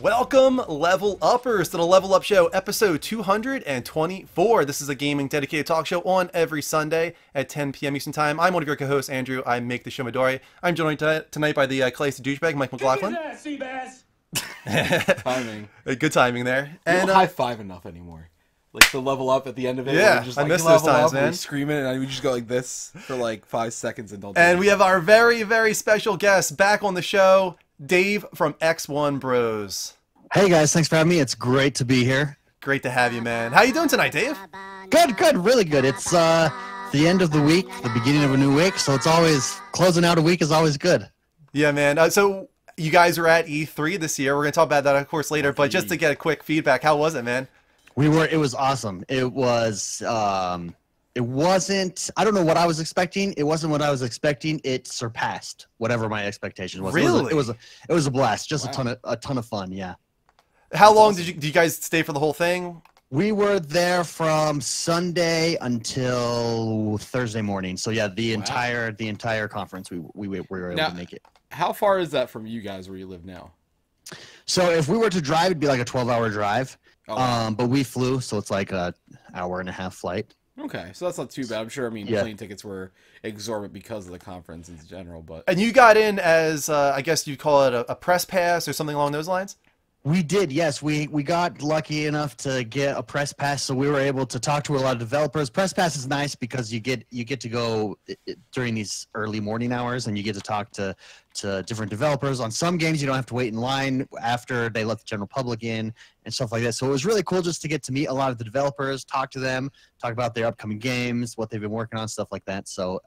Welcome, Level Uppers, to the Level Up Show, episode 224. This is a gaming dedicated talk show on every Sunday at 10 p.m. Eastern Time. I'm one of your co-hosts, Andrew. I make the show Midori. I'm joined tonight by the classy douchebag, Mike McLaughlin. Timing. Good timing there. We And don't high five enough anymore. Like the level up at the end of it. Yeah, we're just I like, miss level those times, up, man. We scream it, and we just go like this for like 5 seconds and don't. Do and we anything. have our very, very special guest back on the show, Dave from X1 Bros. Hey guys, thanks for having me. It's great to be here. Great to have you, man. How you doing tonight, Dave? Good, really good. It's the end of the week, the beginning of a new week, so it's always closing out a week is always good. Yeah, man. So you guys were at E3 this year. We're going to talk about that, of course, later. But just to get a quick feedback, how was it, man? It was awesome. It was it wasn't, I don't know what I was expecting. It wasn't what I was expecting. It surpassed whatever my expectation was. Really? It was a blast. Just Wow. a ton of fun, yeah. How long did you guys stay for the whole thing? We were there from Sunday until Thursday morning. So yeah, the entire conference we were able Now- to make it. How far is that from you guys where you live now? So if we were to drive, it'd be like a 12-hour drive. Oh, wow. But we flew, so it's like a hour-and-a-half flight. Okay, so that's not too bad. I'm sure. I mean, Yeah. plane tickets were exorbitant because of the conference in general, but And you got in as, I guess you'd call it a press pass or something along those lines? We did, yes. We got lucky enough to get a press pass, so we were able to talk to a lot of developers. Press pass is nice because you get to go during these early morning hours, and you get to talk to different developers. On some games, you don't have to wait in line after they let the general public in and stuff like that. So it was really cool just to get to meet a lot of the developers, talk to them, talk about their upcoming games, what they've been working on, stuff like that. So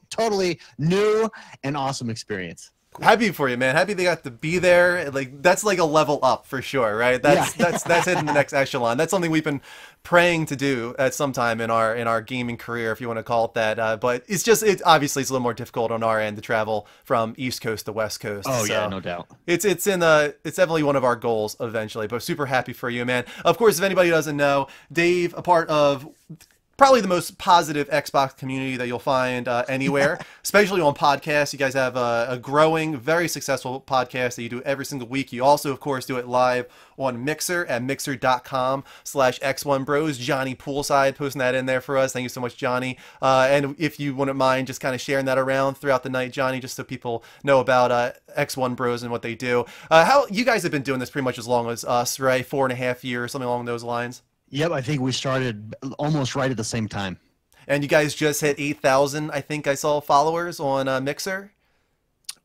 totally new and awesome experience. Happy for you, man. Happy they got to be there. Like that's like a level up for sure, right? That's that's hitting the next echelon. That's something we've been praying to do at some time in our gaming career, if you want to call it that. But it's obviously it's a little more difficult on our end to travel from East Coast to West Coast. Oh, so yeah, no doubt. It's definitely one of our goals eventually. But super happy for you, man. Of course, if anybody doesn't know, Dave, a part of probably the most positive Xbox community that you'll find anywhere, especially on podcasts. You guys have a growing, very successful podcast that you do every single week. You also, of course, do it live on Mixer at mixer.com/X1Bros. Johnny Poolside posting that in there for us. Thank you so much, Johnny. And if you wouldn't mind just kind of sharing that around throughout the night, Johnny, just so people know about X1 Bros and what they do. How you guys have been doing this pretty much as long as us, right? 4.5 years, something along those lines. Yep, I think we started almost right at the same time. And you guys just hit 8,000, I think I saw, followers on Mixer.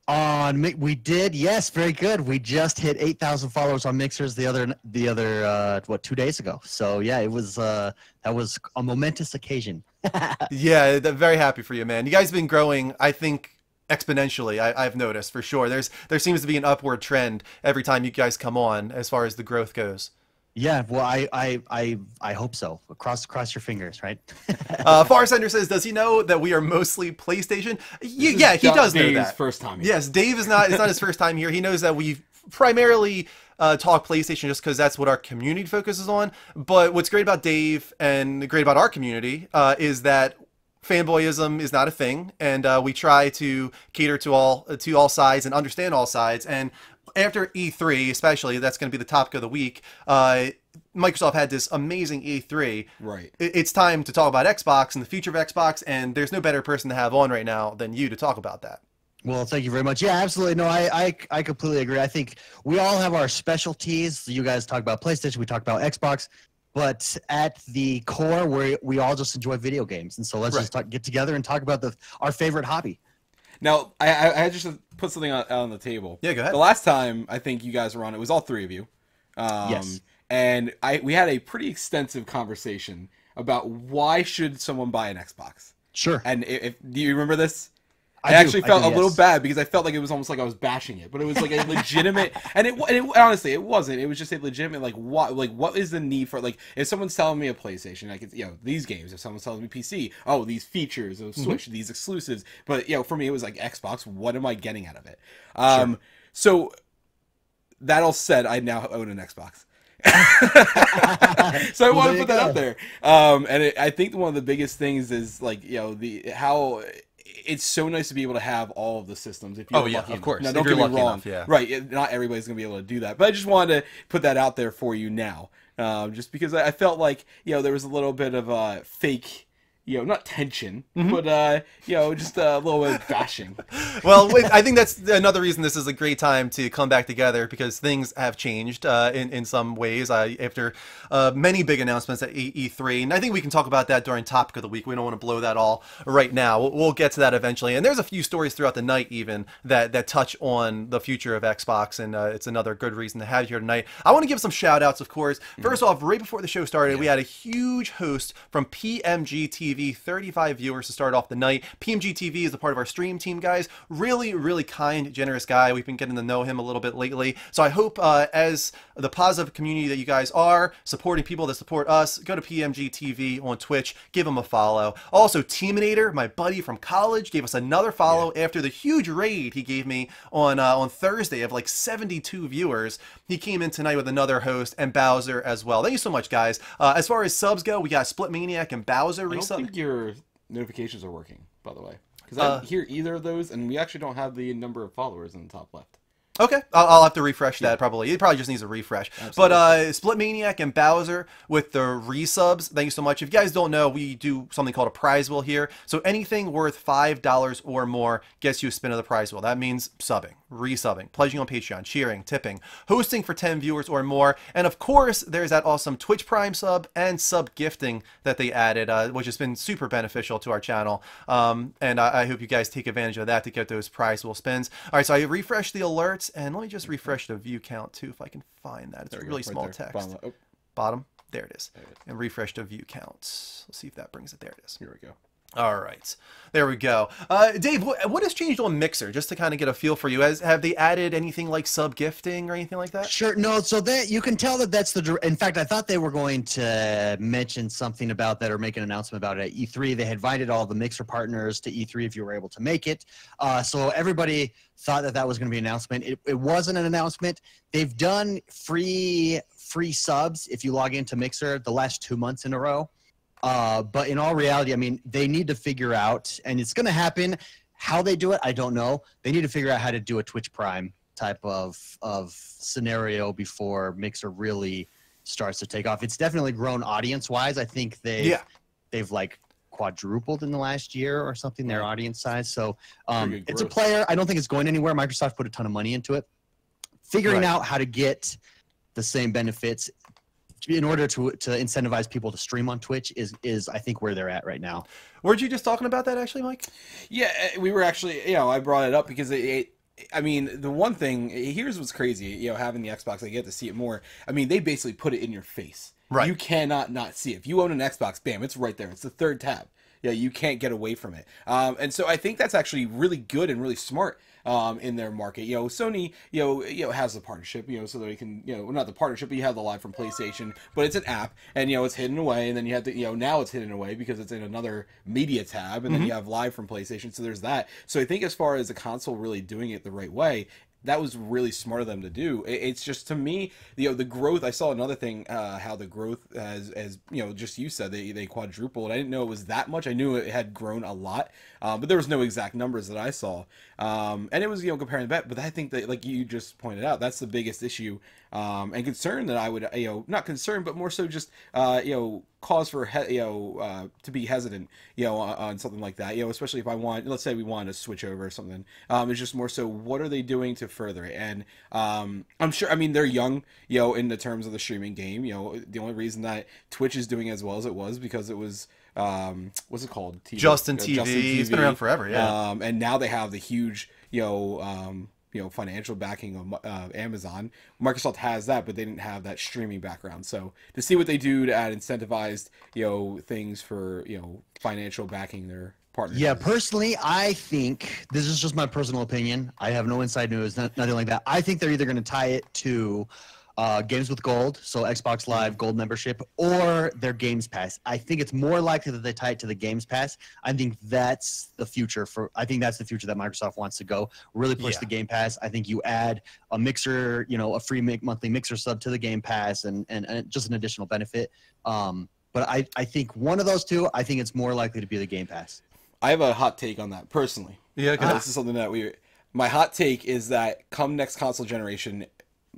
We did, yes, very good. We just hit 8,000 followers on Mixers the other 2 days ago. So yeah, it was that was a momentous occasion. Yeah, very happy for you, man. You guys have been growing, I think, exponentially. I've noticed for sure. There seems to be an upward trend every time you guys come on as far as the growth goes. Yeah, well, I hope so. Cross your fingers, right? Farsender says, does he know that we are mostly PlayStation? Yeah, he does know Dave's that. First time. Here. Yes, Dave it's not his first time here. He knows that we primarily talk PlayStation just because that's what our community focuses on. But what's great about Dave and great about our community is that fanboyism is not a thing, and we try to cater to all sides and understand all sides. And after E3, especially, that's going to be the topic of the week. Microsoft had this amazing E3. Right. It's time to talk about Xbox and the future of Xbox, and there's no better person to have on right now than you to talk about that. Well, thank you very much. Yeah, absolutely. No, I completely agree. I think we all have our specialties. You guys talk about PlayStation, we talk about Xbox, but at the core, we all just enjoy video games. And so let's just get together and talk about our favorite hobby. Now, I just put something out on the table. Yeah, go ahead. The last time I think you guys were on, it was all three of you. Yes. And we had a pretty extensive conversation about why should someone buy an Xbox. Sure. And do you remember this? I do, actually felt I a do, little yes. bad because I felt like it was almost like I was bashing it, but it was like a legitimate, and it honestly it wasn't. It was just a legitimate what is the need for if someone's selling me a PlayStation, like it's, these games. If someone's selling me PC, oh these features of Switch, these exclusives. But for me it was like Xbox. What am I getting out of it? Sure. So that all said, I now own an Xbox. So I want to put that out there. I think one of the biggest things is how it's so nice to be able to have all of the systems if you're Oh, yeah, lucky of enough. course. Now, If don't you're get me lucky wrong. enough, yeah. Right, not everybody's going to be able to do that. But I just wanted to put that out there for you now. Just because I felt like, there was a little bit of fake, not tension, but, just a little bit of bashing. Well, I think that's another reason this is a great time to come back together, because things have changed in some ways after many big announcements at E3. And I think we can talk about that during Topic of the Week. We don't want to blow that all right now. We'll get to that eventually. And there's a few stories throughout the night even that touch on the future of Xbox, and it's another good reason to have you here tonight. I want to give some shout outs, of course. First off, right before the show started, we had a huge host from PMG TV, 35 viewers to start off the night. PMG TV is a part of our stream team, guys. Really, really kind, generous guy. We've been getting to know him a little bit lately. So I hope as the positive community that you guys are, supporting people that support us, go to PMG TV on Twitch, give him a follow. Also, Teaminator, my buddy from college, gave us another follow after the huge raid he gave me on Thursday of like 72 viewers. He came in tonight with another host, and Bowser as well. Thank you so much, guys. As far as subs go, we got Split Maniac and Bowser I don't resub. think your notifications are working, by the way. Because I didn't hear either of those, and we actually don't have the number of followers in the top left. Okay, I'll have to refresh that probably. It probably just needs a refresh. Absolutely. But Split Maniac and Bowser with the resubs, thank you so much. If you guys don't know, we do something called a prize wheel here. So anything worth $5 or more gets you a spin of the prize wheel. That means subbing, resubbing, pledging on Patreon, cheering, tipping, hosting for 10 viewers or more. And of course, there's that awesome Twitch Prime sub and sub gifting that they added, which has been super beneficial to our channel. And I hope you guys take advantage of that to get those prize wheel spins. All right, so I refreshed the alerts, and let me just refresh the view count too, if I can find that. It's There we really go, small right there. text. Bottom. There it is. And refresh the view count. Let's see if that brings it. There it is. Here we go. All right, there we go. Dave, what has changed on Mixer, just to kind of get a feel for you? Have they added anything like sub gifting or anything like that? Sure. No, so that you can tell that that's the. In fact, I thought they were going to mention something about that or make an announcement about it at E3. They had invited all the Mixer partners to E3 if you were able to make it. So everybody thought that was going to be an announcement. It wasn't an announcement. They've done free subs if you log into Mixer the last 2 months in a row. But in all reality, I mean, they need to figure out, and it's going to happen. How they do it, I don't know. They need to figure out how to do a Twitch Prime type of scenario before Mixer really starts to take off. It's definitely grown audience-wise. I think they've like quadrupled in the last year or something, their audience size. So it's a player. I don't think it's going anywhere. Microsoft put a ton of money into it. Figuring out how to get the same benefits in order to incentivize people to stream on Twitch is I think where they're at right now. Weren't you just talking about that actually, Mike? Yeah, we were actually, I brought it up because I mean, the one thing, here's what's crazy, having the Xbox, I get to see it more. I mean, they basically put it in your face. Right. You cannot not see it. If you own an Xbox, bam, it's right there. It's the third tab. Yeah, you can't get away from it. And so I think that's actually really good and really smart in their market. Sony, has the partnership, so that you can, not the partnership, but you have the Live from PlayStation, but it's an app, and it's hidden away, and then you have to, now it's hidden away because it's in another media tab, and then you have Live from PlayStation, so there's that. So I think as far as the console really doing it the right way, that was really smart of them to do. It's just, to me, the growth. I saw another thing, how the growth as just you said, they quadrupled. I didn't know it was that much. I knew it had grown a lot, but there was no exact numbers that I saw. And it was comparing that. But I think that, like you just pointed out, that's the biggest issue and concern that I would not concern, but more so just cause for to be hesitant on something like that, especially if let's say we want to switch over or something. It's just more so, what are they doing to further it? And I'm sure, I mean, they're young in the terms of the streaming game. The only reason that Twitch is doing as well as it was because it was what's it called, Justin TV. It's been around forever. And now they have the huge financial backing of Amazon. Microsoft has that, but they didn't have that streaming background. So to see what they do to add incentivized, things for, financial backing their partners. Yeah, personally, I think, this is just my personal opinion. I have no inside news, nothing like that. I think they're either going to tie it to Games with Gold, so Xbox Live Gold membership, or their Games Pass. I think it's more likely that they tie it to the Games Pass. I think that's the future that Microsoft wants to go. Really push the Game Pass. I think you add a Mixer, a free monthly Mixer sub to the Game Pass, and just an additional benefit. But I think one of those two, I think it's more likely to be the Game Pass. I have a hot take on that personally. Yeah, go ahead. This is something that my hot take is that come next console generation,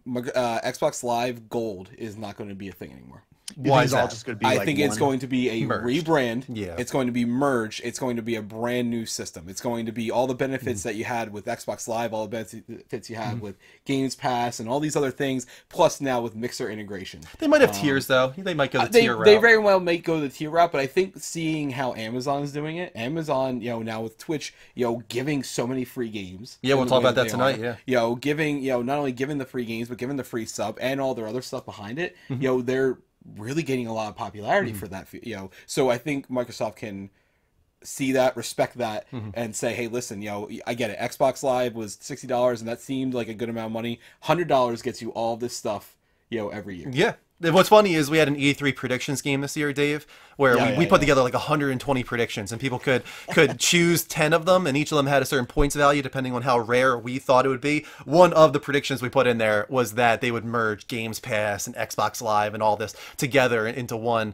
Xbox Live Gold is not going to be a thing anymore. Why is all that? just going to be I like think it's one? going to be a Merged. rebrand. Yeah. It's going to be merged. It's going to be a brand new system. It's going to be all the benefits that you had with Xbox Live, all the benefits you had with Games Pass, and all these other things, plus now with Mixer integration. They might have tiers though. They might go the They tier route. very well may go the tier route, but I think seeing how Amazon is doing it, Amazon, now with Twitch, giving so many free games. Yeah, we'll in the talk way about that they tonight, are, yeah. Giving, not only giving the free games, but giving the free sub and all their other stuff behind it, Mm-hmm. they're really gaining a lot of popularity for that, So I think Microsoft can see that, respect that, Mm-hmm. and say, hey, listen, I get it. Xbox Live was $60, and that seemed like a good amount of money. $100 gets you all this stuff, every year. Yeah. What's funny is we had an E3 predictions game this year, Dave, where we put together like 120 predictions, and people could choose 10 of them, and each of them had a certain points value depending on how rare we thought it would be. One of the predictions we put in there was that they would merge Games Pass and Xbox Live and all this together into one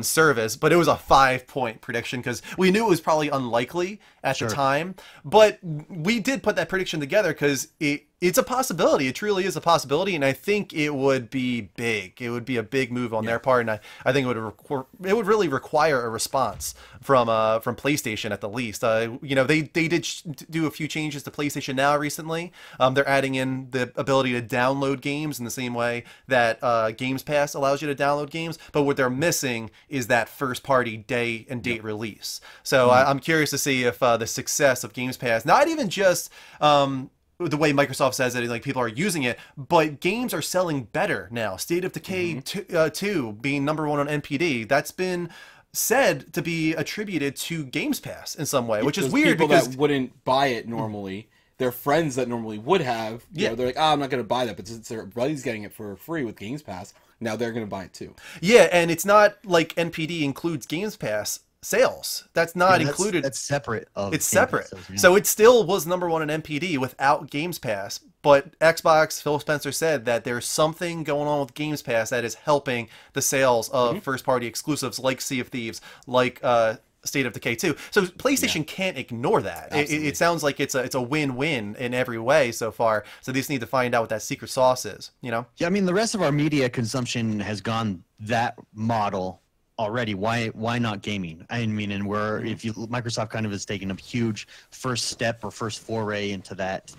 service, but it was a 5-point prediction because we knew it was probably unlikely at the time, but we did put that prediction together because it's a possibility. It truly is a possibility, and I think it would be big. It would be a big move on their part, and I think it would really require a response from PlayStation at the least. They did do a few changes to PlayStation Now recently. They're adding in the ability to download games in the same way that Games Pass allows you to download games, but what they're missing is that first-party day and date release. So I'm curious to see if the success of Games Pass, not even just the way Microsoft says it, like people are using it, but games are selling better now. State of Decay 2 being #1 on NPD, that's been said to be attributed to Games Pass in some way, which is Those weird people because that wouldn't buy it normally, their friends that normally would have, they're like, I'm not going to buy that, but since their buddy's getting it for free with Games Pass, now they're going to buy it too. yeah, and it's not like NPD includes Games Pass sales. That's not included. That's separate. It's separate. So it still was #1 in NPD without Games Pass. But Xbox, Phil Spencer said that there's something going on with Games Pass that is helping the sales of first-party exclusives like Sea of Thieves, like State of Decay 2. So PlayStation can't ignore that. It sounds like it's a win-win in every way so far. So they just need to find out what that secret sauce is. Yeah, I mean, the rest of our media consumption has gone that model already. Why not gaming? I mean, and Microsoft kind of is taking a huge first step or first foray into that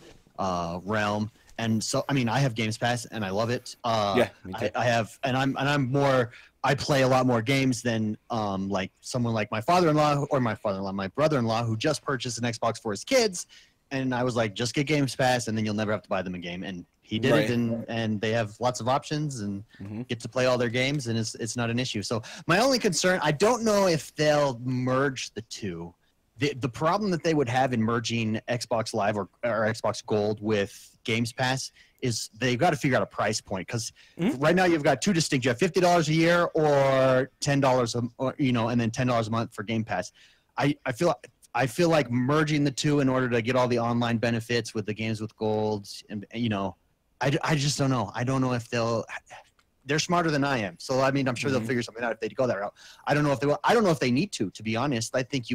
realm. And so, I mean, I have Games Pass and I love it. Me too. I have, and I'm more. I play a lot more games than like someone like my father-in-law or my brother-in-law who just purchased an Xbox for his kids, and I was like, just get Games Pass and then you'll never have to buy them a game. And he did it, and they have lots of options and get to play all their games, and it's not an issue. So my only concern, I don't know if they'll merge the two. The problem that they would have in merging Xbox Live or Xbox Gold with Games Pass is they've got to figure out a price point, because right now you've got two distinct. You have $50 a year or $10 and then $10 a month for Game Pass. I feel like merging the two in order to get all the online benefits with the games with Gold, and I just don't know. I don't know if they're smarter than I am. So I mean, I'm sure they'll figure something out if they go that route. I don't know if they will. I don't know if they need to be honest. I think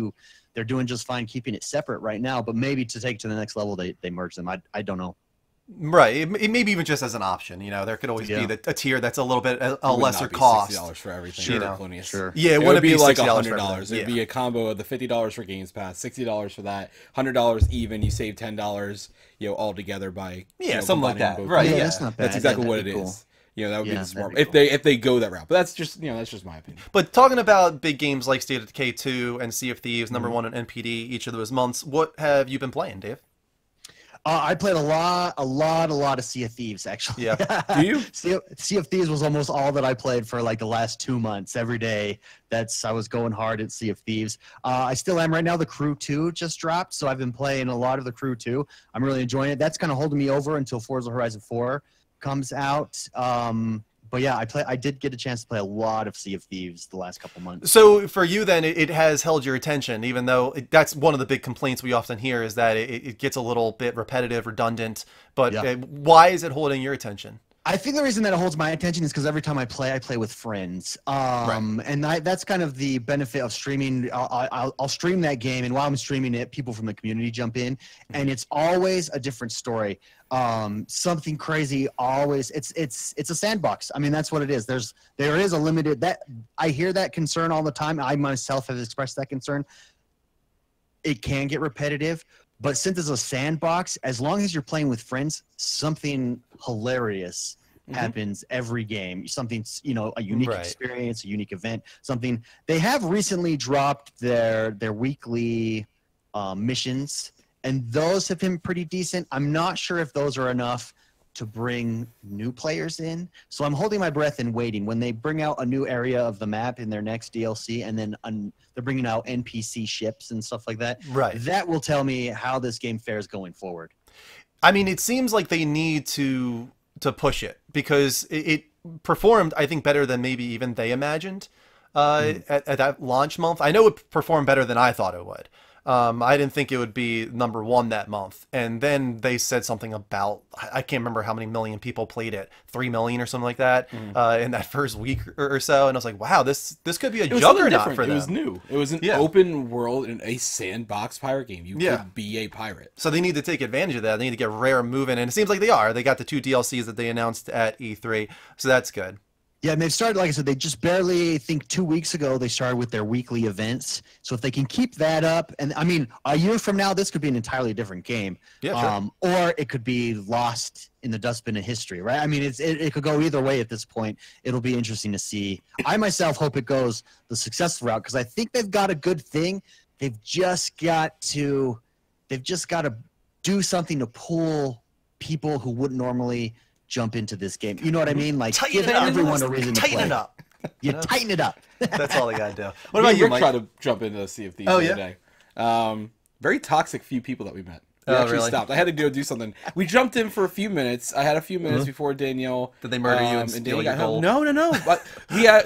they're doing just fine keeping it separate right now, but maybe to take it to the next level, they merge them. I don't know. Right. It maybe even just as an option. There could always be a tier that's a little bit a lesser cost. $60 for everything. Sure. Yeah, it would be like $60 $100. It'd be a combo of the $50 for Games Pass, $60 for that, $100 even. You save $10, all together by something like that. Both. Right. Yeah, that's not bad. That's exactly what it cool. is. That would be the smart cool. if they go that route. But that's just my opinion. But talking about big games like State of Decay 2 and Sea of Thieves, #1 in NPD each of those months, what have you been playing, Dave? I played a lot of Sea of Thieves, actually. Yeah. Do you? Sea of Thieves was almost all that I played for like the last 2 months. Every day, I was going hard at Sea of Thieves. I still am right now. The Crew 2 just dropped, so I've been playing a lot of the Crew 2. I'm really enjoying it. That's kind of holding me over until Forza Horizon 4 comes out. But yeah, I did get a chance to play a lot of Sea of Thieves the last couple months. So for you then, it has held your attention, even though that's one of the big complaints we often hear is that it gets a little bit repetitive, redundant. But why is it holding your attention? I think the reason that it holds my attention is because every time I play with friends. And that's kind of the benefit of streaming. I'll stream that game, and while I'm streaming it, people from the community jump in, and it's always a different story. Something crazy always. It's a sandbox. I mean, that's what it is. There is a limited that I hear that concern all the time. I myself have expressed that concern. It can get repetitive. But since it's a sandbox, as long as you're playing with friends, something hilarious happens every game. Something, a unique experience, a unique event, something. They have recently dropped their weekly missions, and those have been pretty decent. I'm not sure if those are enough to bring new players in. So I'm holding my breath and waiting. When they bring out a new area of the map in their next DLC, and then they're bringing out NPC ships and stuff like that, that will tell me how this game fares going forward. I mean, it seems like they need to push it, because it performed, I think, better than maybe even they imagined at that launch month. I know it performed better than I thought it would. I didn't think it would be #1 that month. And then they said something about, I can't remember how many million people played it, 3 million or something like that, in that first week or so. And I was like, wow, this could be a juggernaut for them. It was new. It was an open world in a sandbox pirate game. You could be a pirate. So they need to take advantage of that. They need to get Rare moving. And it seems like they are. They got the 2 DLCs that they announced at E3. So that's good. Yeah, and they've started, like I said, they just barely, I think 2 weeks ago, they started with their weekly events. So if they can keep that up, and I mean, a year from now, this could be an entirely different game. Yeah, sure. Or it could be lost in the dustbin of history, right? I mean, it could go either way at this point. It'll be interesting to see. I myself hope it goes the successful route, because I think they've got a good thing. They've just got to do something to pull people who wouldn't normally jump into this game. You know what I mean? Like, give everyone a reason to play. Tighten it up. You tighten it up. That's all they got to do. What about you, Rick Mike? tried to jump into Sea of Thieves the other day. Very toxic few people that we met. We actually stopped. I had to go do something. We jumped in for a few minutes. I had a few minutes before Danielle. Did they murder you and steal your gold? No. But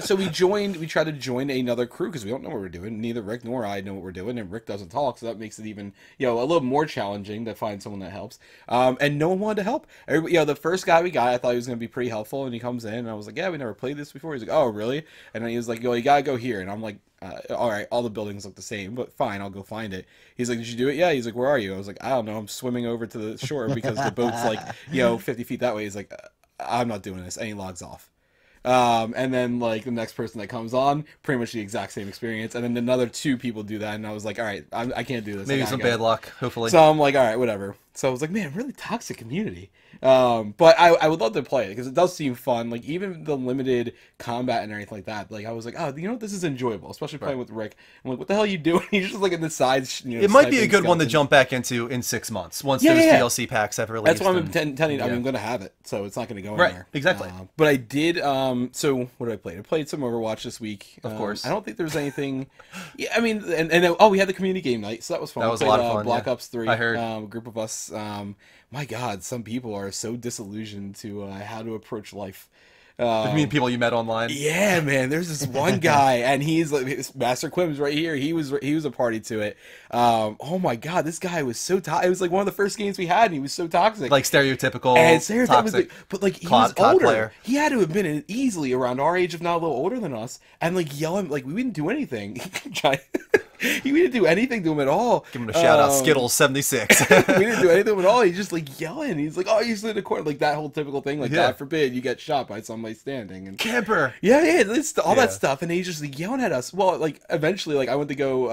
so we tried to join another crew because we don't know what we're doing. Neither Rick nor I know what we're doing, and Rick doesn't talk, so that makes it even a little more challenging to find someone that helps. And no one wanted to help. The first guy we got, I thought he was going to be pretty helpful, and he comes in, and I was like, yeah, we never played this before. He's like, oh, really? And then he was like, you got to go here. And I'm like, all right, all the buildings look the same, but fine, I'll go find it. He's like, did you do it? Yeah. He's like, where are you? I was like, I don't know. I'm swimming over to the shore because the boat's like, 50 feet that way. He's like, I'm not doing this. And he logs off. And then like the next person that comes on, pretty much the exact same experience. And then another 2 people do that. And I was like, all right, I can't do this. Maybe some bad luck, hopefully. So I'm like, all right, whatever. So I was like, man, really toxic community. But I would love to play it because it does seem fun. Like even the limited combat and everything like that. Like I was like, oh, this is enjoyable, especially playing with Rick. I'm like, what the hell are you doing? He's just like in the sides. It might be a good one to jump back into in 6 months once those DLC packs have released. That's why I'm telling you. I'm going to have it, so it's not going to go anywhere. Right, exactly. But I did. So what did I play? I played some Overwatch this week. Of course. I don't think there's anything. I mean, and we had the community game night, so that was fun. That was a lot of fun. Black Ops 3. I heard. A group of us. My God, some people are so disillusioned to how to approach life. You mean people you met online? Yeah, man. There's this one guy, and he's like Master Quim's right here. He was a party to it. Oh my God, this guy was so toxic. It was like one of the first games we had, and he was so toxic, like stereotypical. And toxic, but like he was older. Player. He had to have been easily around our age, if not a little older than us, and like yelling like we didn't do anything. We didn't do anything to him at all. Give him a shout out, Skittles 76. We didn't do anything at all. He's just like yelling. He's like, oh, he's in the corner, like that whole typical thing. Like, God forbid you get shot by somebody standing and camper. Yeah, it's all that stuff. And he's just like yelling at us. Well, like eventually, like I went to go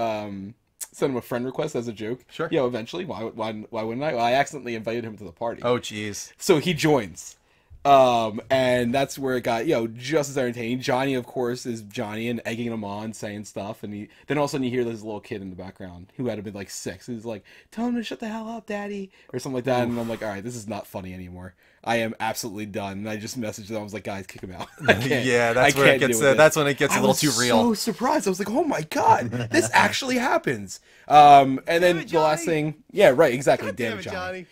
send him a friend request as a joke. Sure. Eventually, why wouldn't I? Well, I accidentally invited him to the party. Oh, jeez. So he joins. And that's where it got, just as entertaining. Johnny, of course, is Johnny and egging him on, saying stuff, and then all of a sudden you hear this little kid in the background who had been like 6. He's like, tell him to shut the hell up, daddy, or something like that. And I'm like, all right, this is not funny anymore. I am absolutely done. And I just messaged them. I was like, guys, kick him out. Yeah, that's where it gets. That's when it gets a little too real. I was so surprised. I was like, oh my God, this actually happens. And then the last thing, exactly, damn it, Johnny.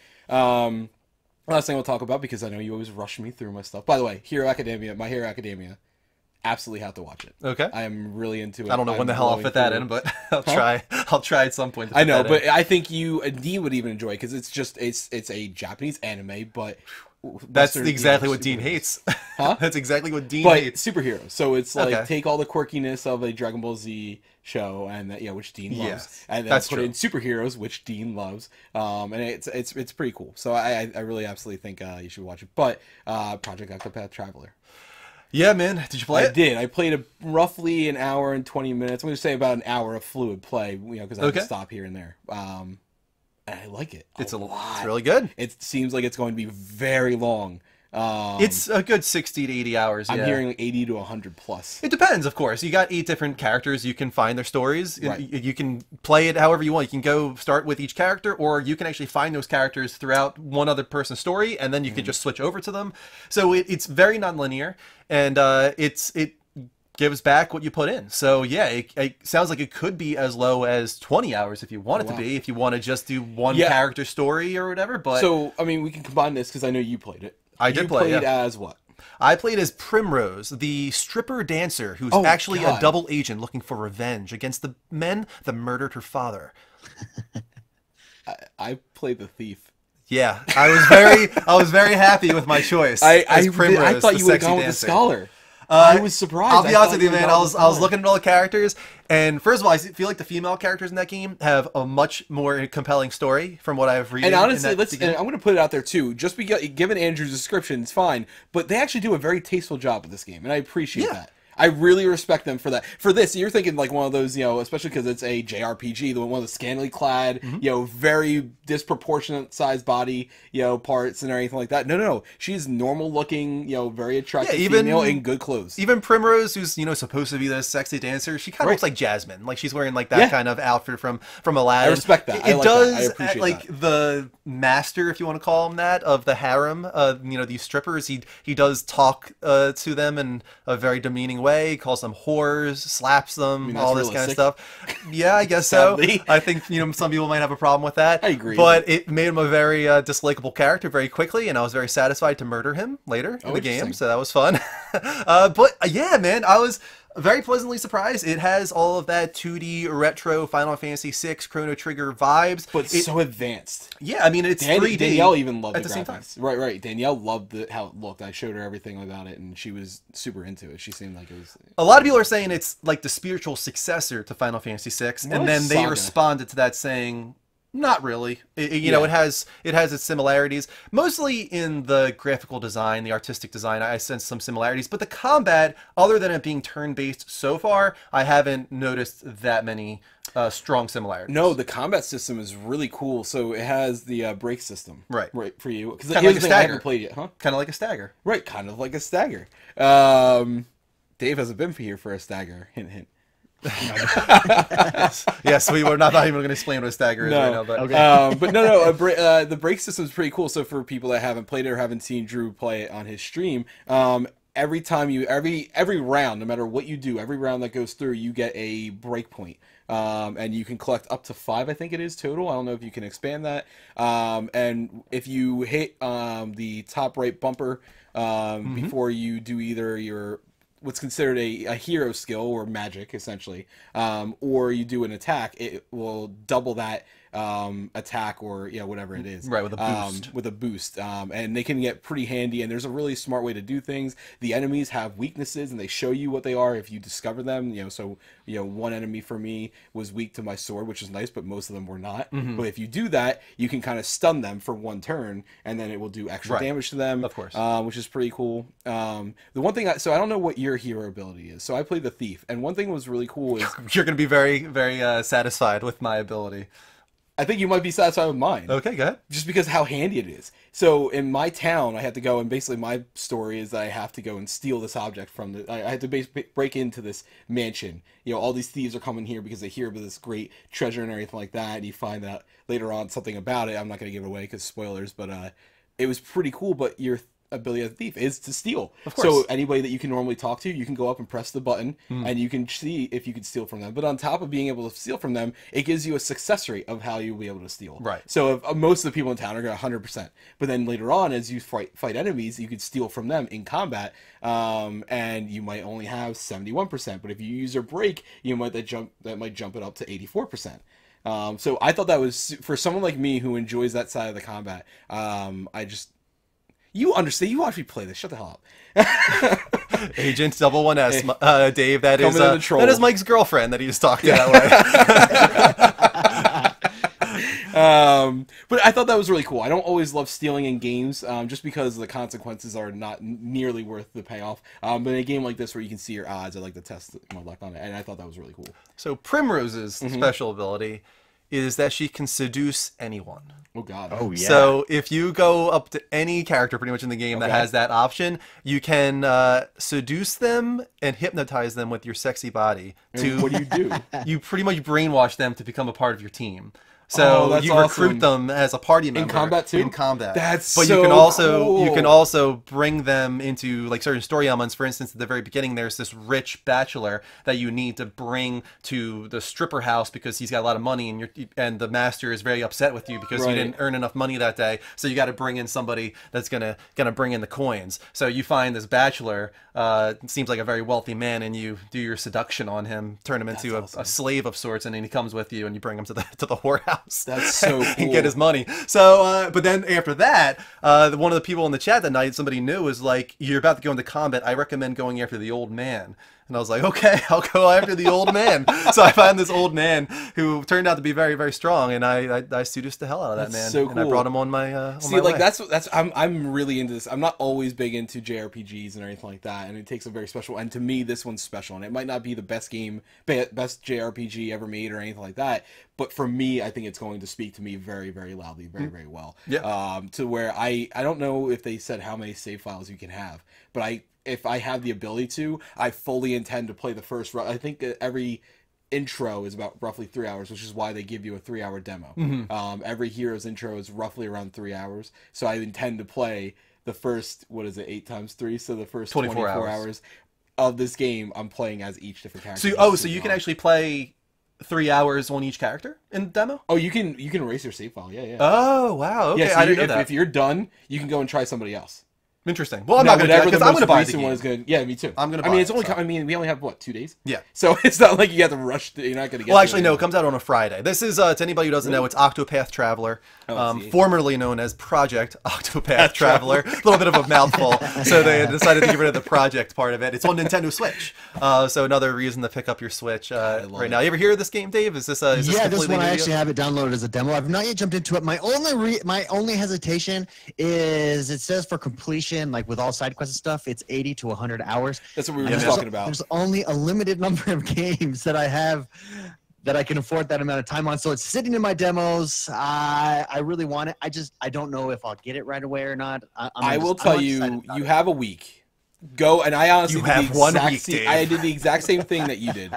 Last thing we'll talk about, because I know you always rush me through my stuff. By the way, My Hero Academia, absolutely have to watch it. Okay. I am really into it. I don't know when the hell I'll fit that in, but I'll try. I'll try at some point. I know, but I think you and Dee would even enjoy it because it's a Japanese anime, but That's Western, exactly you know, what Dean superheroes. hates. Huh? That's exactly what Dean But hates. superheroes. So it's like Okay. take all the quirkiness of a Dragon Ball Z show and that, which Dean loves, Yes, and then that's put true. in superheroes, which Dean loves. And it's pretty cool. So I really absolutely think you should watch it. But Project Octopath Traveler. Yeah, man. Did you play I it? did. I played roughly an hour and 20 minutes. I'm going to say about an hour of fluid play, because I had to Okay. stop here and there. And I like it. It's lot. it's really good. It seems like it's going to be very long. It's a good 60 to 80 hours. I'm yeah. hearing like 80 to 100 plus. It depends, of course. You got 8 different characters. You can find their stories. Right. You can play it however you want. You can go start with each character, or you can actually find those characters throughout one other person's story, and then you can just switch over to them. So it's very nonlinear, and it gives back what you put in. So yeah, it sounds like it could be as low as 20 hours if you want it wow. to be, if you want to just do one Yeah. character story or whatever. But So, I mean, we can combine this because I know you played it. I did you play, played yeah. as what? I played as Primrose, the stripper dancer who's Oh, actually God. a double agent looking for revenge against the men that murdered her father. I played the thief. Yeah, I was very happy with my choice. I as Primrose, I thought the you would have sexy gone with the dancer. scholar. I was surprised. I'll be I honest thought with you, would have man. gone I with the was scholar. looking at all the characters, and first of all, I feel like the female characters in that game have a much more compelling story from what I've read. And honestly, and I'm going to put it out there too. Just because given Andrew's description, it's fine, but they actually do a very tasteful job with this game, and I appreciate Yeah. that. I really respect them for that. For this, you're thinking like one of those, especially because it's a JRPG, one of the scantily clad, very disproportionate sized body, parts and everything like that. No. She's normal looking, very attractive even- female in good clothes. Even Primrose, who's supposed to be the sexy dancer, she kind of Right. looks like Jasmine. Like she's wearing like that Yeah. kind of outfit from Aladdin. I respect that. It I like does that. I appreciate like that. the master, if you want to call him that, of the harem. These strippers. He does talk to them in a very demeaning way. He calls them whores, slaps them, that's all this kind of realistic. stuff. Yeah, I guess so. Sadly. I think some people might have a problem with that. I agree. But it made him a very dislikable character very quickly, and I was very satisfied to murder him later in the game. interesting. So that was fun. Yeah, man, I was very pleasantly surprised. It has all of that 2D retro Final Fantasy VI Chrono Trigger vibes. But so advanced. Yeah, I mean, it's 3D. Danielle even loved at the the same time. graphics. Right. Danielle loved how it looked. I showed her everything about it, and she was super into it. She seemed like it was. A lot of people are saying it's like the spiritual successor to Final Fantasy VI, More and then they Saga. responded to that saying, "Not really. It Yeah. has its similarities, mostly in the graphical design, the artistic design. I sense some similarities, but the combat, other than it being turn-based so far, I haven't noticed that many strong similarities. No, the combat system is really cool. So it has the break system, Right. for you. Because Kinda like a I stagger. haven't played yet, huh? Kind of like a stagger. Right, kind of like a stagger. Dave hasn't been here for a stagger. Hint, hint. Yes, we were not even going to explain what a stagger is right now, but But no, the break system is pretty cool. So for people that haven't played it or haven't seen Drew play it on his stream, every time every round, no matter what you do, every round that goes through, you get a break point. And you can collect up to 5, I think it is total. I don't know if you can expand that. And if you hit the top right bumper before you do either your what's considered a hero skill or magic, essentially, or you do an attack, it will double that attack or whatever it is, Right, with a boost. with a boost, and they can get pretty handy, and there's a really smart way to do things. The enemies have weaknesses and they show you what they are if you discover them. So one enemy for me was weak to my sword, which is nice, but most of them were not. But if you do that, you can kind of stun them for one turn, and then it will do extra Right. damage to them, Of course. which is pretty cool. The one thing so I don't know what your hero ability is, so I played the thief, and one thing was really cool is you're going to be very, very satisfied with my ability. I think you might be satisfied with mine. Okay, go ahead. Just because how handy it is. So in my town, I had to go, and basically my story is that I have to go and steal this object from I had to break into this mansion. All these thieves are coming here because they hear about this great treasure and everything like that, and you find out later on something about it. I'm not going to give it away because spoilers, but it was pretty cool. But your ability as a thief is to steal. Of course. So anybody that you can normally talk to, you can go up and press the button, and you can see if you can steal from them. But on top of being able to steal from them, it gives you a success rate of how you'll be able to steal. Right. So if, most of the people in town are going to 100%. But then later on, as you fight enemies, you could steal from them in combat, and you might only have 71%. But if you use your break, you might that might jump it up to 84%. So I thought that was, for someone like me who enjoys that side of the combat, You understand? You watch me play this. Shut the hell up. Agent 1S, Dave. That is Coming in the troll. that is Mike's girlfriend that he just talked to that way. But I thought that was really cool. I don't always love stealing in games, just because the consequences are not nearly worth the payoff. But in a game like this where you can see your odds, I like to test my luck on it, and I thought that was really cool. So Primrose's special ability is that she can seduce anyone. Oh God. Oh yeah. So if you go up to any character pretty much in the game that has that option, you can seduce them and hypnotize them with your sexy body. And what do you do? You pretty much brainwash them to become a part of your team. Oh, So that's you awesome. recruit them as a party member combat too? In combat, That's but so you can also cool. bring them into like certain story elements. For instance, at the very beginning, there's this rich bachelor that you need to bring to the stripper house because he's got a lot of money, and the master is very upset with you because you didn't earn enough money that day. So you got to bring in somebody that's gonna bring in the coins. So you find this bachelor, seems like a very wealthy man, and you do your seduction on him, turn him into a slave of sorts, and then he comes with you, and you bring him to the whorehouse. That's so cool. And get his money. So, but then after that, one of the people in the chat that night, somebody knew, was like, "You're about to go into combat. I recommend going after the old man." And I was like, "Okay, I'll go after the old man." So I found this old man who turned out to be very, very strong, and I seduced the hell out of that man. so And I cool. brought him on my See, my like way. that's I'm really into this. I'm not always big into JRPGs and anything like that, and it takes a very special. And to me, this one's special, and it might not be the best best JRPG ever made or anything like that. But for me, I think it's going to speak to me very, very loudly, very, very well. Yeah. To where I don't know if they said how many save files you can have, but if I have the ability to, I fully intend to play the first. I think every intro is about roughly 3 hours, which is why they give you a 3-hour demo. Every hero's intro is roughly around 3 hours, so I intend to play the first, what is it, 8 times 3, so the first 24 hours of this game I'm playing as each different character. So you can actually play 3 hours on each character in the demo? Oh, you can erase your save file. Yeah. Oh, wow. Okay, Yeah, so I didn't know that. if you're done, you can go and try somebody else. Interesting. Well, I'm not going to do that because I'm going to buy the game. One is good. Yeah, me too. I'm gonna I buy mean, it, it's only. so. I mean, we only have what, 2 days? Yeah. So it's not like you have to rush. You're not going to get. Well, actually, no. It comes out on a Friday. This is to anybody who doesn't know. It's Octopath Traveler, formerly known as Project Octopath Traveler. A little bit of a mouthful, so they decided to get rid of the project part of it. It's on Nintendo Switch, so another reason to pick up your Switch right now. You ever hear of this game, Dave? Is this this completely one I new? actually have it downloaded as a demo. I've not yet jumped into it. My only hesitation is it says for completion, like with all side quests and stuff, it's 80 to 100 hours. That's what we were just talking about. There's only a limited number of games that I have that I can afford that amount of time on. So it's sitting in my demos. I really want it. I don't know if I'll get it right away or not. I will tell you, you have a week. Go, and I honestly You have 1 week, Dave. I did the exact same thing that you did.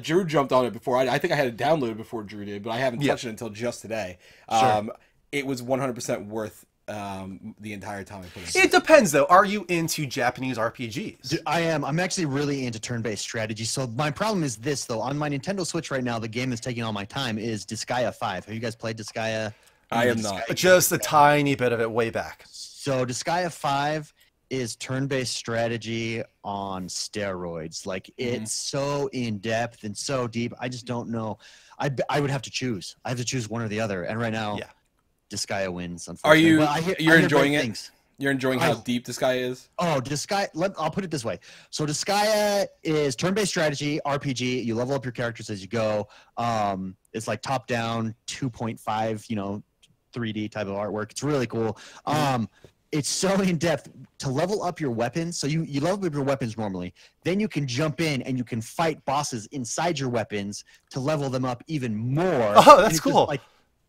Drew jumped on it before. I think I had it downloaded before Drew did, but I haven't touched it until just today. It was 100% worth the entire time I put it. It depends, though. Are you into Japanese RPGs? Dude, I am. I'm actually really into turn-based strategy. So my problem is this, though. On my Nintendo Switch right now, the game that's taking all my time is Disgaea 5. Have you guys played Disgaea? I am not. Just a tiny bit of it way back. So Disgaea 5 is turn-based strategy on steroids. Like, it's so in-depth and so deep. I just don't know. I would have to choose. I have to choose one or the other. And right now, Disgaea wins, unfortunately. Are you? But I hear You're enjoying great it? things. You're enjoying how deep this guy is? Oh, I'll put it this way. So Disgaea is turn-based strategy, RPG. You level up your characters as you go. It's like top-down, 2.5, 3D type of artwork. It's really cool. It's so in-depth. To level up your weapons, so you level up your weapons normally. Then you can jump in and you can fight bosses inside your weapons to level them up even more. Oh, that's cool. Like,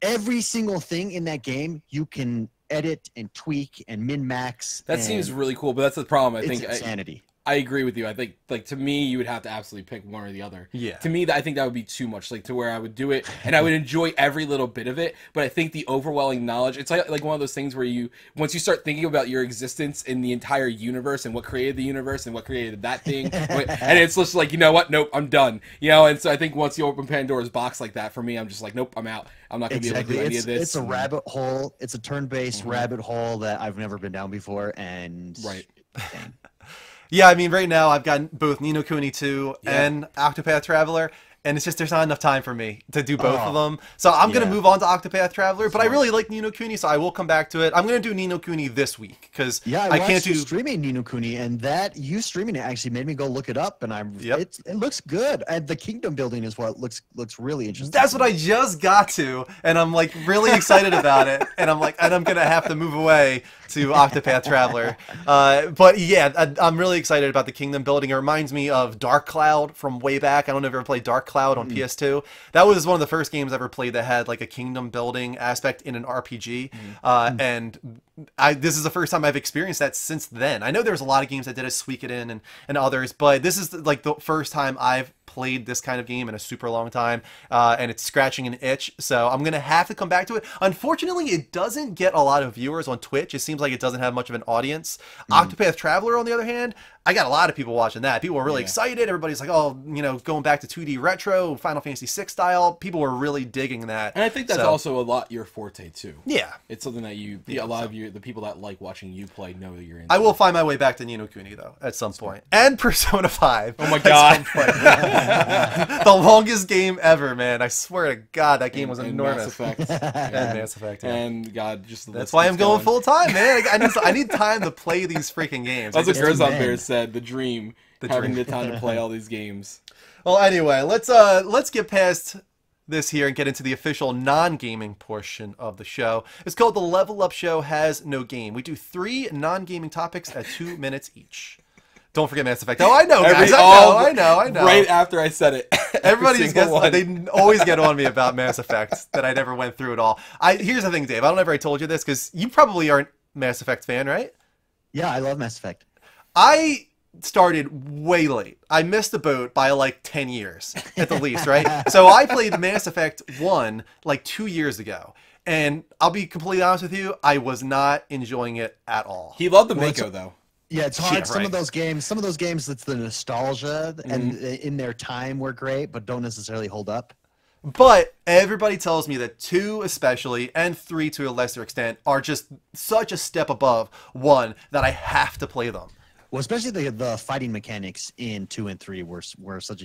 every single thing in that game you can edit and tweak and min-max. That seems really cool, but that's the problem. I think insanity. I agree with you. I think, like, to me, you would have to absolutely pick one or the other. Yeah. To me, I think that would be too much, like, to where I would do it, and I would enjoy every little bit of it, but I think the overwhelming knowledge, it's like one of those things where once you start thinking about your existence in the entire universe and what created the universe and what created that thing, and it's just like, you know what? Nope, I'm done. And so I think once you open Pandora's box like that, for me, I'm just like, nope, I'm out. I'm not going to be able to do any of this. It's a rabbit hole. It's a turn-based rabbit hole that I've never been down before, and... Right. Yeah, I mean, right now I've got both Ni no Kuni 2 and Octopath Traveler, and it's just there's not enough time for me to do both of Oh. them. So I'm gonna Yeah. move on to Octopath Traveler, but I really like Ni no Kuni, so I will come back to it. I'm gonna do Ni no Kuni this week because Yeah, I I can't watched you do. streaming Ni no Kuni, and that you streaming it actually made me go look it up, and Yep. it looks good. And the kingdom building is what looks really interesting. That's what I just got to, and I'm like really excited about it. And I'm gonna have to move away to Octopath Traveler. But yeah, I'm really excited about the kingdom building. It reminds me of Dark Cloud from way back. I don't know if you ever played Dark Cloud on PS2. That was one of the first games I ever played that had like a kingdom building aspect in an RPG. And this is the first time I've experienced that since then. I know there's a lot of games that did a Suikoden and others, but this is like the first time I've played this kind of game in a super long time, and it's scratching an itch, so I'm gonna have to come back to it. Unfortunately, it doesn't get a lot of viewers on Twitch. It seems like it doesn't have much of an audience. Octopath Traveler, on the other hand, I got a lot of people watching that. People were really excited. Everybody's like, oh, going back to 2D retro, Final Fantasy VI style. People were really digging that. And I think that's So, also a lot your forte too. yeah. It's something that a lot of the people that like watching you play know that you're in. I will find my way back to Ni no Kuni though at some point, and Persona 5. Oh my god! The longest game ever, man. I swear to God, that game was And enormous. Mass Effect. And Mass Effect, yeah. And God, just the That's list why I'm keeps going full time, man. I need time to play these freaking games. That's what It's Gerzon man. Bear said. The dream, having the time to play all these games. Well, anyway, let's get past this here and get into the official non-gaming portion of the show. It's called the Level Up Show Has No Game. We do 3 non-gaming topics at 2 minutes each. Don't forget Mass Effect. Oh, I know, guys. I know. Right after I said it. Everybody's single one. they always get on me about Mass Effect that I never went through it all. Here's the thing, Dave. I don't know if I told you this because you probably aren't a Mass Effect fan, right? Yeah, I love Mass Effect. I started way late. I missed the boat by like 10 years at the least, right? So I played Mass Effect 1 like 2 years ago. And I'll be completely honest with you, I was not enjoying it at all. He loved the Well, Mako though. Yeah, it's hard. Yeah, Some right. of those games, it's the nostalgia, and in their time were great, but don't necessarily hold up. But everybody tells me that 2 especially, and 3 to a lesser extent, are just such a step above 1 that I have to play them. Well, especially the fighting mechanics in 2 and 3 were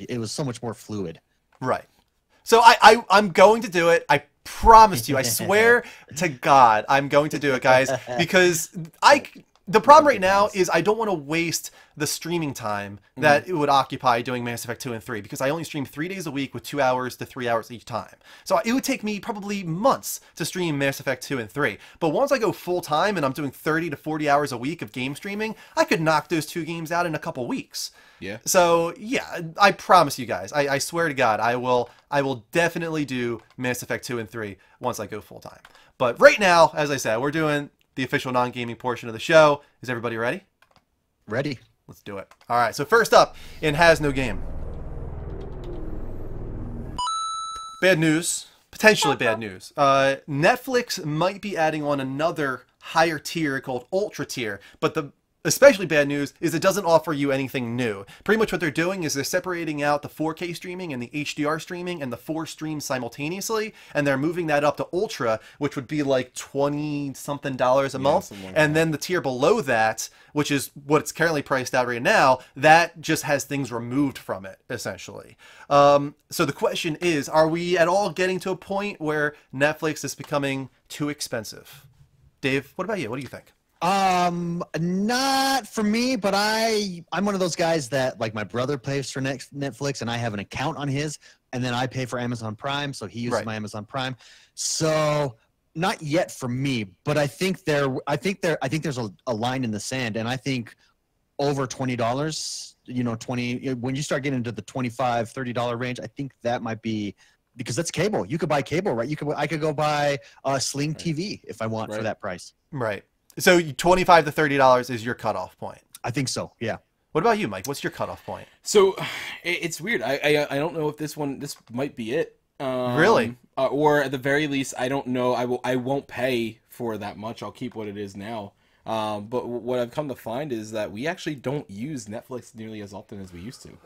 it was so much more fluid. Right. So I'm going to do it. I promise you. I swear to God, I'm going to do it, guys, because the problem right now is I don't want to waste the streaming time that it would occupy doing Mass Effect 2 and 3 because I only stream 3 days a week with 2 hours to 3 hours each time. So it would take me probably months to stream Mass Effect 2 and 3. But once I go full time and I'm doing 30 to 40 hours a week of game streaming, I could knock those 2 games out in a couple weeks. Yeah. So yeah, I promise you guys, I swear to God, I will definitely do Mass Effect 2 and 3 once I go full time. But right now, as I said, we're doing the official non-gaming portion of the show. Is everybody ready? Ready? Let's do it. All right, so first up in Has No Game. Bad news. Potentially bad news. Netflix might be adding on another higher tier called Ultra Tier, but the especially bad news is it doesn't offer you anything new. Pretty much what they're doing is they're separating out the 4K streaming and the HDR streaming and the 4 streams simultaneously, and they're moving that up to Ultra, which would be like $20-something a month. something like And then the tier below that, which is what it's currently priced out right now, that just has things removed from it, essentially. So the question is, are we at all getting to a point where Netflix is becoming too expensive? Dave, what about you? What do you think? Not for me, but I'm one of those guys that, like, my brother pays for Netflix and I have an account on his, and then I pay for Amazon Prime, so he uses Right. my Amazon Prime. So not yet for me, but I think there's a line in the sand, and I think over $20, when you start getting into the $25-$30 range, I think that might be, because that's cable. You could buy cable, right? I could go buy a Sling TV if I want for Right. that price. Right. So $25 to $30 is your cutoff point. I think so. Yeah. What about you, Mike? What's your cutoff point? So it's weird. I don't know if this might be it. Really? Or at the very least, I don't know. I won't pay for that much. I'll keep what it is now. But what I've come to find is that we actually don't use Netflix nearly as often as we used to.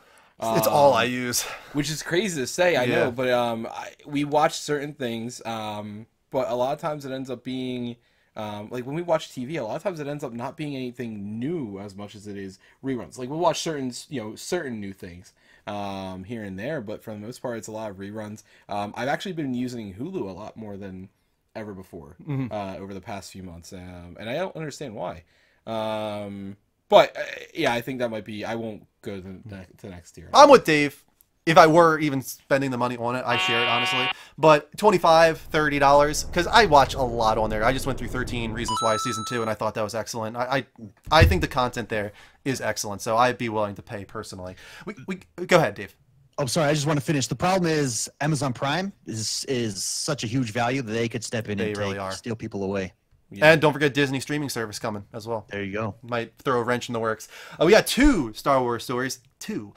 It's all I use. Which is crazy to say, I Yeah. know, but we watch certain things, but a lot of times it ends up being like when we watch TV, a lot of times it ends up not being anything new as much as it is reruns. Like we'll watch certain new things, here and there, but for the most part, it's a lot of reruns. I've actually been using Hulu a lot more than ever before over the past few months, and I don't understand why. But yeah, I think that might be. I won't go to the next tier. I'm with Dave. If I were even spending the money on it, I share it, honestly. But $25, $30, because I watch a lot on there. I just went through 13 Reasons Why Season 2, and I thought that was excellent. I think the content there is excellent, so I'd be willing to pay personally. We go ahead, Dave. I'm sorry, I just want to finish. The problem is Amazon Prime is such a huge value that they could step in They and really are. steal people away. Yeah. And don't forget Disney streaming service coming as well. There you go. Might throw a wrench in the works. We got 2 Star Wars stories. 2.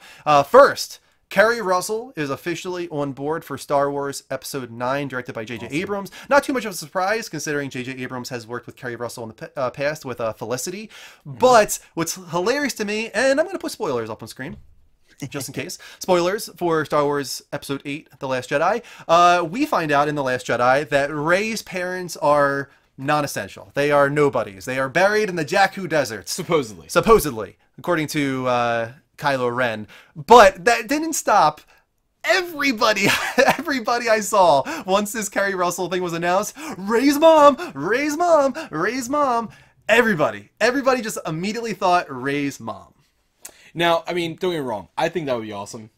First, Kerry Russell is officially on board for Star Wars Episode 9, directed by J.J. Abrams. Not too much of a surprise, considering J.J. Abrams has worked with Kerry Russell in the past with Felicity. But what's hilarious to me, and I'm going to put spoilers up on screen, just in case. Spoilers for Star Wars Episode 8, The Last Jedi. We find out in The Last Jedi that Rey's parents are non-essential. They are nobodies. They are buried in the Jakku deserts. Supposedly, according to Kylo Ren. But that didn't stop everybody I saw once this Kerry Russell thing was announced. Rey's mom, Rey's mom, Rey's mom. Everybody just immediately thought Rey's mom. Now, I mean, don't get me wrong. I think that would be awesome,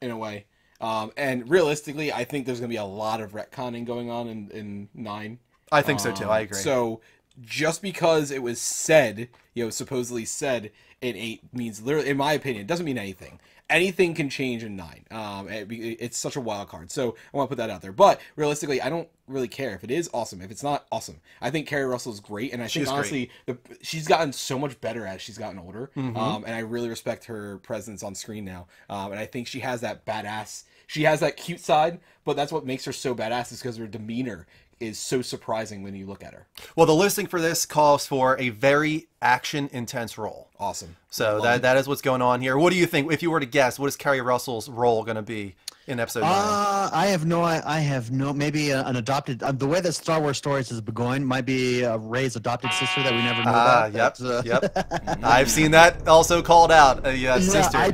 in a way. And realistically, I think there's going to be a lot of retconning going on in 9. I think so too. I agree. So just because it was said, supposedly said in 8 means literally, in my opinion, it doesn't mean anything. Anything can change in 9. It's such a wild card. So I want to put that out there. But realistically, I don't really care if it is awesome. If it's not awesome, I think Kerry Russell's great, and I think honestly, she's gotten so much better as she's gotten older. And I really respect her presence on screen now. And I think she has that badass. She has that cute side, but that's what makes her so badass is because her demeanor is so surprising when you look at her. Well, the listing for this calls for a very action-intense role. Awesome. So that is what's going on here. What do you think? If you were to guess, what is Kerry Russell's role going to be in Episode 9? I have no, maybe an adopted, the way that Star Wars Stories has been going might be Rey's adopted sister that we never knew about. Yep. I've seen that also called out, sister. I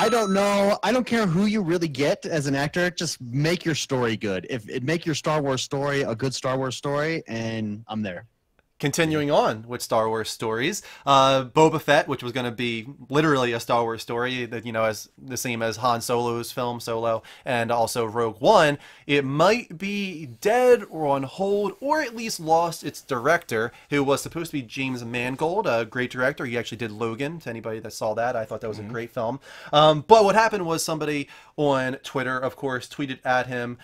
don't know. I don't care who you really get as an actor. Just make your story good. Make your Star Wars story a good Star Wars story, and I'm there. Continuing on with Star Wars stories, Boba Fett, which was going to be literally a Star Wars story that, as the same as Han Solo's film Solo and also Rogue One, it might be dead or on hold or at least lost its director, who was supposed to be James Mangold, a great director. He actually did Logan. To anybody that saw that, I thought that was a great film. But what happened was somebody on Twitter, of course, tweeted at him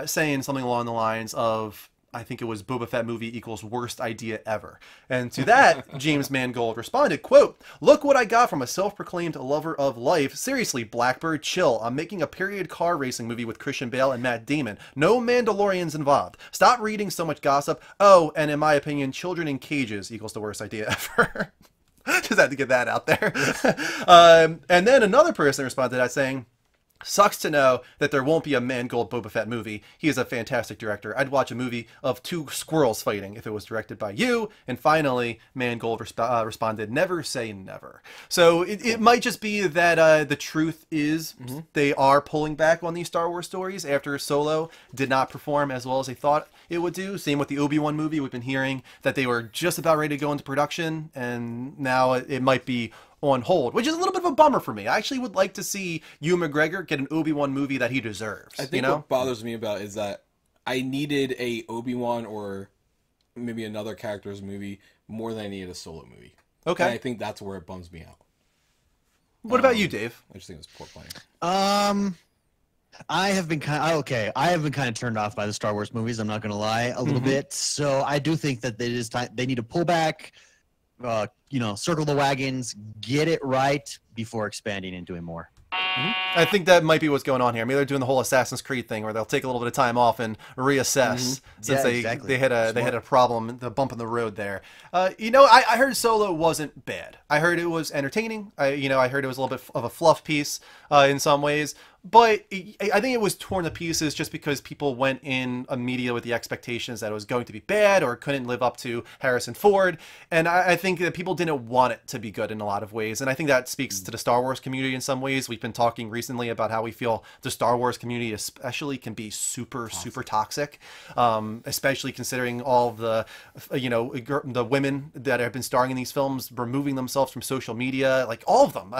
saying something along the lines of, I think it was Boba Fett movie equals worst idea ever. And to that, James Mangold responded, quote, "Look what I got from a self-proclaimed lover of life. Seriously, Blackbird, chill. I'm making a period car racing movie with Christian Bale and Matt Damon. No Mandalorians involved. Stop reading so much gossip. Oh, and in my opinion, children in cages equals the worst idea ever." Just had to get that out there. And then another person responded to that saying, "Sucks to know that there won't be a Mangold Boba Fett movie. He is a fantastic director. I'd watch a movie of 2 squirrels fighting if it was directed by you." And finally, Mangold responded, "Never say never." So it might just be that the truth is they are pulling back on these Star Wars stories after Solo did not perform as well as they thought it would do. Same with the Obi-Wan movie. We've been hearing that they were just about ready to go into production, and now it might be on hold, which is a little bit of a bummer for me. I actually would like to see Ewan McGregor get an Obi-Wan movie that he deserves. I think what bothers me about is that I needed a Obi-Wan or maybe another character's movie more than I needed a Solo movie. Okay. And I think that's where it bums me out. What about you, Dave? I just think it was poor planning. I have been kind of turned off by the Star Wars movies. I'm not going to lie, a little bit. So I do think that it is time. They need to pull back. Circle the wagons, get it right before expanding and doing more. I think that might be what's going on here. Maybe they're doing the whole Assassin's Creed thing where they'll take a little bit of time off and reassess since they had a problem, the bump in the road there. I heard Solo wasn't bad. I heard it was entertaining. I heard it was a little bit of a fluff piece in some ways. but I think it was torn to pieces just because people went in immediately with the expectations that it was going to be bad or couldn't live up to Harrison Ford. And I think that people didn't want it to be good in a lot of ways. And I think that speaks to the Star Wars community in some ways. We've been talking recently about how we feel the Star Wars community especially can be super toxic, especially considering all the, the women that have been starring in these films removing themselves from social media, like all of them,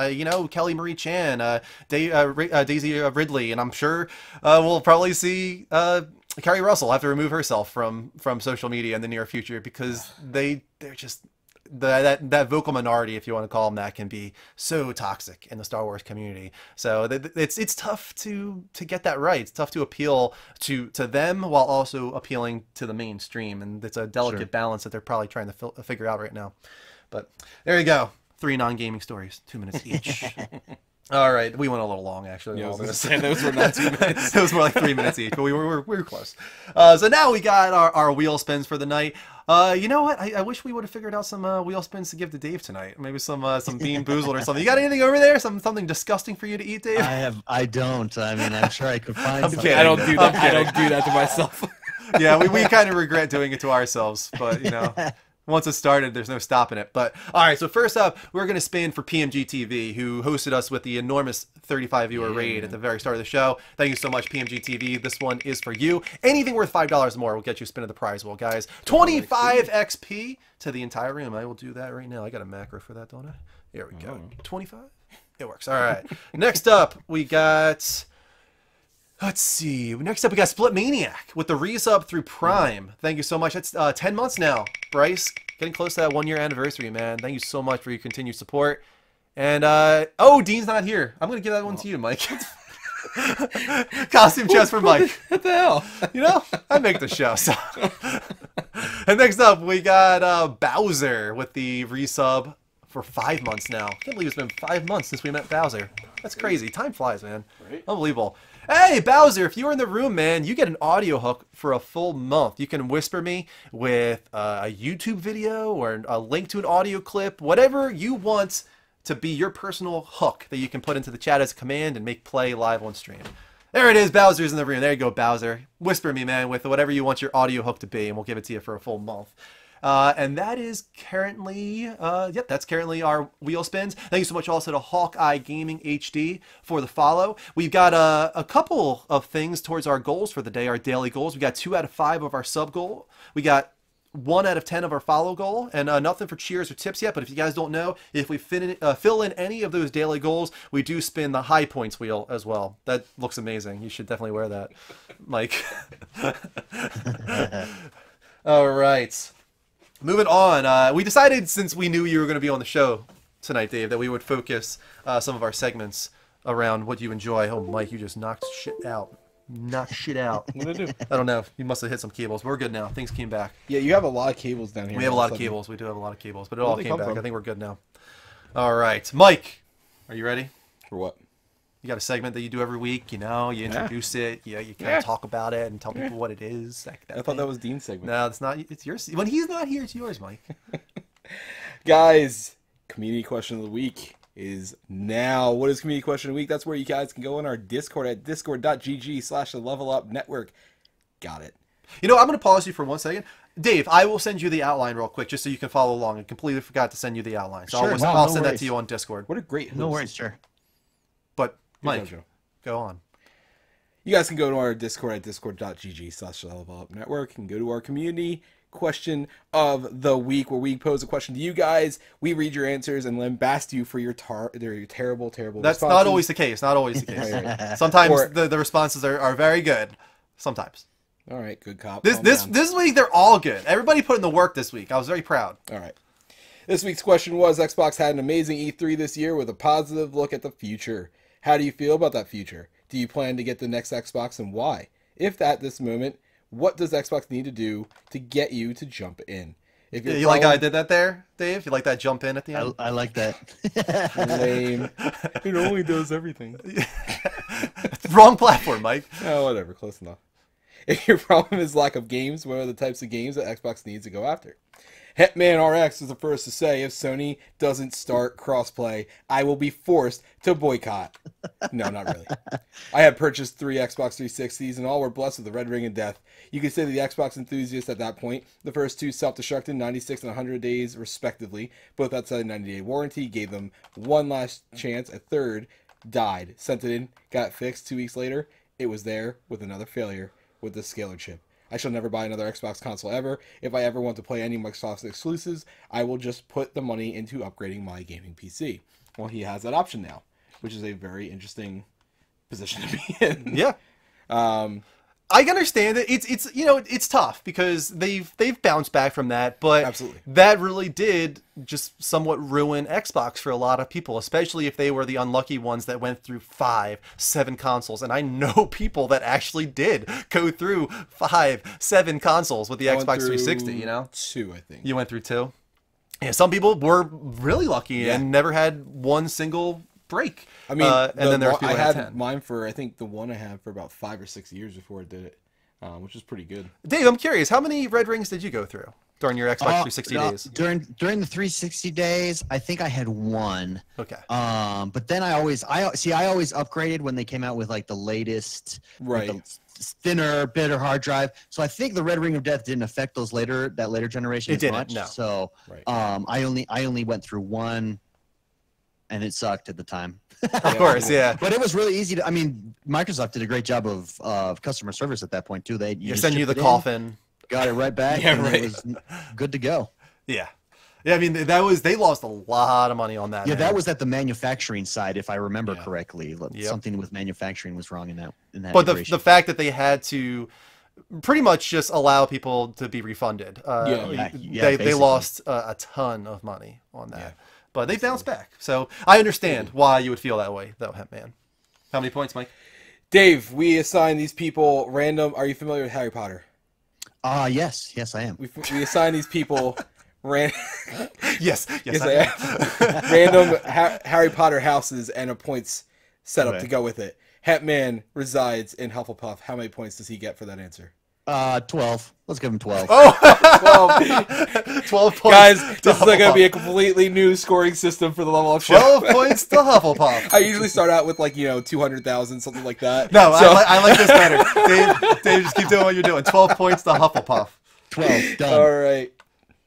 Kelly Marie Chan, Daisy Ridley, and I'm sure we'll probably see Carrie Russell have to remove herself from social media in the near future because they're just that vocal minority, if you want to call them that, can be so toxic in the Star Wars community. So it's tough to get that right. It's tough to appeal to them while also appealing to the mainstream, and it's a delicate balance that they're probably trying to figure out right now. But there you go. 3 non-gaming stories, 2 minutes each. All right, we went a little long actually. Yeah, those were not 2 minutes. It was more like 3 minutes each, but we were close. So now we got our wheel spins for the night. You know what? I wish we would have figured out some wheel spins to give to Dave tonight. Maybe some Bean Boozled or something. You got anything over there? Something disgusting for you to eat, Dave? I don't. I mean, I'm sure I could find something. kidding. I don't do that. I don't do that to myself. Yeah, we kind of regret doing it to ourselves, but once it's started, there's no stopping it. But all right, so first up, we're going to spin for PMG TV, who hosted us with the enormous 35 viewer raid at the very start of the show. Thank you so much, PMG TV. This one is for you. Anything worth $5 more will get you a spin of the prize wheel, guys. 25 XP to the entire room. I will do that right now. I got a macro for that, don't I? There we go. 25? It works. All right. Next up, we got... Let's see. Next up, we got Split Maniac with the resub through Prime. Thank you so much. That's 10 months now. Bryce, getting close to that 1-year anniversary, man. Thank you so much for your continued support. And, Dean's not here. I'm going to give that one to you, Mike. Costume chest for Mike. What the hell? I make the show, so. And next up, we got Bowser with the resub for 5 months now. I can't believe it's been 5 months since we met Bowser. That's crazy. Time flies, man. Right? Unbelievable. Hey, Bowser, if you were in the room, man, you get an audio hook for a full month. You can whisper me with a YouTube video or a link to an audio clip, whatever you want to be your personal hook that you can put into the chat as a command and make play live on stream. There it is. Bowser's in the room. There you go, Bowser. Whisper me, man, with whatever you want your audio hook to be, and we'll give it to you for a full month. And that is currently, that's currently our wheel spins. Thank you so much also to Hawkeye Gaming HD for the follow. We've got a couple of things towards our goals for the day, our daily goals. We got 2 out of 5 of our sub goal. We got 1 out of 10 of our follow goal, and nothing for cheers or tips yet. But if you guys don't know, if we fill in any of those daily goals, we do spin the high points wheel as well. That looks amazing. You should definitely wear that, Mike. All right. Moving on, we decided, since we knew you were going to be on the show tonight, Dave, that we would focus some of our segments around what you enjoy. Oh, Mike, you just knocked shit out. Knocked shit out. What did I do? I don't know. You must have hit some cables. We're good now. Things came back. Yeah, you have a lot of cables down here. We have a lot of cables. We do have a lot of cables, but it all they came come back. from? I think we're good now. All right. Mike, are you ready? For what? You got a segment that you do every week, you introduce it, you kind of talk about it and tell people what it is. I thought that was Dean's segment. No, it's not. It's yours. When he's not here, it's yours, Mike. Guys, community question of the week is now. What is community question of the week? That's where you guys can go in our Discord at discord.gg/the level up network. Got it. I'm going to pause you for 1 second. Dave, I will send you the outline real quick just so you can follow along. I completely forgot to send you the outline. So Sure, I'll no send that worries. to you on Discord. What a great host. No worries, sure. But, Good Mike, job, Joe. go on. You guys can go to our Discord at discord.gg/levelupnetwork and go to our community question of the week, where we pose a question to you guys. We read your answers and lambast you for your terrible That's responses. not always the case. Not always the case. Sometimes Or- the responses are very good. Sometimes. All right, good cop. This calm down. this week, they're all good. Everybody put in the work this week. I was very proud. All right. This week's question was, Xbox had an amazing E3 this year with a positive look at the future. How do you feel about that future? Do you plan to get the next Xbox, and why? If at this moment, what does Xbox need to do to get you to jump in? If You like how I did that there, Dave? You like that jump in at the end? I like that. lame. It only does everything. Wrong platform, Mike. Oh, whatever. Close enough. If your problem is lack of games, what are the types of games that Xbox needs to go after? Hitman RX is the first to say if Sony doesn't start crossplay, I will be forced to boycott. No, not really. I had purchased 3 Xbox 360s and all were blessed with the red ring of death. You could say the Xbox enthusiasts at that point. The first 2 self-destructed 96 and 100 days respectively, both outside a 90-day warranty, gave them one last chance. A third died. Sent it in, got it fixed 2 weeks later. It was there with another failure with the scalar chip. I shall never buy another Xbox console ever. If I ever want to play any Microsoft exclusives, I will just put the money into upgrading my gaming PC. Well, he has that option now, which is a very interesting position to be in. Yeah. I understand it. It's you know, it's tough because they've bounced back from that, but Absolutely. that really did just somewhat ruin Xbox for a lot of people, especially if they were the unlucky ones that went through 5, 7 consoles. And I know people that actually did go through 5, 7 consoles with the I went Xbox through 360, you know? 2, I think. You went through 2? Yeah, some people were really lucky Yeah. and never had one single break. I mean, and then there were people I that had 10. mine for, I think the one I had for about 5 or 6 years before it did it, which is pretty good. Dave, I'm curious, how many red rings did you go through during your Xbox 360 days? During the 360 days, I think I had 1. Okay. But then I always upgraded when they came out with like the latest, Right. like, the thinner, better hard drive. So I think the Red Ring of Death didn't affect that later generation It as didn't, much. no. So Right. I only went through 1, and it sucked at the time. Of course, yeah. But it was really easy to. I mean, Microsoft did a great job of customer service at that point too. They You just send you the shipped it in, coffin. got it right back, Yeah, and right. it was good to go. Yeah. Yeah, I mean, they lost a lot of money on that. Yeah, man. that was at the manufacturing side, if I remember Yeah. correctly. Yep. Something with manufacturing was wrong in that. But the iteration. fact that they had to pretty much just allow people to be refunded. Yeah, They basically. lost a ton of money on that. Yeah. But they bounced back. So I understand why you would feel that way, though, man. How many points, Mike? Dave, we assign these people random. Are you familiar with Harry Potter? Yes, I am. We assign these people Yes, yes, I am. random Harry Potter houses and a points set up Right. to go with it. Hetman resides in Hufflepuff. How many points does he get for that answer? 12. Let's give him 12. Oh, 12. 12 points. Guys, to this is going to Hufflepuff. be a completely new scoring system for the Level Up Show. 12 points to Hufflepuff. I usually start out with 200,000, something like that. No, So- I like this better. Dave, just keep doing what you're doing. 12 points to Hufflepuff. 12. Done. All right.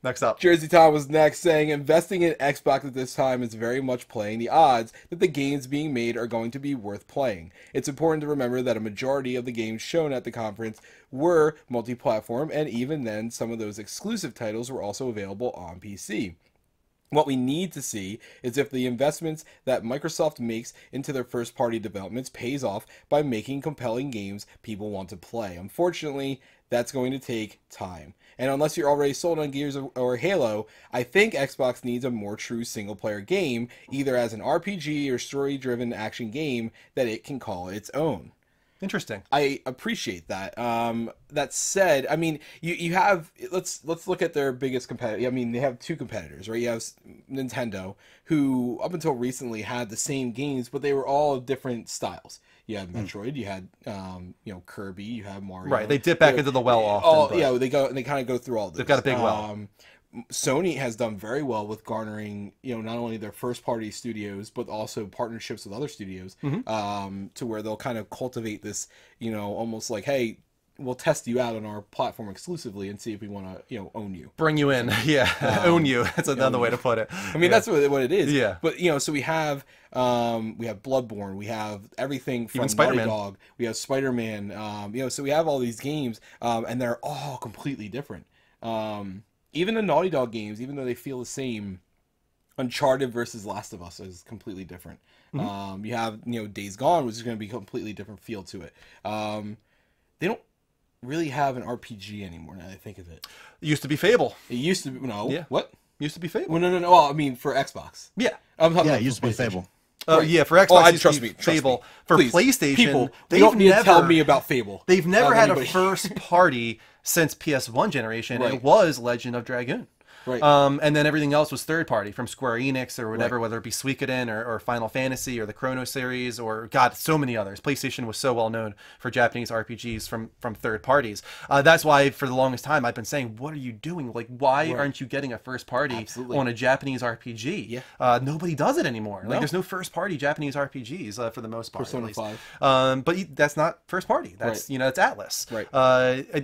Next up. Jersey Tom was next, saying investing in Xbox at this time is very much playing the odds that the games being made are going to be worth playing. It's important to remember that a majority of the games shown at the conference were multi-platform, and even then, some of those exclusive titles were also available on PC. What we need to see is if the investments that Microsoft makes into their first-party developments pays off by making compelling games people want to play. Unfortunately, that's going to take time. And unless you're already sold on Gears or Halo, I think Xbox needs a more true single-player game, either as an RPG or story-driven action game that it can call its own. Interesting. I appreciate that. That said, I mean, you have let's look at their biggest competitor. I mean, they have 2 competitors, right? You have Nintendo, who up until recently had the same games, but they were all different styles. You had Metroid, you had Kirby, you had Mario. Right, they dip back into the well often. Oh but- yeah, they kind of go through all this. They've got a big well. Sony has done very well with garnering, not only their first party studios, but also partnerships with other studios, to where they'll kind of cultivate this, almost like, hey, we'll test you out on our platform exclusively and see if we want to, own you. Bring you in. Yeah. Own you. That's another way to put it. I mean, that's what it is. Yeah. But so we have Bloodborne, we have everything from Even Naughty Spider-Man. Dog, we have Spider-Man, so we have all these games, and they're all completely different. Even the Naughty Dog games, even though they feel the same, Uncharted versus Last of Us is completely different. You have Days Gone, which is going to be a completely different feel to it. They don't really have an RPG anymore. Now that I think of it, It used to be Fable. it used to be Yeah. What? Used to be Fable. Well, no. Well, I mean for Xbox. Yeah. I'm talking Yeah, about it used to for be PlayStation. Fable. Oh Right. yeah, for Xbox, Oh, it used to trust be me. Fable. For Please, PlayStation, people, you they've don't need never to tell me about Fable. They've never Not had anybody. a first party since PS1 generation. Right. It was Legend of Dragoon. Right. And then everything else was third party from Square Enix or whatever, whether it be Suikoden or Final Fantasy or the Chrono series or God, so many others. PlayStation was so well known for Japanese RPGs from third parties. That's why for the longest time I've been saying, what are you doing? Like, why aren't you getting a first party Absolutely. on a Japanese RPG? Yeah. Nobody does it anymore. No. Like, there's no first party Japanese RPGs for the most part. Persona at least. 5. But that's not first party. That's it's Atlas. Right.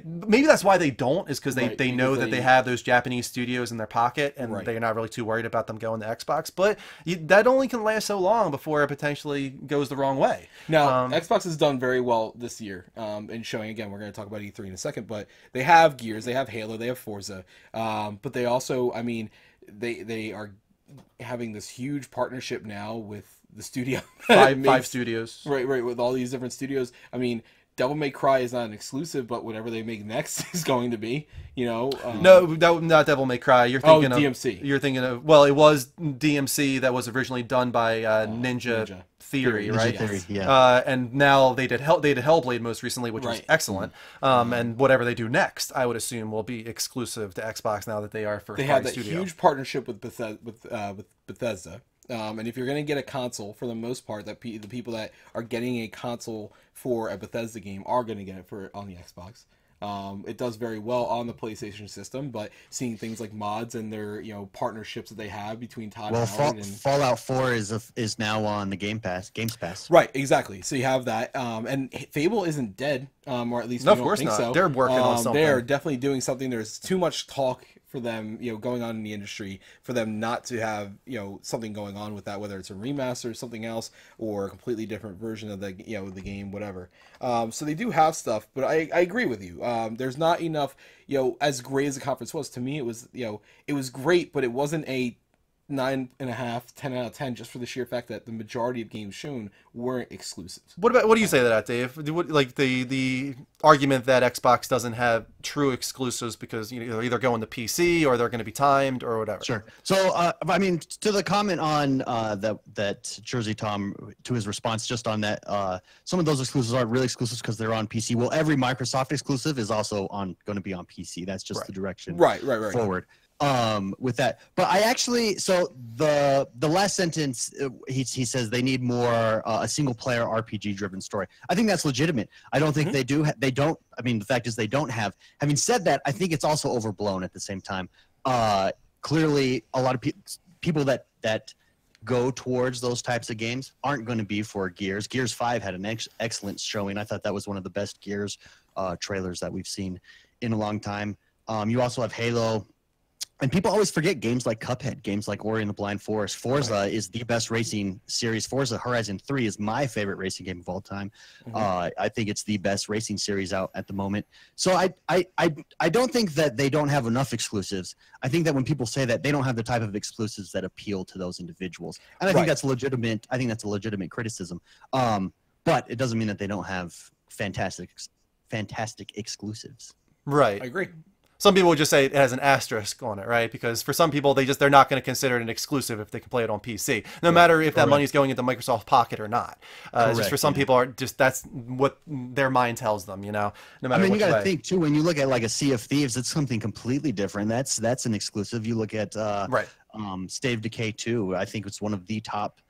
Maybe that's why they don't, is because they know because that they have those Japanese studios in their pocket and Right. they're not really too worried about them going to Xbox. But that only can last so long before it potentially goes the wrong way. Now, Xbox has done very well this year in showing, again, we're going to talk about E3 in a second, but they have Gears, they have Halo, they have Forza, but they also, I mean, they are having this huge partnership now with the studio. Five studios. Right, with all these different studios. I mean, Devil May Cry is not an exclusive, but whatever they make next is going to be, you know. No, not Devil May Cry. You're thinking of DMC. You're thinking of, well, it was DMC that was originally done by Ninja Theory, right? Theory, yeah. And now they did Hellblade most recently, which was excellent. And whatever they do next, I would assume, will be exclusive to Xbox now that they are first They party have that studio. huge partnership with Bethesda. And if you're going to get a console, for the most part, the people that are getting a console for a Bethesda game are going to get it on the Xbox. It does very well on the PlayStation system, but seeing things like mods and their partnerships that they have between Todd Howard and Fallout 4 is now on the Games Pass. Right, exactly. So you have that, and Fable isn't dead, or at least No, we of don't course think not. so. They're working on something. They're definitely doing something. There's too much talk for them, going on in the industry for them not to have, something going on with that, whether it's a remaster or something else or a completely different version of the game, whatever. So they do have stuff, but I agree with you. There's not enough, as great as the conference was, to me, it was, it was great, but it wasn't a 9.5, 10 out of 10, just for the sheer fact that the majority of games shown weren't exclusives. What do you say to that, Dave? Like the argument that Xbox doesn't have true exclusives because they're either going to PC or they're going to be timed or whatever. Sure. So I mean, to the comment on that Jersey Tom, to his response just on that, some of those exclusives aren't really exclusives because they're on PC. Well, every Microsoft exclusive is also going to be on PC. That's just the direction Right. forward. With that, but I actually, so the last sentence, he says they need more a single player RPG driven story. I think that's legitimate. I don't think they don't. I mean, the fact is they don't have. Having said that, I think it's also overblown at the same time. Clearly, a lot of people that go towards those types of games aren't going to be for Gears. Gears 5 had an excellent showing. I thought that was one of the best Gears trailers that we've seen in a long time. You also have Halo. And people always forget games like Cuphead, games like Ori and the Blind Forest. Forza is the best racing series. Forza Horizon 3 is my favorite racing game of all time. I think it's the best racing series out at the moment. So I don't think that they don't have enough exclusives. I think that when people say that, they don't have the type of exclusives that appeal to those individuals. And I think that's legitimate. I think that's a legitimate criticism. But it doesn't mean that they don't have fantastic exclusives. Right. I agree. Some people would just say it has an asterisk on it, right? Because for some people, they're not going to consider it an exclusive if they can play it on PC, no matter if that money is going into Microsoft Pocket or not. Just for some people, that's what their mind tells them, no matter. I mean, which you got to way. think too. When you look at like a Sea of Thieves, it's something completely different. That's an exclusive. You look at State of Decay 2. I think it's one of the top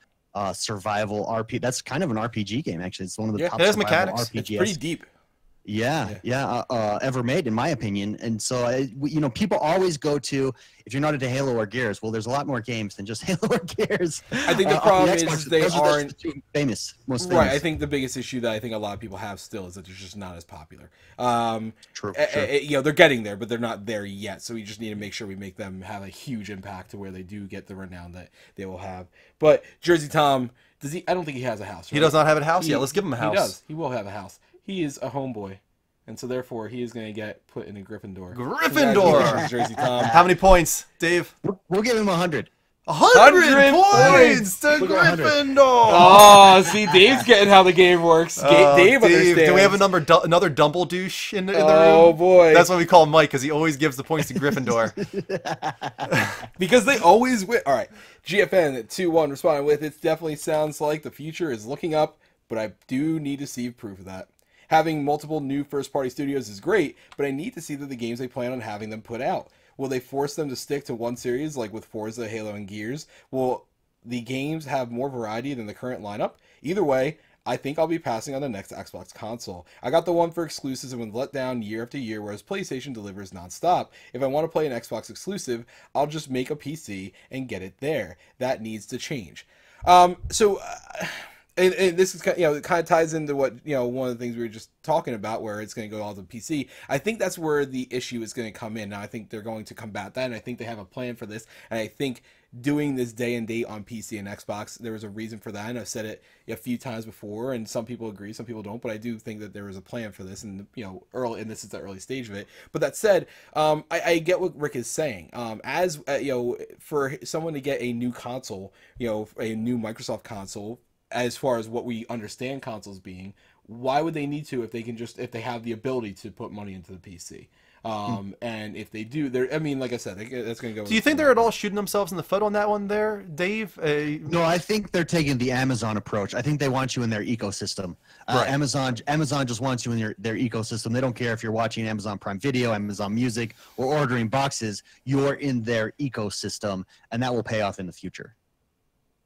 survival RPG. That's kind of an RPG game, actually. It's one of the top it has survival mechanics. RPGs. It's pretty deep. Ever made, in my opinion. And so, people always go to, if you're not into Halo or Gears, well, there's a lot more games than just Halo or Gears. I think the problem is Xbox, they those are aren't the two most famous. Right. I think the biggest issue that I think a lot of people have still is that they're just not as popular. True. They're getting there, but they're not there yet. So we just need to make sure we make them have a huge impact to where they do get the renown that they will have. But Jersey Tom, does he? I don't think he has a house. Right? He does not have a house yet. Let's give him a house. He does. He will have a house. He is a homeboy. And so, therefore, he is going to get put in a Gryffindor. Gryffindor! Jersey Tom. How many points, Dave? We'll give him 100. 100 points to Look at 100. Gryffindor! Oh, see, Dave's getting how the game works. Dave understands. Do we have another Dumbledouche in the room? Oh, boy. That's what we call Mike, because he always gives the points to Gryffindor. Because they always win. All right, GFN at 2-1 responding with, it definitely sounds like the future is looking up, but I do need to see proof of that. Having multiple new first-party studios is great, but I need to see that the games they plan on having them put out. Will they force them to stick to one series like with Forza, Halo, and Gears? Will the games have more variety than the current lineup? Either way, I think I'll be passing on the next Xbox console. I got the one for exclusives and was let down year after year, whereas PlayStation delivers nonstop. If I want to play an Xbox exclusive, I'll just make a PC and get it there. That needs to change. And this is it kind of ties into what one of the things we were just talking about, where it's going to go all to PC. I think that's where the issue is going to come in. Now I think they're going to combat that, and I think they have a plan for this. And I think doing this day and date on PC and Xbox, there was a reason for that, and I've said it a few times before. And some people agree, some people don't, but I do think that there was a plan for this, and early, and this is the early stage of it. But that said, I get what Rick is saying. For someone to get a new console, a new Microsoft console, as far as what we understand consoles being, why would they need to if they have the ability to put money into the PC? And if they do, like I said, that's going to go. Do you think they're at all shooting themselves in the foot on that one there, Dave? No, I think they're taking the Amazon approach. I think they want you in their ecosystem. Right. Amazon just wants you in their ecosystem. They don't care if you're watching Amazon Prime Video, Amazon Music, or ordering boxes. You're in their ecosystem, and that will pay off in the future.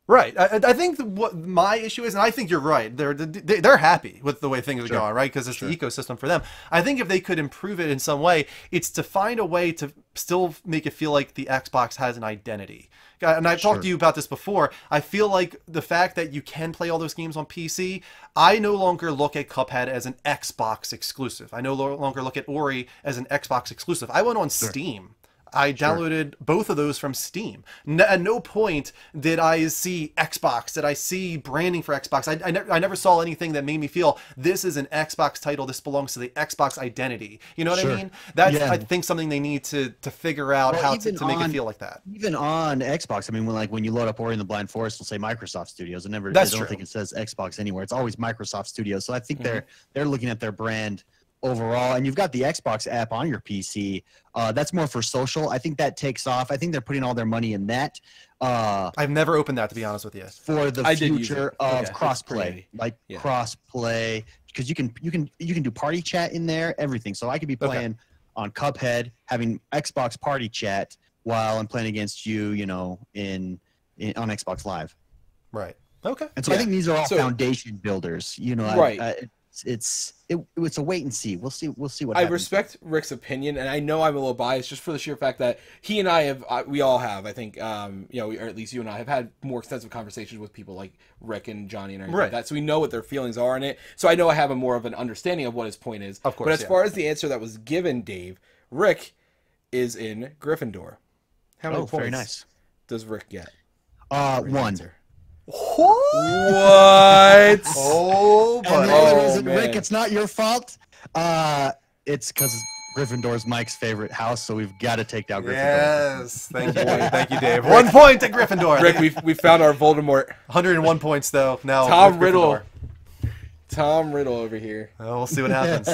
Right. I think what my issue is, and I think you're right, they're happy with the way things are going, right? Because it's the ecosystem for them. I think if they could improve it in some way, it's to find a way to still make it feel like the Xbox has an identity. And I've talked to you about this before. I feel like the fact that you can play all those games on PC, I no longer look at Cuphead as an Xbox exclusive. I no longer look at Ori as an Xbox exclusive. I went on Steam. I downloaded both of those from Steam. At no point did I see Xbox, did I see branding for Xbox. I never saw anything that made me feel this is an Xbox title, this belongs to the Xbox identity. You know what I mean? That's, I think, something they need to figure out how to make it feel like that. Even on Xbox, I mean, when you load up Ori and the Blind Forest, it'll say Microsoft Studios. I don't think it says Xbox anywhere. It's always Microsoft Studios. So I think they're looking at their brand overall, and you've got the Xbox app on your PC. That's more for social. I think that takes off. I think they're putting all their money in that. I've never opened that, to be honest with you. For the future of crossplay, crossplay, because you can do party chat in there, everything. So I could be playing on Cuphead, having Xbox party chat while I'm playing against you, on Xbox Live. Right. Okay. And so I think these are all foundation builders. Right. It's a wait and see. We'll see what happens. I respect Rick's opinion, and I know I'm a little biased just for the sheer fact that he and I we all have, I think, or at least you and I have had more extensive conversations with people like Rick and Johnny and everything like that, so we know what their feelings are in it. So I know I have more of an understanding of what his point is. Of course. But as far as the answer that was given, Dave, Rick is in Gryffindor. How many points does Rick get? 1. What? Oh, but Rick, it's not your fault. It's because Gryffindor's Mike's favorite house, so we've got to take down Gryffindor. Yes, thank you, Dave. 1 point to Gryffindor. Rick, we found our Voldemort. 101 points though. Now Tom Riddle over here. Oh, we'll see what happens.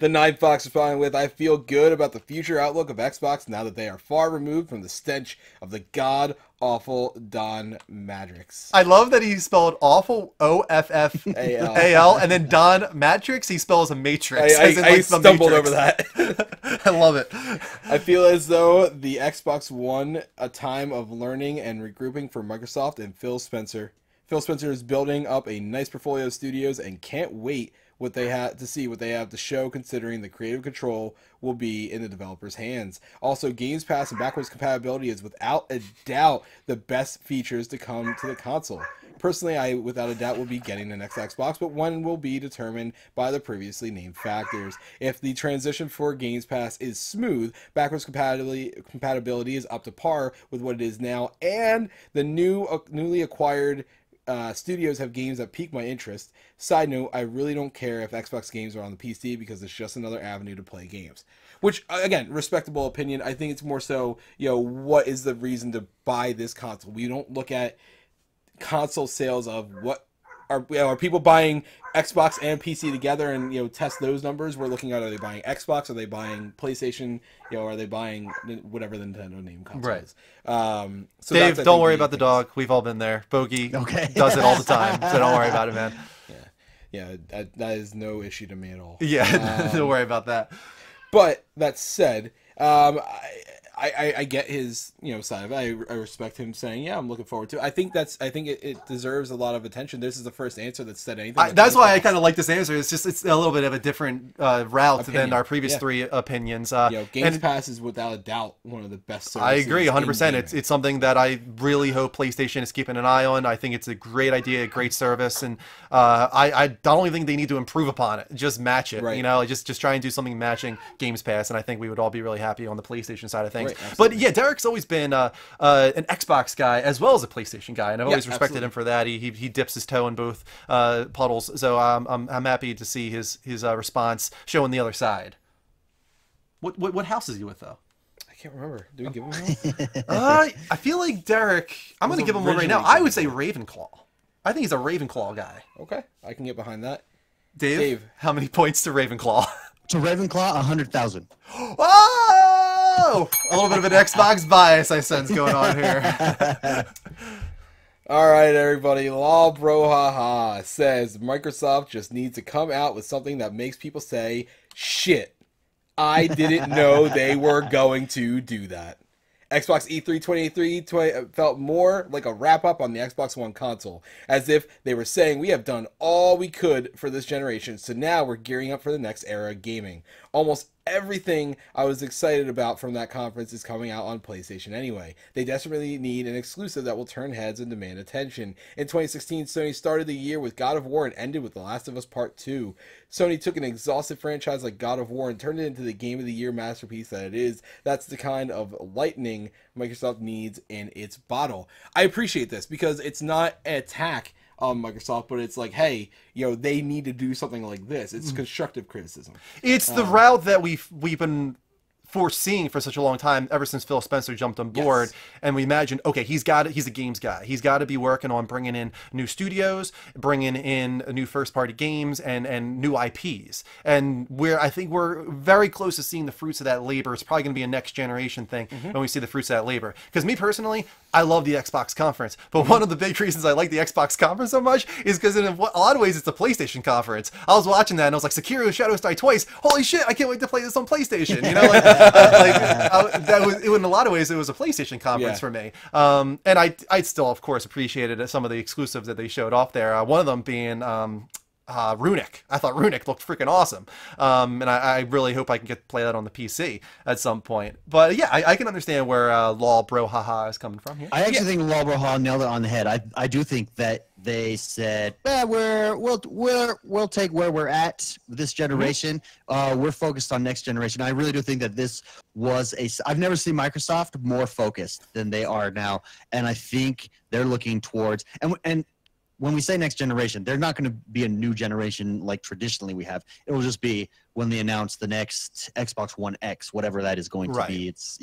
The Night Fox responding with, I feel good about the future outlook of Xbox now that they are far removed from the stench of the god-awful Don Matrix. I love that he spelled awful, O-F-F-A-L, and then Don Matrix, he spells a matrix. I stumbled over that. I love it. I feel as though the Xbox One, a time of learning and regrouping for Microsoft and Phil Spencer. Phil Spencer is building up a nice portfolio of studios and can't wait what they have to show, considering the creative control will be in the developers' hands. Also, Games Pass and backwards compatibility is without a doubt the best features to come to the console. Personally, I without a doubt will be getting the next Xbox, but when will be determined by the previously named factors. If the transition for Games Pass is smooth, backwards compatibility is up to par with what it is now, and the newly acquired studios have games that pique my interest. Side note, I really don't care if Xbox games are on the PC because it's just another avenue to play games. Which, again, respectable opinion. I think it's more so, what is the reason to buy this console? We don't look at console sales of what are people buying Xbox and PC together and test those numbers. We're looking at, are they buying Xbox, are they buying PlayStation, are they buying whatever the Nintendo name console is. So Dave, don't worry about the dog. We've all been there. Bogey does it all the time, so don't worry about it, man. Yeah, that is no issue to me at all. Yeah, don't worry about that. But that said, I get his side of it. I respect him saying, yeah, I'm looking forward to it. I think it deserves a lot of attention. This is the first answer that said anything. That's why I kind of like this answer. It's a little bit of a different route than our previous three opinions. Games Pass is without a doubt one of the best services. I agree 100%. It's something that I really hope PlayStation is keeping an eye on. I think it's a great idea, a great service, and I don't even think they need to improve upon it. Just match it. Right. Just try and do something matching Games Pass, and I think we would all be really happy on the PlayStation side of things. Right, but yeah, Derek's always been an Xbox guy as well as a PlayStation guy, and I've always respected him for that. He dips his toe in both puddles, so I'm happy to see his response showing the other side. What house is he with though? I can't remember. Do we give him one? I feel like Derek. I'm going to give him one right now. I would say Ravenclaw. I think he's a Ravenclaw guy. Okay, I can get behind that. Dave, how many points to Ravenclaw? To Ravenclaw, 100,000. Oh! A little bit of an Xbox bias I sense going on here. All right, everybody. Law Brohaha says Microsoft just needs to come out with something that makes people say, shit, I didn't know they were going to do that. Xbox E3 2023 felt more like a wrap-up on the Xbox One console, as if they were saying, we have done all we could for this generation, so now we're gearing up for the next era of gaming. Almost everything I was excited about from that conference is coming out on PlayStation anyway. They desperately need an exclusive that will turn heads and demand attention. In 2016, Sony started the year with God of War and ended with The Last of Us Part 2. Sony took an exhaustive franchise like God of War and turned it into the Game of the Year masterpiece that it is. That's the kind of lightning Microsoft needs in its bottle. I appreciate this because it's not an attack on Microsoft, but it's like, hey, they need to do something like this. It's constructive criticism. It's the route that we've been foreseeing for such a long time, ever since Phil Spencer jumped on board. Yes. And we imagined, okay, he's a games guy. He's got to be working on bringing in new studios, bringing in new first-party games, and new IPs. And I think we're very close to seeing the fruits of that labor. It's probably going to be a next generation thing when we see the fruits of that labor. Because me personally, I love the Xbox conference. But one of the big reasons I like the Xbox conference so much is because in a lot of ways it's a PlayStation conference. I was watching that and I was like, Sekiro Shadows Die Twice. Holy shit, I can't wait to play this on PlayStation. In a lot of ways it was a PlayStation conference for me. And I still, of course, appreciated some of the exclusives that they showed off there. One of them being Runic. I thought Runic looked freaking awesome. And I really hope I can get to play that on the PC at some point. But yeah, I can understand where Law Bro Haha is coming from here. I actually think Law Bro Haha nailed it on the head. I do think that they said, we'll take where we're at this generation. We're focused on next generation. I really do think that this was I've never seen Microsoft more focused than they are now. And I think they're looking towards, and when we say next generation, they're not going to be a new generation like traditionally we have. It will just be when they announce the next Xbox One X, whatever that is going to be. It's,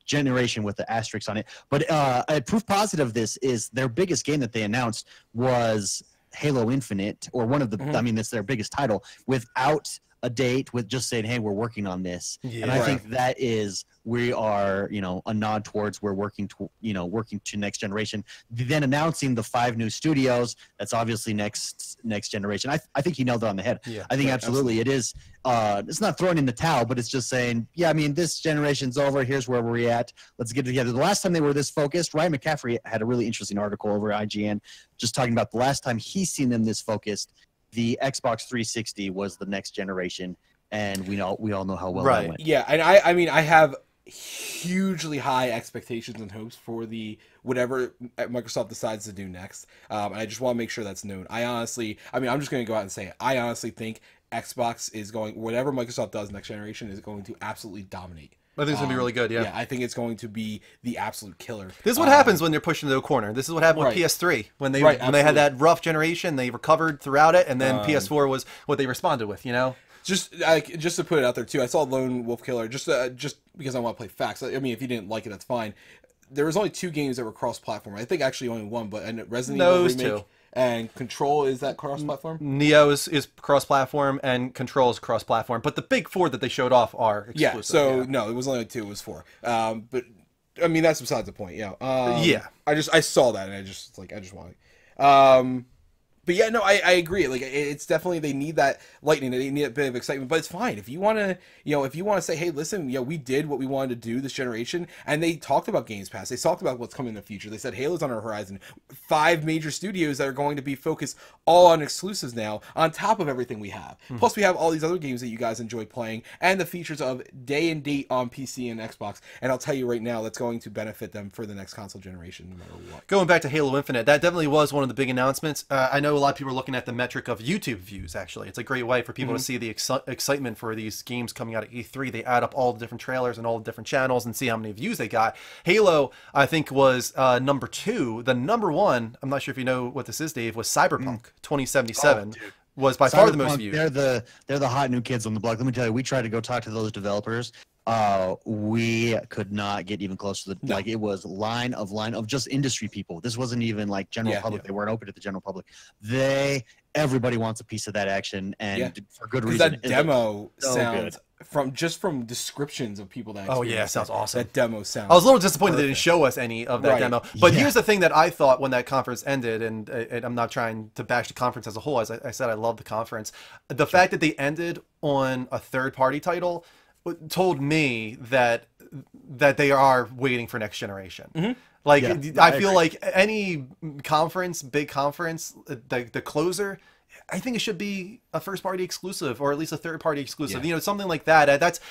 generation with the asterisk on it. But a proof positive of this is their biggest game that they announced was Halo Infinite, or one of the, I mean, it's their biggest title, without a date, with just saying, hey, we're working on this. And I think that is, we are, a nod towards we're working to next generation. Then announcing the 5 new studios, that's obviously next generation. I think he nailed it on the head. I think absolutely it is. It's not throwing in the towel, but it's just saying, this generation's over. Here's where we're at. Let's get together. The last time they were this focused, Ryan McCaffrey had a really interesting article over at IGN just talking about the last time he's seen them this focused. The Xbox 360 was the next generation, and we all know how well that went. Yeah, and I have hugely high expectations and hopes for whatever Microsoft decides to do next. And I just want to make sure that's known. I'm just going to go out and say it. I honestly think Xbox is whatever Microsoft does next generation is going to absolutely dominate. I think it's going to be really good, yeah. I think it's going to be the absolute killer. This is what happens when they're pushing to a corner. This is what happened with PS3. When they had that rough generation, they recovered throughout it, and then PS4 was what they responded with, Just to put it out there, too, I saw Lone Wolf Killer, just because I want to play facts. I mean, if you didn't like it, that's fine. There was only 2 games that were cross-platform. I think actually only 1, but Resident Evil Remake and Control, is that cross-platform? Neo is cross-platform, and Control is cross-platform. But the big 4 that they showed off are exclusive. No, it was only 2, it was 4. But, I mean, that's besides the point, yeah. I saw that, and I just want it. But yeah, no, I agree. Like, it's definitely, they need that lightning, they need a bit of excitement. But it's fine if you want to, if you want to say, hey, listen, we did what we wanted to do this generation, and they talked about Games Pass, they talked about what's coming in the future. They said Halo's on our horizon. 5 major studios that are going to be focused all on exclusives now, on top of everything we have. Plus, we have all these other games that you guys enjoy playing, and the features of day and date on PC and Xbox. And I'll tell you right now, that's going to benefit them for the next console generation, no matter what. Going back to Halo Infinite, that definitely was one of the big announcements. I know a lot of people are looking at the metric of YouTube views, actually. It's a great way for people to see the excitement for these games coming out of E3. They add up all the different trailers and all the different channels and see how many views they got. Halo, I think, was number 2. The number 1, I'm not sure if you know what this is, Dave, was Cyberpunk 2077. Was by far the most viewed. They're the hot new kids on the block. Let me tell you, we tried to go talk to those developers. We could not get even close to the like it was line of just industry people. This wasn't even like general public. They weren't open to the general public. Everybody wants a piece of that action, and for good reason. That demo sounds from descriptions of people that sounds awesome. That demo sounds. I was a little disappointed they didn't show us any of that demo. But here's the thing that I thought when that conference ended, and I'm not trying to bash the conference as a whole. As I said, I love the conference. The fact that they ended on a third-party title told me that they are waiting for next generation. Like, I feel like any conference, big conference, the closer, I think it should be a first-party exclusive, or at least a third-party exclusive. Something like that.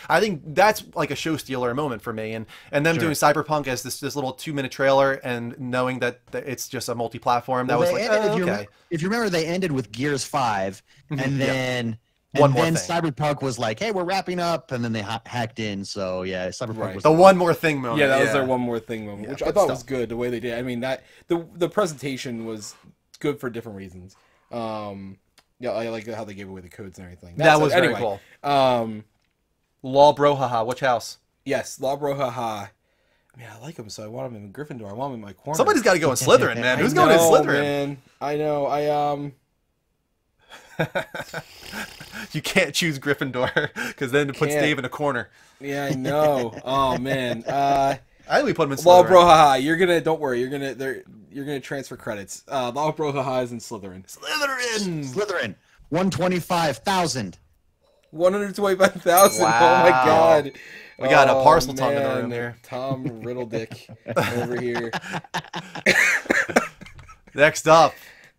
I think that's like a show stealer moment for me. And them doing Cyberpunk as this little 2-minute trailer, and knowing that it's just a multi-platform, that was like, okay. If you remember, they ended with Gears 5, and then. And then Cyberpunk was like, hey, we're wrapping up, and then they hacked in. So yeah, Cyberpunk was the one more thing moment. Yeah, that was their one more thing moment, which I thought was good the way they did. I mean, that the presentation was good for different reasons. I like how they gave away the codes and everything. That was very cool. Law Brouhaha, which house? Yes, Law Brouhaha. I mean, I like him, so I want him in Gryffindor. I want him in my corner. Somebody's got to go in Slytherin, man. Who's going in Slytherin? Man. I know. You can't choose Gryffindor because then it puts Dave in a corner. Yeah, I know. Oh man. I think we put him in Slytherin. Law Brouhaha. Don't worry. You're gonna transfer credits. Law Brouhaha is in Slytherin. Slytherin. 125,000. 125,000. Wow. Oh my God. We got a parcel tongue in the room here. Tom Riddledick over here. Next up.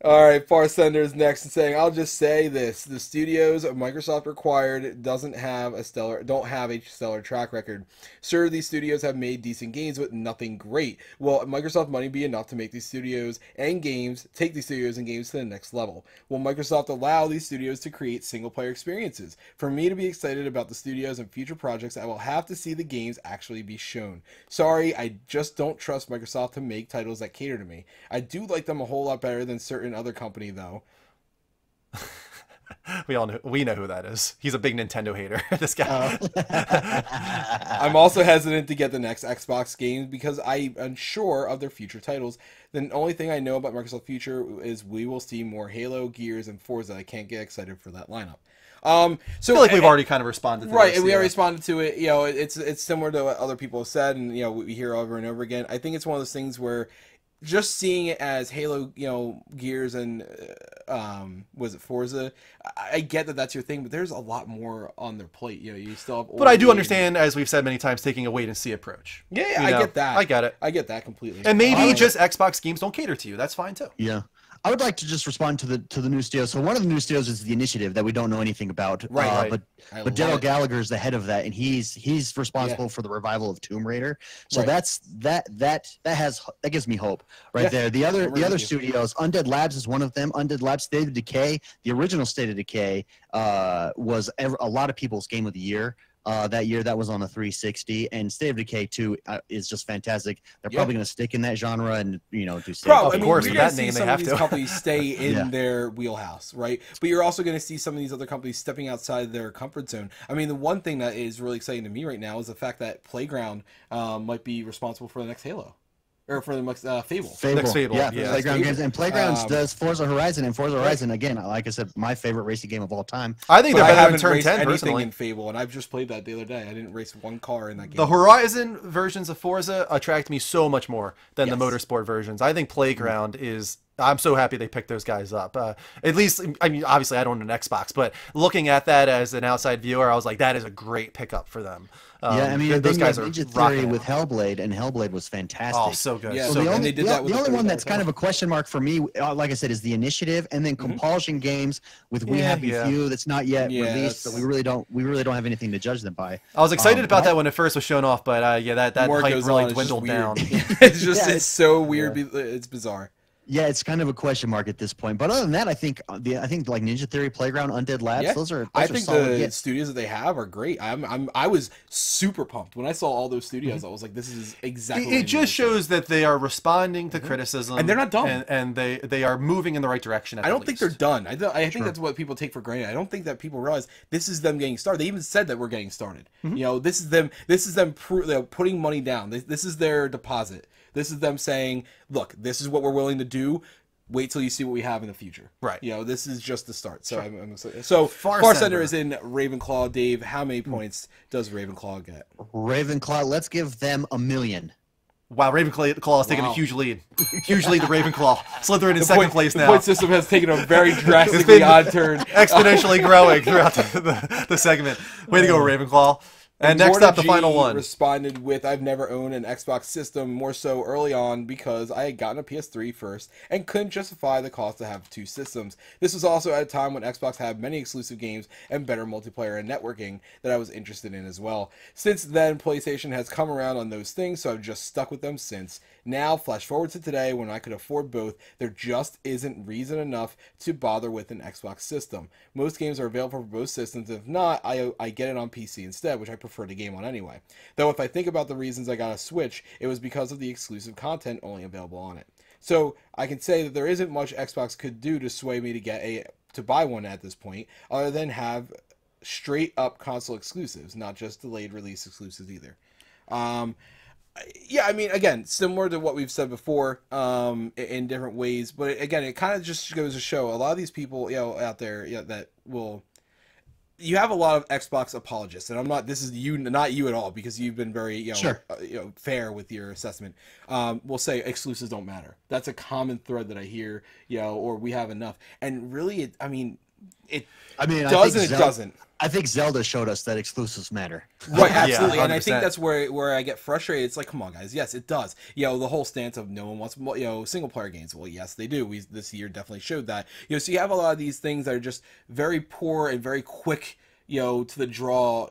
All right, Farsender's next and saying, I'll just say this: the studios Microsoft acquired don't have a stellar track record. Sure, these studios have made decent games, but nothing great. Will Microsoft money be enough to make these studios and games take these studios and games to the next level? Will Microsoft allow these studios to create single-player experiences? For me to be excited about the studios and future projects, I will have to see the games actually be shown. Sorry, I just don't trust Microsoft to make titles that cater to me. I do like them a whole lot better than certain other company, though. We know who that is. He's a big Nintendo hater. This guy. I'm also hesitant to get the next Xbox games because I'm unsure of their future titles. The only thing I know about Microsoft's future is we will see more Halo, Gears, and Forza. I can't get excited for that lineup. So I feel like we've already kind of responded to this, and we already responded to it. It's similar to what other people have said, and we hear over and over again. I think it's one of those things where just seeing it as Halo, Gears, and was it Forza? I get that that's your thing, but there's a lot more on their plate. You still have. But I do understand, as we've said many times, taking a wait and see approach. Yeah, I get that. I get it. I get that completely. And maybe just Xbox games don't cater to you. That's fine too. Yeah. I would like to just respond to the new studios. So one of the new studios is the Initiative that we don't know anything about. Right. But Daryl Gallagher is the head of that, and he's responsible for the revival of Tomb Raider. So that gives me hope there. The other studios, Undead Labs is one of them. Undead Labs, State of Decay, the original State of Decay was a lot of people's game of the year. That year, that was on the 360, and State of Decay 2 is just fantastic. They're probably going to stick in that genre and do State of course, with that name, they have to. These companies stay in their wheelhouse, right? But you're also going to see some of these other companies stepping outside their comfort zone. I mean, the one thing that is really exciting to me right now is the fact that Playground might be responsible for the next Halo. Or for the next Fable. Next Fable. Yeah. Playground games. And Playgrounds does Forza Horizon. And Forza Horizon, again, like I said, my favorite racing game of all time. I think they're better than Turn 10, anything personally. in Fable, and I've just played that the other day. I didn't race one car in that game. The Horizon versions of Forza attract me so much more than the motorsport versions. I think Playground is I'm so happy they picked those guys up. At least, I mean, obviously I don't own an Xbox, but looking at that as an outside viewer, I was like, that is a great pickup for them. Yeah, I mean, those guys are Ninja rocking Theory it. with Hellblade, and Hellblade was fantastic. Oh, so good. Yeah, so So the good. only, they did the, that with the the only one third that's kind of a question mark for me, like I said, is the initiative, and then compulsion games with We Yeah, Happy yeah. Few that's not yet Yeah, released, so that's- we really don't have anything to judge them by. I was excited about but- that when it first was shown off, but yeah, that More it hype goes really on, it's just dwindled weird. down. It's just Yeah, it's so weird. It's bizarre. Yeah, it's kind of a question mark at this point. But other than that, I think like Ninja Theory, Playground, Undead Labs, Yeah. those are I are think solid the hits. studios that they have are great. I was super pumped when I saw all those studios. I was like, this is exactly. what I It just needed. shows that they are responding to criticism, And they're not dumb. and they are moving in the right direction. At I the don't think they're least. done. I think that's what people take for granted. I don't think that people realize this is them getting started. They even said that we're getting started. You know, this is them. This is them putting money down. This is their deposit. This is them saying, look, this is what we're willing to do. Wait till you see what we have in the future. Right. You know, this is just the start. So I'm excited. So Far Far Sender. Sender is in Ravenclaw. Dave, how many points does Ravenclaw get? Ravenclaw, let's give them 1 million. Wow, Ravenclaw is taking a Wow. huge lead to Ravenclaw. Slytherin in second place The now. point system has taken a very drastically been- odd turn. Exponentially growing throughout the segment. Way to go, Ravenclaw. And next Jordan up, the G final one. responded with, I've never owned an Xbox system, more so early on because I had gotten a PS3 first and couldn't justify the cost to have two systems. This was also at a time when Xbox had many exclusive games and better multiplayer and networking that I was interested in as well. Since then, PlayStation has come around on those things, so I've just stuck with them since. Now, flash forward to today when I could afford both, there just isn't reason enough to bother with an Xbox system. Most games are available for both systems. If not, I get it on PC instead, which I prefer to game on anyway. Though if I think about the reasons I got a Switch, it was because of the exclusive content only available on it. So I can say that there isn't much Xbox could do to sway me to buy one at this point, other than have straight up console exclusives, not just delayed release exclusives either. Yeah, I mean, again, similar to what we've said before, in different ways, but again, it kind of just goes to show a lot of these people, out there, that will. You have a lot of Xbox apologists, and I'm not. This is you, not you at all, because you've been very, Sure. fair with your assessment. We'll say exclusives don't matter. That's a common thread that I hear, or we have enough, and really, it does and it doesn't. I think Zelda showed us that exclusives matter. Right, Yeah, absolutely, and I think 100%. that's where I get frustrated. It's like, come on, guys, yes, it does. The whole stance of no one wants, single player games. Well, yes, they do. This year definitely showed that. So you have a lot of these things that are just very poor and very quick, to the draw,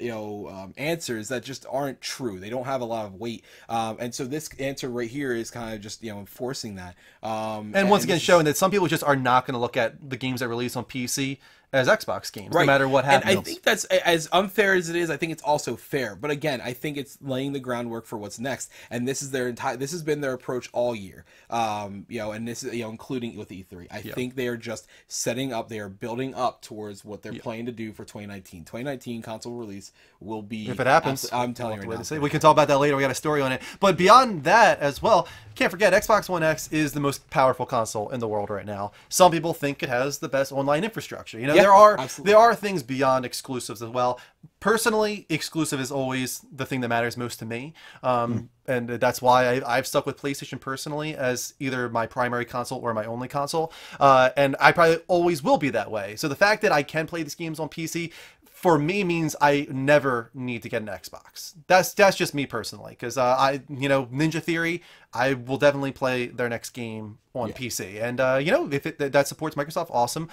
answers that just aren't true. They don't have a lot of weight, and so this answer right here is kind of just enforcing that. And once again, this is- showing that some people just are not going to look at the games that release on PC as Xbox games, no matter what happens. And I think that's as unfair as it is. I think it's also fair. But again, I think it's laying the groundwork for what's next. And this is this has been their approach all year. And this is including with E3. I think they are just setting up. They are building up towards what they're planning to do for 2019. 2019 console release will be, if it happens, I'm telling you we'll right have to now. wait. We can talk about that later. We got a story on it. But beyond that as well, can't forget Xbox One X is the most powerful console in the world right now. Some people think it has the best online infrastructure. Yeah, absolutely. there are things beyond exclusives as well. Personally, exclusive is always the thing that matters most to me. And that's why I've stuck with PlayStation personally as either my primary console or my only console. And I probably always will be that way. So the fact that I can play these games on PC for me means I never need to get an Xbox. That's just me personally, because Ninja Theory, I will definitely play their next game on PC, and if that supports Microsoft, awesome.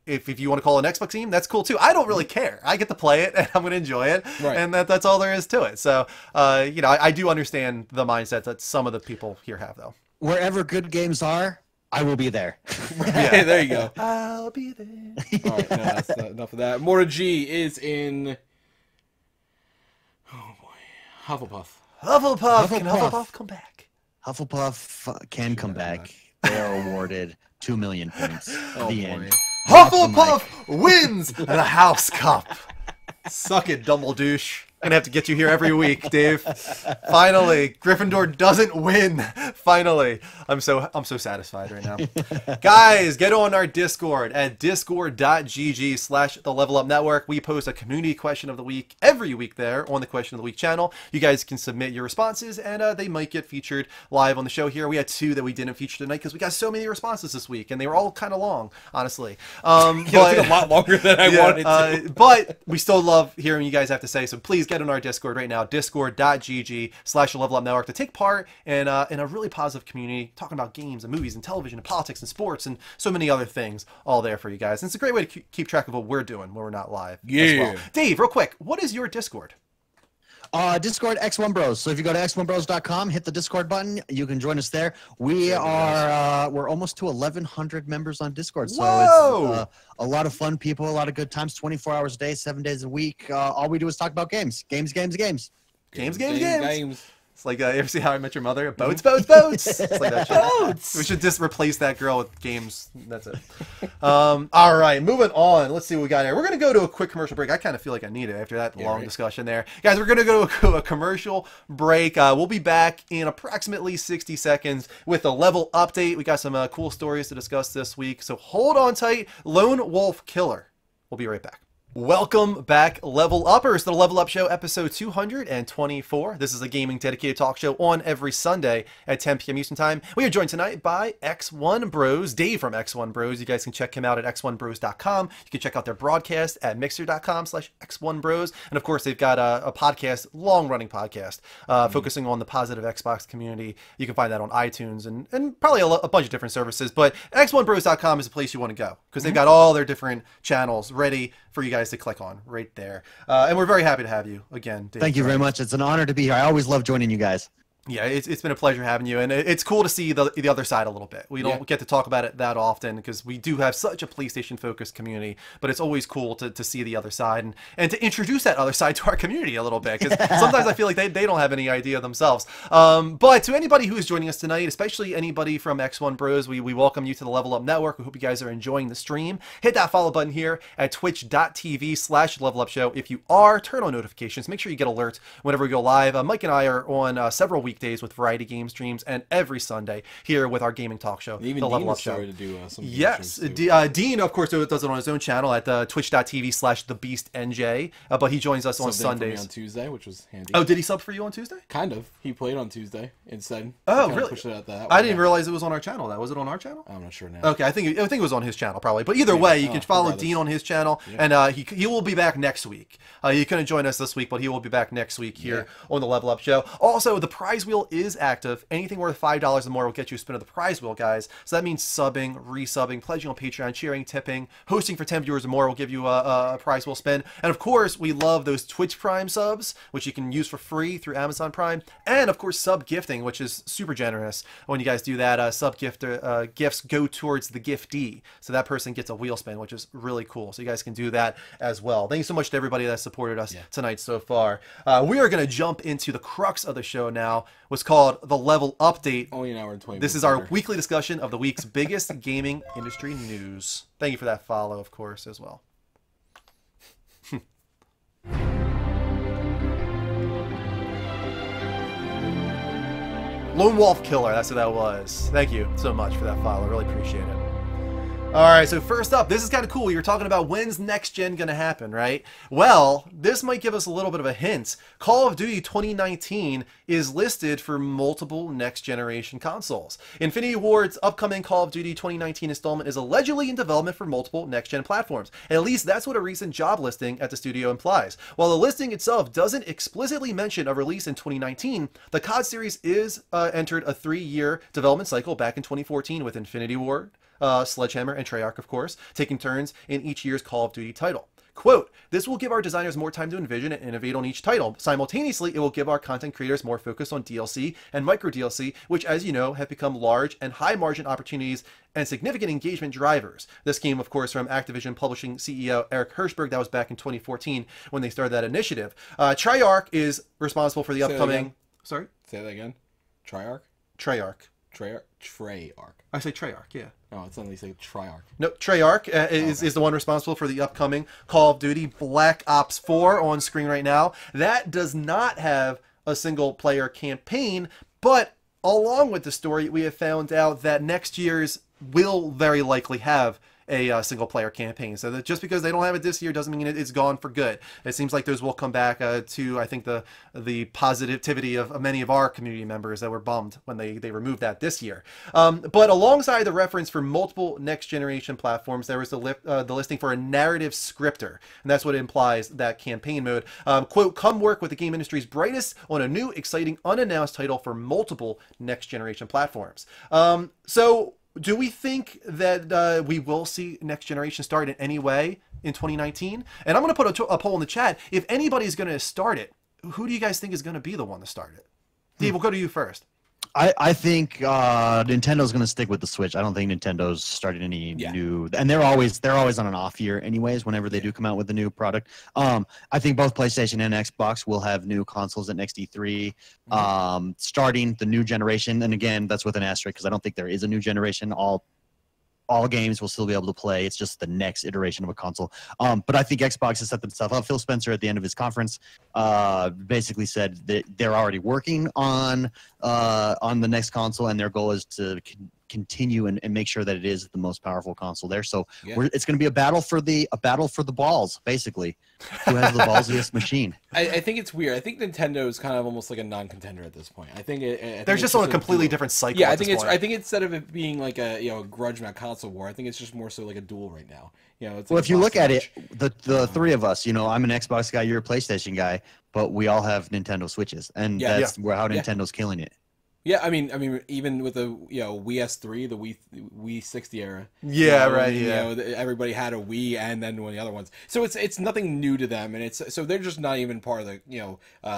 If you want to call it an Xbox game, that's cool too. I don't really care. I get to play it, and I'm going to enjoy it, and that's all there is to it. So I do understand the mindset that some of the people here have, though. Wherever good games are, I will be there. Yeah, there you go. I'll be there. All right, no, that's not enough of that. Mora G is in. Oh boy, Hufflepuff. Hufflepuff. Can Hufflepuff. Hufflepuff come back? Hufflepuff can come back. They are awarded 2 million points. Oh, the boy. end. Hufflepuff wins the House Cup. Suck it, Dumbledouche. Gonna have to get you here every week, Dave. Finally, Gryffindor doesn't win. Finally, I'm so satisfied right now. Guys, get on our Discord at discord.gg/the Level Up Network. We post a community question of the week every week there on the Question of the Week channel. You guys can submit your responses, and they might get featured live on the show here. We had 2 that we didn't feature tonight because we got so many responses this week, and they were all kind of long, honestly. But it took a lot longer than I wanted to. But we still love hearing you guys have to say, so please get on our Discord right now, discord.gg/the Level Up Network, to take part in a really positive community, talking about games and movies and television and politics and sports and so many other things all there for you guys. And it's a great way to keep track of what we're doing when we're not live as well. Dave, real quick, what is your Discord? Discord X1 Bros. So if you go to x1bros.com, hit the Discord button, you can join us there. We're almost to 1,100 members on Discord. So it's a lot of fun people, a lot of good times, 24 hours a day, 7 days a week. All we do is talk about games. Games. It's like, you ever see How I Met Your Mother? Boats. It's like that shit. Boats! We should just replace that girl with games. That's it. All right, moving on. Let's see what we got here. We're going to go to a quick commercial break. I kind of feel like I need it after that long discussion there. Guys, we're going to go to a commercial break. We'll be back in approximately 60 seconds with a level update. We got some cool stories to discuss this week, so hold on tight. Lone Wolf Killer. We'll be right back. Welcome back, Level Uppers, to the Level Up Show, episode 224. This is a gaming dedicated talk show on every Sunday at 10 p.m. Eastern Time. We are joined tonight by X1 Bros, Dave from X1 Bros. You guys can check him out at x1bros.com. You can check out their broadcast at mixer.com/X1Bros. And of course, they've got a podcast, long-running podcast, focusing on the positive Xbox community. You can find that on iTunes and probably a bunch of different services. But x1bros.com is the place you want to go because they've got all their different channels ready for you guys to click on right there. And we're very happy to have you again, Dave. Thank you very much. It's an honor to be here. I always love joining you guys. Yeah, it's been a pleasure having you, and it's cool to see the other side a little bit. We don't get to talk about it that often because we do have such a PlayStation-focused community, but it's always cool to see the other side and to introduce that other side to our community a little bit, because sometimes I feel like they don't have any idea themselves. But to anybody who is joining us tonight, especially anybody from X1 Bros, we welcome you to the Level Up Network. We hope you guys are enjoying the stream. Hit that follow button here at twitch.tv/levelupshow. If you are, turn on notifications. Make sure you get alerts whenever we go live. Mike and I are on several weekdays with variety game streams, and every Sunday here with our gaming talk show, even the Dean Level Up Show. To do some yes, Dean, of course, does it on his own channel at twitch.tv/thebeastnj, but he joins us on Sundays. On Tuesday, which was handy. Oh, did he sub for you on Tuesday? Kind of. He played on Tuesday instead. Oh, really? Pushed it out that I didn't realize it was on our channel. Was it on our channel? I'm not sure now. Okay, I think it was on his channel probably. But either way, you can follow Dean on his channel, and he will be back next week. He couldn't join us this week, but he will be back next week here on the Level Up Show. Also, the prize wheel is active. Anything worth $5 or more will get you a spin of the prize wheel, guys. So that means subbing, resubbing, pledging on Patreon, sharing, tipping, hosting for 10 viewers or more will give you a prize wheel spin. And of course, we love those Twitch Prime subs, which you can use for free through Amazon Prime. And of course, sub gifting, which is super generous. When you guys do that, sub gifts go towards the giftee. So that person gets a wheel spin, which is really cool. So you guys can do that as well. Thank you so much to everybody that supported us tonight so far. We are going to jump into the crux of the show now. What's called the Level Update. Only an hour and 20 This is our weekly discussion of the week's biggest gaming industry news. Thank you for that follow, of course, as well. Lone Wolf Killer, that's what that was. Thank you so much for that follow. I really appreciate it. Alright, so first up, this is kind of cool. You're talking about when's next gen going to happen, right? Well, this might give us a little bit of a hint. Call of Duty 2019 is listed for multiple next generation consoles. Infinity Ward's upcoming Call of Duty 2019 installment is allegedly in development for multiple next gen platforms. At least that's what a recent job listing at the studio implies. While the listing itself doesn't explicitly mention a release in 2019, the COD series is entered a 3-year development cycle back in 2014 with Infinity Ward, Sledgehammer, and Treyarch, of course, taking turns in each year's Call of Duty title. Quote, this will give our designers more time to envision and innovate on each title. Simultaneously, it will give our content creators more focus on DLC and micro DLC, which, as you know, have become large and high margin opportunities and significant engagement drivers. This came, of course, from Activision Publishing CEO Eric Hirschberg. That was back in 2014 when they started that initiative. Treyarch is responsible for the upcoming... Sorry? Say that again. Treyarch? Treyarch. Treyarch. I say Treyarch, yeah. Oh, it's only say Triarch. No, Treyarch is the one responsible for the upcoming Call of Duty Black Ops 4 on screen right now. That does not have a single-player campaign, but along with the story, we have found out that next year's will very likely have a single-player campaign. So that just because they don't have it this year doesn't mean it's gone for good. It seems like those will come back to, I think, the positivity of many of our community members that were bummed when they removed that this year. But alongside the reference for multiple next-generation platforms, there was the listing for a narrative scripter, and that's what implies that campaign mode. Quote, come work with the game industry's brightest on a new, exciting, unannounced title for multiple next-generation platforms. So do we think that we will see next generation start in any way in 2019? And I'm going to put a poll in the chat. If anybody's going to start it, who do you guys think is going to be the one to start it? Steve, we'll go to you first. I think Nintendo's going to stick with the Switch. I don't think Nintendo's started any new, and they're always on an off year anyways. Whenever they do come out with a new product, I think both PlayStation and Xbox will have new consoles at next E3, starting the new generation. And again, that's with an asterisk because I don't think there is a new generation. All games will still be able to play. It's just the next iteration of a console. But I think Xbox has set themselves up. Phil Spencer at the end of his conference basically said that they're already working on the next console, and their goal is to continue and make sure that it is the most powerful console there. So it's going to be a battle for the balls, basically. Who has the ballsiest machine? I think it's weird. I think Nintendo is kind of almost like a non-contender at this point. I think they're just on a completely different cycle. Yeah, I think instead of it being like a grudge match console war, I think it's just more so like a duel right now. It's well, if you look at it, the three of us, I'm an Xbox guy, you're a PlayStation guy, but we all have Nintendo Switches, and that's how Nintendo's killing it. Yeah, I mean, even with the Wii S3, the Wii 60 era. Yeah, right. Everybody had a Wii, and then one of the other ones. So it's nothing new to them, and so they're just not even part of the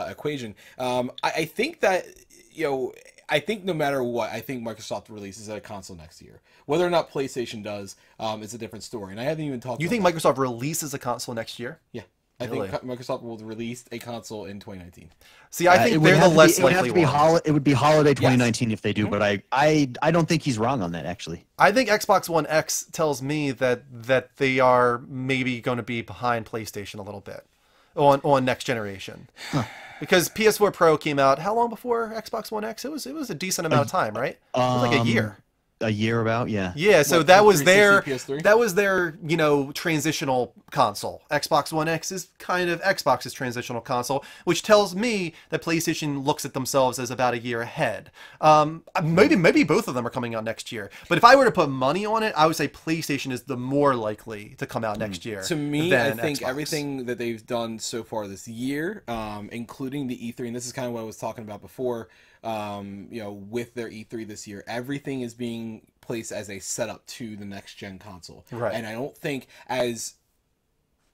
equation. I think that I think no matter what, I think Microsoft releases a console next year. Whether or not PlayStation does, is a different story. And I haven't even talked. You think Microsoft releases a console next year? Yeah. I think Microsoft will release a console in 2019. See, I think they're the less likely one. It would be holiday 2019 if they do, but I don't think he's wrong on that, actually. I think Xbox One X tells me that they are maybe going to be behind PlayStation a little bit on next generation. Huh. Because PS4 Pro came out how long before Xbox One X? It was a decent amount of time, right? It was like a year. A year about, yeah. Yeah, so that was their transitional console. Xbox One X is kind of Xbox's transitional console, which tells me that PlayStation looks at themselves as about a year ahead. Maybe both of them are coming out next year. But if I were to put money on it, I would say PlayStation is the more likely to come out next year. To me, I think Xbox. Everything that they've done so far this year, including the E3, and this is kind of what I was talking about before, with their E3 this year, everything is being placed as a setup to the next gen console. Right. And I don't think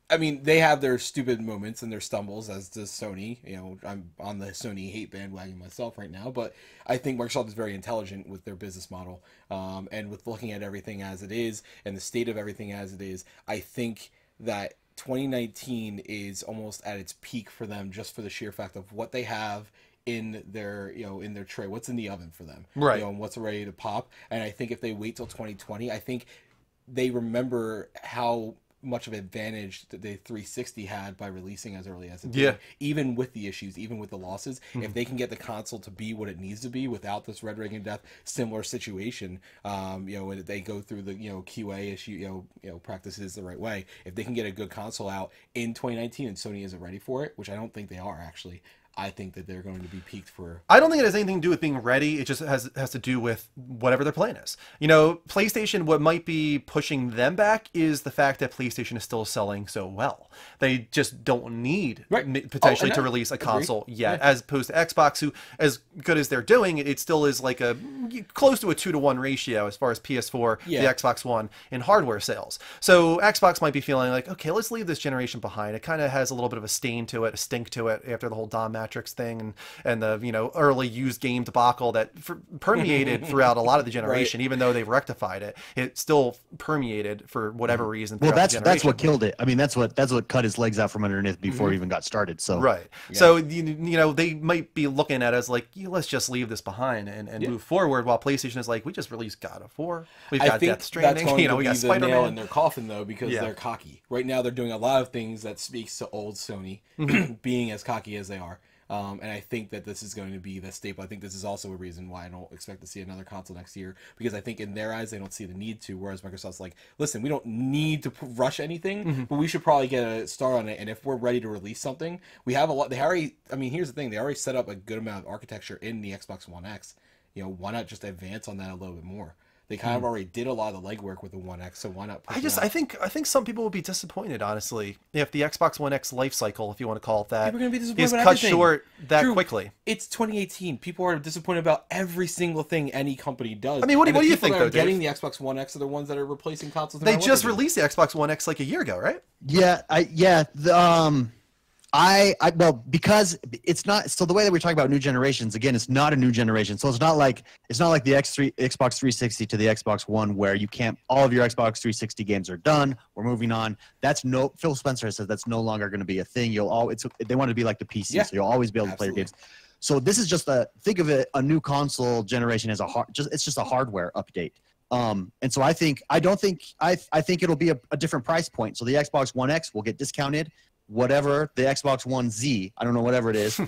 they have their stupid moments and their stumbles, as does Sony. I'm on the Sony hate bandwagon myself right now, but I think Microsoft is very intelligent with their business model, and with looking at everything as it is and the state of everything as it is. I think that 2019 is almost at its peak for them, just for the sheer fact of what they have in their tray, what's in the oven for them, right? And what's ready to pop. And I think if they wait till 2020, I think they remember how much of an advantage that the 360 had by releasing as early as it did, even with the issues, even with the losses. If they can get the console to be what it needs to be without this Red Ring of Death similar situation, when they go through the QA issue, practices the right way. If they can get a good console out in 2019 and Sony isn't ready for it, which I don't think they are actually, I think that they're going to be peaked for... I don't think it has anything to do with being ready. It just has to do with whatever their plan is. PlayStation, what might be pushing them back is the fact that PlayStation is still selling so well. They just don't need potentially to release a console yet, as opposed to Xbox, who, as good as they're doing, it still is like a close to a 2-to-1 ratio as far as PS4, the Xbox One, in hardware sales. So Xbox might be feeling like, okay, let's leave this generation behind. It kind of has a little bit of a stain to it, a stink to it after the whole Dom match Matrix thing and the early used game debacle that permeated throughout a lot of the generation. Even though they've rectified it, it still permeated for whatever reason. Well, that's what killed it. I mean, that's what cut his legs out from underneath before it even got started. So right. Yeah. So they might be looking at it as like, let's just leave this behind and move forward. While PlayStation is like, we just released God of War. We've got Death Stranding. We got Spider-Man. The nail in their coffin though, because they're cocky. Right now, they're doing a lot of things that speaks to old Sony being as cocky as they are. And I think that this is going to be the staple. I think this is also a reason why I don't expect to see another console next year, because I think in their eyes they don't see the need to, whereas Microsoft's like, listen, we don't need to rush anything, but we should probably get a start on it, and if we're ready to release something, we have a lot. They already, I mean, here's the thing, they already set up a good amount of architecture in the Xbox One X. Why not just advance on that a little bit more? They kind of already did a lot of the legwork with the One X, so why not? I think some people will be disappointed, honestly, if the Xbox One X life cycle, if you want to call it that, is cut short that quickly. It's 2018. People are disappointed about every single thing any company does. I mean, what do you think, though, Dave? Getting the Xbox One X are the ones that are replacing consoles. They just released the Xbox One X like a year ago, right? Yeah, well, because it's not, so the way that we're talking about new generations, again, it's not a new generation. So it's not like the Xbox 360 to the Xbox One where you can't, all of your Xbox 360 games are done. We're moving on. Phil Spencer has said that's no longer going to be a thing. They want to be like the PC, so you'll always be able to play your games. So this is just think of it, a new console generation as it's just a hardware update. And so I think it'll be a different price point. So the Xbox One X will get discounted. Whatever the Xbox One Z, I don't know, whatever it is,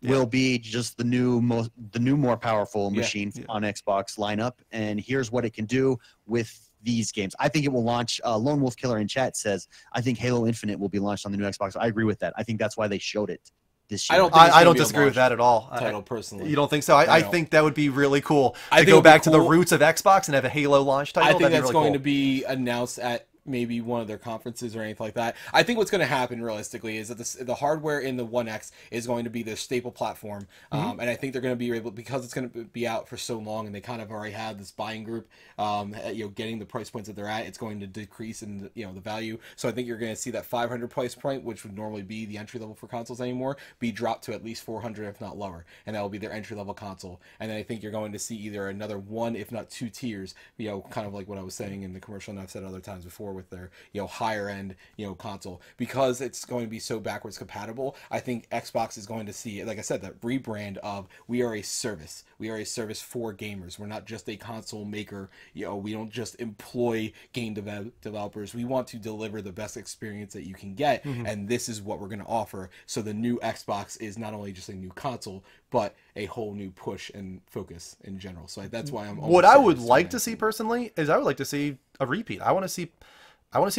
will be just the new more powerful machine on Xbox lineup. And here's what it can do with these games. I think it will launch. Lone Wolf Killer in chat says, I think Halo Infinite will be launched on the new Xbox. I agree with that. I think that's why they showed it this year. I don't disagree with that at all. Title personally, you don't think so? I think that would be really cool to go back to the roots of Xbox and have a Halo launch title. I think that's going to be announced at maybe one of their conferences or anything like that. I think what's going to happen realistically is that the hardware in the One X is going to be their staple platform, and I think they're going to be able, because it's going to be out for so long and they kind of already have this buying group, getting the price points that they're at, it's going to decrease in the value. So I think you're going to see that 500 price point, which would normally be the entry level for consoles anymore, be dropped to at least 400 if not lower, and that will be their entry level console. And then I think you're going to see either another one if not two tiers, kind of like what I was saying in the commercial, and I've said other times before, with their higher end console, because it's going to be so backwards compatible. I think Xbox is going to see, like I said, that rebrand of, we are a service for gamers. We're not just a console maker. We don't just employ game developers. We want to deliver the best experience that you can get, and this is what we're going to offer. So the new Xbox is not only just a new console, but a whole new push and focus in general. So that's why I'm. What I would like to see personally is, I would like to see a repeat. I want to see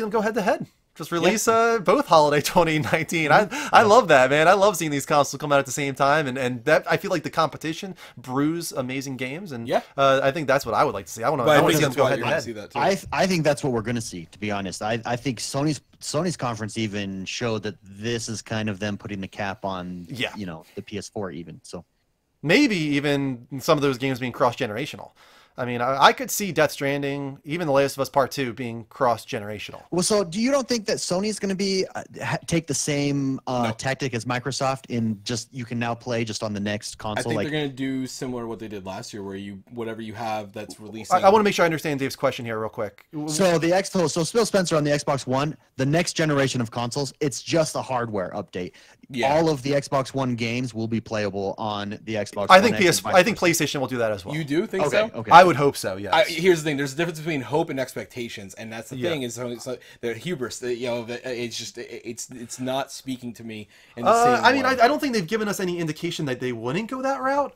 them go head to head. Just release both holiday 2019. I love that, man. I love seeing these consoles come out at the same time, and that, I feel like the competition brews amazing games, and I think that's what I would like to see. I want to see them go head to head. I think that's what we're going to see, to be honest. I think Sony's conference even showed that this is kind of them putting the cap on the PS4 even. So maybe even some of those games being cross-generational. I mean, I could see Death Stranding, even The Last of Us Part 2, being cross-generational. Well, so you don't think that Sony's going to be take the same tactic as Microsoft in just, you can now play just on the next console? I think they're going to do similar to what they did last year, where whatever you have that's releasing. I want to make sure I understand Dave's question here real quick. So so Phil Spencer on the Xbox One, the next generation of consoles, it's just a hardware update. Yeah. All of the Xbox One games will be playable on the Xbox I One. I think PlayStation will do that as well. You do think so? Okay. I would hope so. Yes. Here's the thing: there's a difference between hope and expectations, and that's the thing. Is the hubris. It's not speaking to me in the same I mean, way. I don't think they've given us any indication that they wouldn't go that route.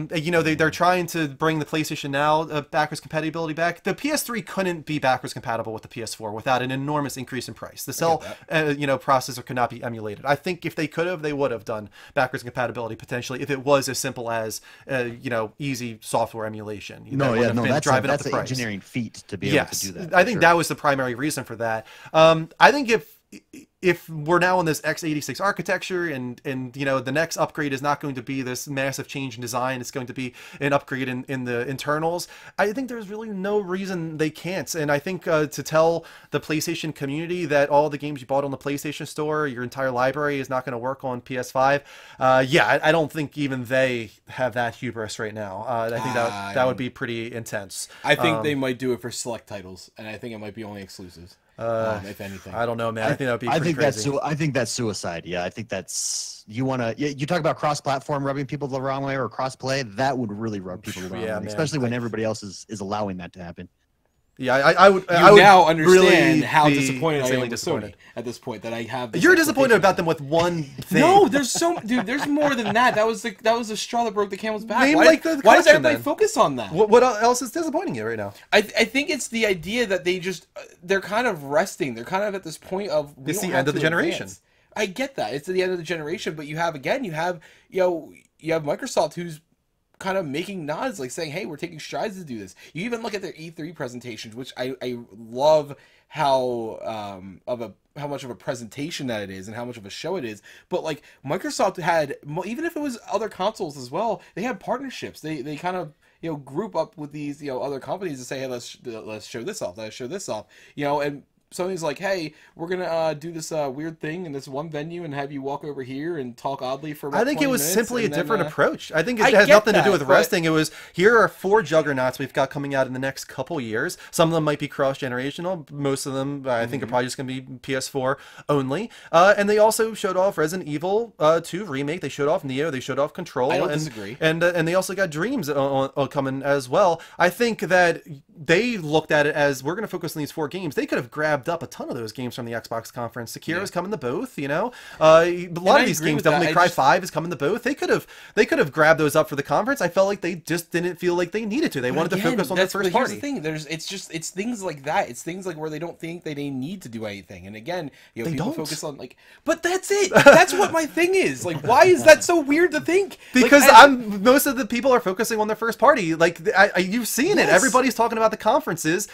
They're trying to bring the PlayStation Now backwards compatibility back. The PS3 couldn't be backwards compatible with the PS4 without an enormous increase in price. The cell, processor could not be emulated. I think if they could have, they would have done backwards compatibility potentially, if it was as simple as easy software emulation. That's an engineering feat to be able to do that. I think that was the primary reason for that. I think if we're now on this x86 architecture and you know the next upgrade is not going to be this massive change in design, it's going to be an upgrade in the internals, I think there's really no reason they can't. And I think to tell the PlayStation community that all the games you bought on the PlayStation Store, your entire library is not going to work on PS5, yeah, I don't think even they have that hubris right now. I think that would be pretty intense. I think they might do it for select titles, and I think it might be only exclusives. If anything, I don't know, man. I think that would be pretty crazy. I think that's suicide. Yeah, I think that's you talk about cross-platform rubbing people the wrong way or cross-play. That would really rub people the wrong way, especially when everybody else is allowing that to happen. Yeah, I would. I would now understand really how disappointed I am with Sony at this point. That I have. You're disappointed about them with one thing. No, there's there's more than that. That was the straw that broke the camel's back. Name, why does everybody then focus on that? What else is disappointing you right now? I think it's the idea that they're kind of resting. They're kind of at this point of it's the end of the generation. I get that it's the end of the generation, but you have Microsoft who's kind of making nods, like saying, hey, we're taking strides to do this. You even look at their E3 presentations, which I love how much of a presentation that it is and how much of a show it is. But like Microsoft had, even if it was other consoles as well, they had partnerships. They kind of group up with these other companies to say, hey, let's show this off, and Sony's like, hey, we're gonna do this weird thing in this one venue and have you walk over here and talk oddly for about I think 20 it was minutes, simply a different approach. I think it I has get nothing to that, do with but- resting. It was, here are 4 juggernauts we've got coming out in the next couple years. Some of them might be cross-generational. Most of them, I think, are probably just going to be PS4 only. And they also showed off Resident Evil 2 Remake. They showed off Neo. They showed off Control. I don't disagree. And they also got Dreams coming as well. I think that they looked at it as, we're going to focus on these 4 games. They could have grabbed up a ton of those games from the Xbox conference. Sekiro's coming to both, a lot of these games, Devil May Cry 5 is coming to both. They could have grabbed those up for the conference. I felt like they just didn't feel like they needed to. They wanted to focus on their first party. Here's the thing. It's things like that. It's things like where they don't think that they need to do anything. And again, people focus on but that's it. That's what my thing is. Like, why is that so weird to think? Because most of the people are focusing on their first party. Like, you've seen it. Everybody's talking about the conferences.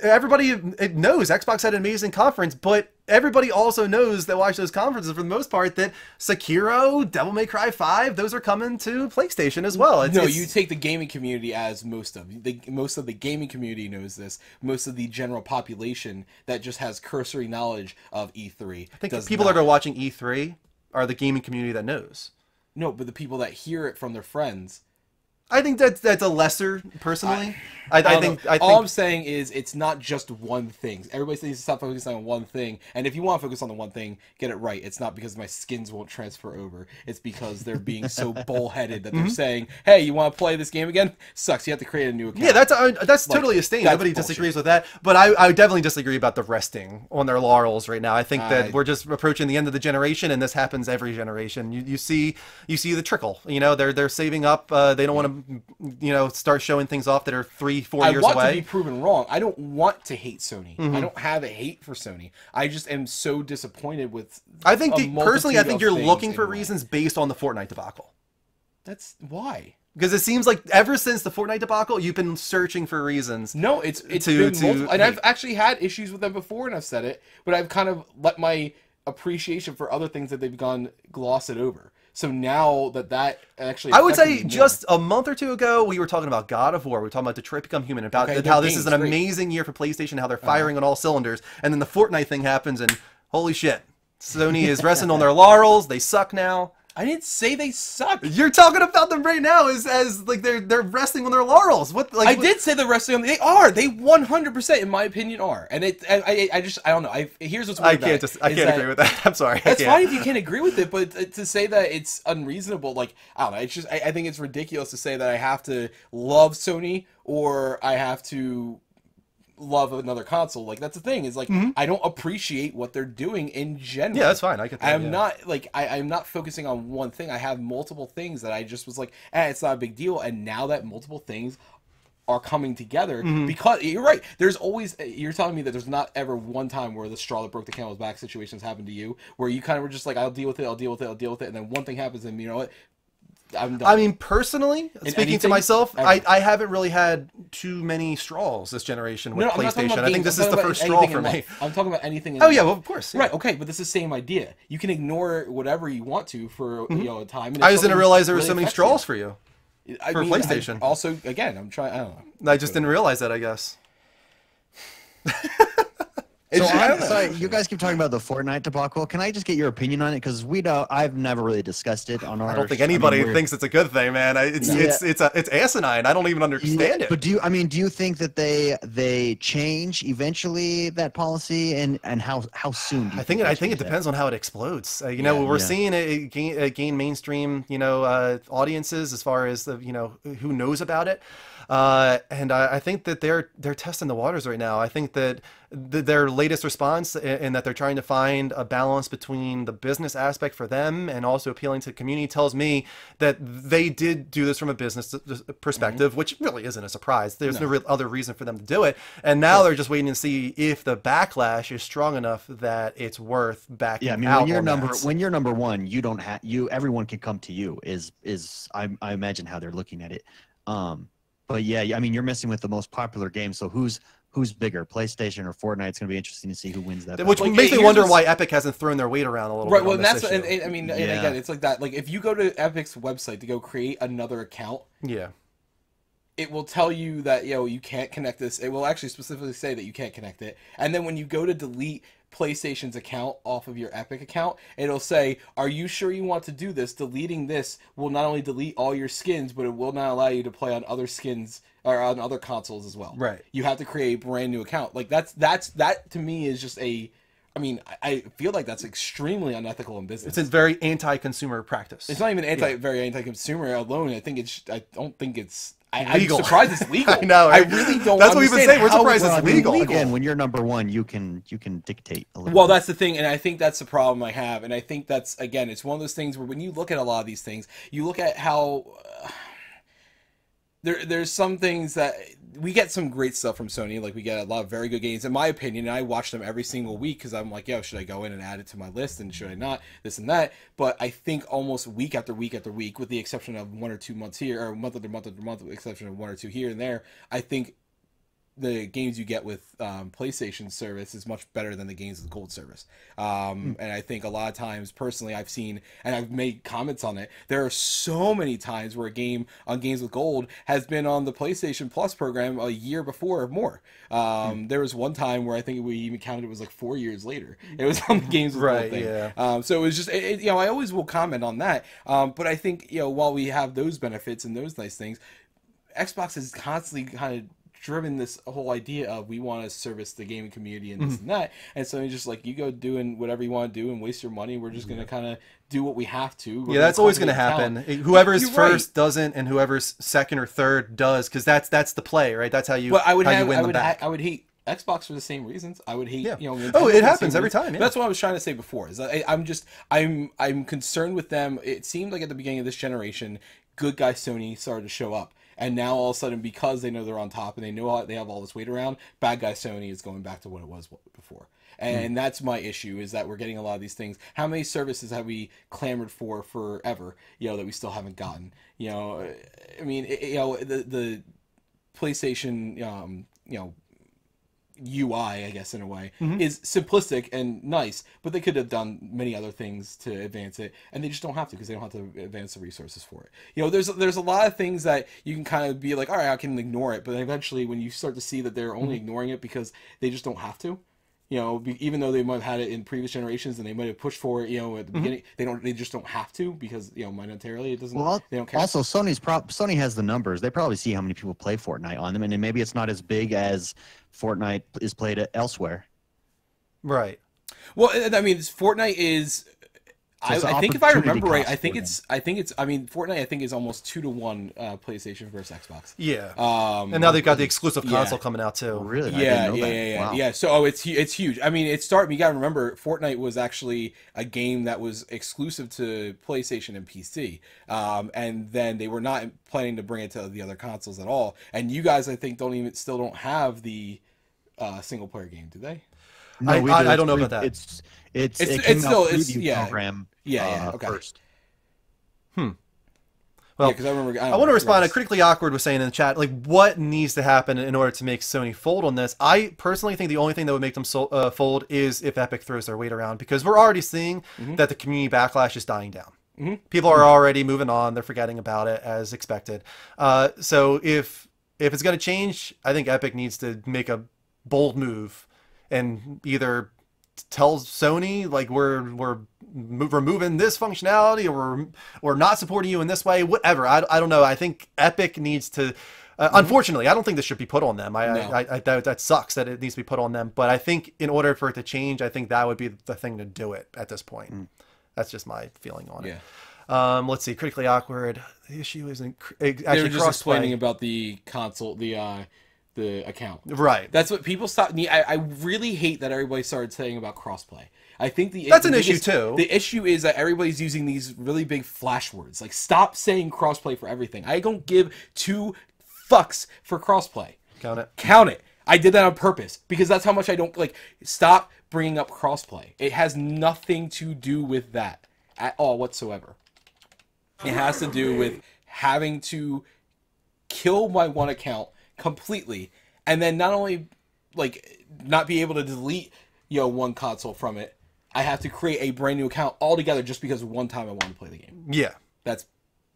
Everybody knows Xbox had an amazing conference, but everybody also knows that watch those conferences for the most part that Sekiro, Devil May Cry 5, those are coming to PlayStation as well. You take the gaming community as most of the gaming community knows this. Most of the general population that just has cursory knowledge of E3. I think people that are watching E3 are the gaming community that knows. No, but the people that hear it from their friends. I think that's a lesser, personally. I think all I'm saying is it's not just one thing. Everybody needs to stop focusing on one thing. And if you want to focus on the one thing, get it right. It's not because my skins won't transfer over. It's because they're being so bullheaded that they're saying, "Hey, you want to play this game again? Sucks. You have to create a new account." Yeah, that's totally a stain. Nobody disagrees with that. But I definitely disagree about the resting on their laurels right now. I think that we're just approaching the end of the generation, and this happens every generation. You see the trickle. They're saving up. They don't want to start showing things off that are 3-4 years away. I want to be proven wrong. I don't want to hate Sony. I don't have a hate for Sony. I just am so disappointed with. I think personally, I think you're looking for reasons based on the Fortnite debacle. That's why. Because it seems like ever since the Fortnite debacle, you've been searching for reasons. No, it's been multiple, and I've actually had issues with them before, and I've said it, but I've kind of let my appreciation for other things that they've gone gloss it over. So now that actually, I would say just a month or two ago, we were talking about God of War. We were talking about Detroit Become Human, about how this is an amazing year for PlayStation, how they're firing on all cylinders. And then the Fortnite thing happens, and holy shit, Sony is resting on their laurels. They suck now. I didn't say they suck. You're talking about them right now as like they're resting on their laurels. I did say they're resting on. They are. They 100%, in my opinion, are. And I don't know. Here's what's weird. I can't agree with that. I'm sorry. That's fine if you can't agree with it, but to say that it's unreasonable, like, I don't know. It's just I think it's ridiculous to say that I have to love Sony or I have to love another console. Like, that's the thing, is like, I don't appreciate what they're doing in general. Yeah, that's fine. I get that. I'm not like I'm not focusing on one thing. I have multiple things that I just was like, it's not a big deal. And now that multiple things are coming together, because you're right, you're telling me that there's not ever one time where the straw that broke the camel's back situations happened to you, where you kind of were just like, I'll deal with it, and then one thing happens, and you know what, I'm done. I mean, personally, speaking to myself, I haven't really had too many straws this generation with No, I'm not talking PlayStation. about I think games. this I'm is the talking first about straw anything for in me. life. I'm talking about anything in Oh life. yeah, well of course. Yeah. Right, okay, but it's the same idea. You can ignore whatever you want to for a time. And I if just didn't something realize there were really so many affects straws for you. I for mean, PlayStation. Also, again, I'm trying. I don't know. I just didn't realize that, I guess. So I don't know. sorry, you guys keep talking about the Fortnite debacle. Can I just get your opinion on it? Because I've never really discussed it on our. I don't think anybody thinks it's a good thing, man. It's asinine. I don't even understand it. But do you think that they change eventually that policy, and how soon? Do you I think they it change that? depends on how it explodes. Yeah, we're seeing it gain mainstream, audiences as far as the, who knows about it. And I think that they're testing the waters right now. I think that their latest response, in that they're trying to find a balance between the business aspect for them and also appealing to the community, tells me that they did do this from a business perspective, which really isn't a surprise. There's no real other reason for them to do it. And now they're just waiting to see if the backlash is strong enough that it's worth backing out. Yeah, I mean, when you're number one, you don't have everyone can come to you. I imagine how they're looking at it. But yeah, I mean, you're messing with the most popular game. So who's bigger, PlayStation or Fortnite? It's going to be interesting to see who wins that. Which makes me wonder why Epic hasn't thrown their weight around a little bit. Right. Well, on and this that's issue. I mean, and again, it's like that. Like if you go to Epic's website to go create another account, Yeah. it will tell you that you can't connect this. It will actually specifically say that you can't connect it. And then when you go to delete PlayStation's account off of your Epic account, it'll say, "Are you sure you want to do this? Deleting this will not only delete all your skins, but it will not allow you to play on other skins or on other consoles as well." Right. You have to create a brand new account. Like that to me is just a. I mean, I feel like that's extremely unethical in business. It's a very anti-consumer practice. It's not even very anti-consumer alone. I don't think it's. Legal. I'm surprised it's legal. I know, right? I really don't. That's what we've been saying. We're understand surprised how- it's legal. Again, when you're number one, you can dictate a little. Well, bit. that's the thing, and I think that's the problem I have, and I think that's, again, it's one of those things where when you look at a lot of these things, you look at how there's some things that we get some great stuff from Sony. Like we get a lot of very good games, in my opinion. And I watch them every single week because I'm like, should I go in and add it to my list, and should I not? This and that. But I think almost week after week after week, with the exception of 1 or 2 months here, or month after month after month, with the exception of 1 or 2 here and there, I think the games you get with PlayStation service is much better than the games with Gold service. And I think a lot of times, personally, I've seen, and I've made comments on it, there are so many times where a game on Games with Gold has been on the PlayStation Plus program a year before or more. There was one time where I think we even counted it was like 4 years later. It was on the Games with Gold thing. Yeah. So it was just, I always will comment on that. But I think, while we have those benefits and those nice things, Xbox has constantly kind of driven this whole idea of we want to service the gaming community and this and that, and so it's just like, you go doing whatever you want to do and waste your money. We're just going to kind of do what we have to. Yeah, that's always going to happen. Whoever's You're first right. doesn't, and whoever's second or third does, because that's the play, right? That's how you But I would you win them back. I would hate Xbox for the same reasons. I would hate, Nintendo Oh, for it the happens same every reasons. time, yeah. That's what I was trying to say before. Is that I'm concerned with them. It seemed like at the beginning of this generation, good guy Sony started to show up. And now all of a sudden, because they know they're on top and they know they have all this weight around, bad guy Sony is going back to what it was before. And that's my issue, is that we're getting a lot of these things. How many services have we clamored for forever, that we still haven't gotten? I mean, the PlayStation, UI, I guess, in a way, is simplistic and nice, but they could have done many other things to advance it, and they just don't have to, because they don't have to advance the resources for it. There's a lot of things that you can kind of be like, all right, I can ignore it, but eventually when you start to see that they're only ignoring it because they just don't have to, even though they might have had it in previous generations and they might have pushed for it, at the beginning, they just don't have to, because monetarily it doesn't. Well, they don't care. also Sony has the numbers. They probably see how many people play Fortnite on them, and then maybe it's not as big as Fortnite is played elsewhere. Right. Well, I mean, Fortnite is. So it's an I think if I opportunity remember right, cost I think for it's. I mean, Fortnite, I think, is almost 2-to-1 PlayStation versus Xbox. Yeah. And now they've got the exclusive console coming out too. Really? I Yeah, didn't know that. yeah. Wow. Yeah. So it's huge. I mean, you got to remember, Fortnite was actually a game that was exclusive to PlayStation and PC, and then they were not planning to bring it to the other consoles at all. And you guys, I think, still don't have the single player game, do they? No, we I do. don't know about that. It came still- out it's preview yeah. program. Yeah, okay. First. Well, because I remember. I want to respond. Critically Awkward was saying in the chat, like, what needs to happen in order to make Sony fold on this? I personally think the only thing that would make them fold is if Epic throws their weight around, because we're already seeing that the community backlash is dying down. People are already moving on; they're forgetting about it as expected. So if it's going to change, I think Epic needs to make a bold move and either tell Sony like we're removing this functionality, or we're not supporting you in this way, whatever. I don't know. I think Epic needs to unfortunately, I don't think this should be put on them. That sucks that it needs to be put on them, but I think in order for it to change, I think that would be the thing to do it at this point. That's just my feeling on it. Let's see. Critically Awkward, the issue isn't actually they were just crossplay. explaining about the console, the account. Right. That's what people stopped. I really hate that everybody started saying about crossplay. I think that's an issue too. The issue is that everybody's using these really big flash words. Like, stop saying crossplay for everything. I don't give two fucks for crossplay. Count it. Count it. I did that on purpose because that's how much I don't like. Stop bringing up crossplay. It has nothing to do with that at all whatsoever. It has to do with having to kill my one account completely, and then not only like not be able to delete one console from it, I have to create a brand new account altogether just because one time I wanted to play the game. Yeah, that's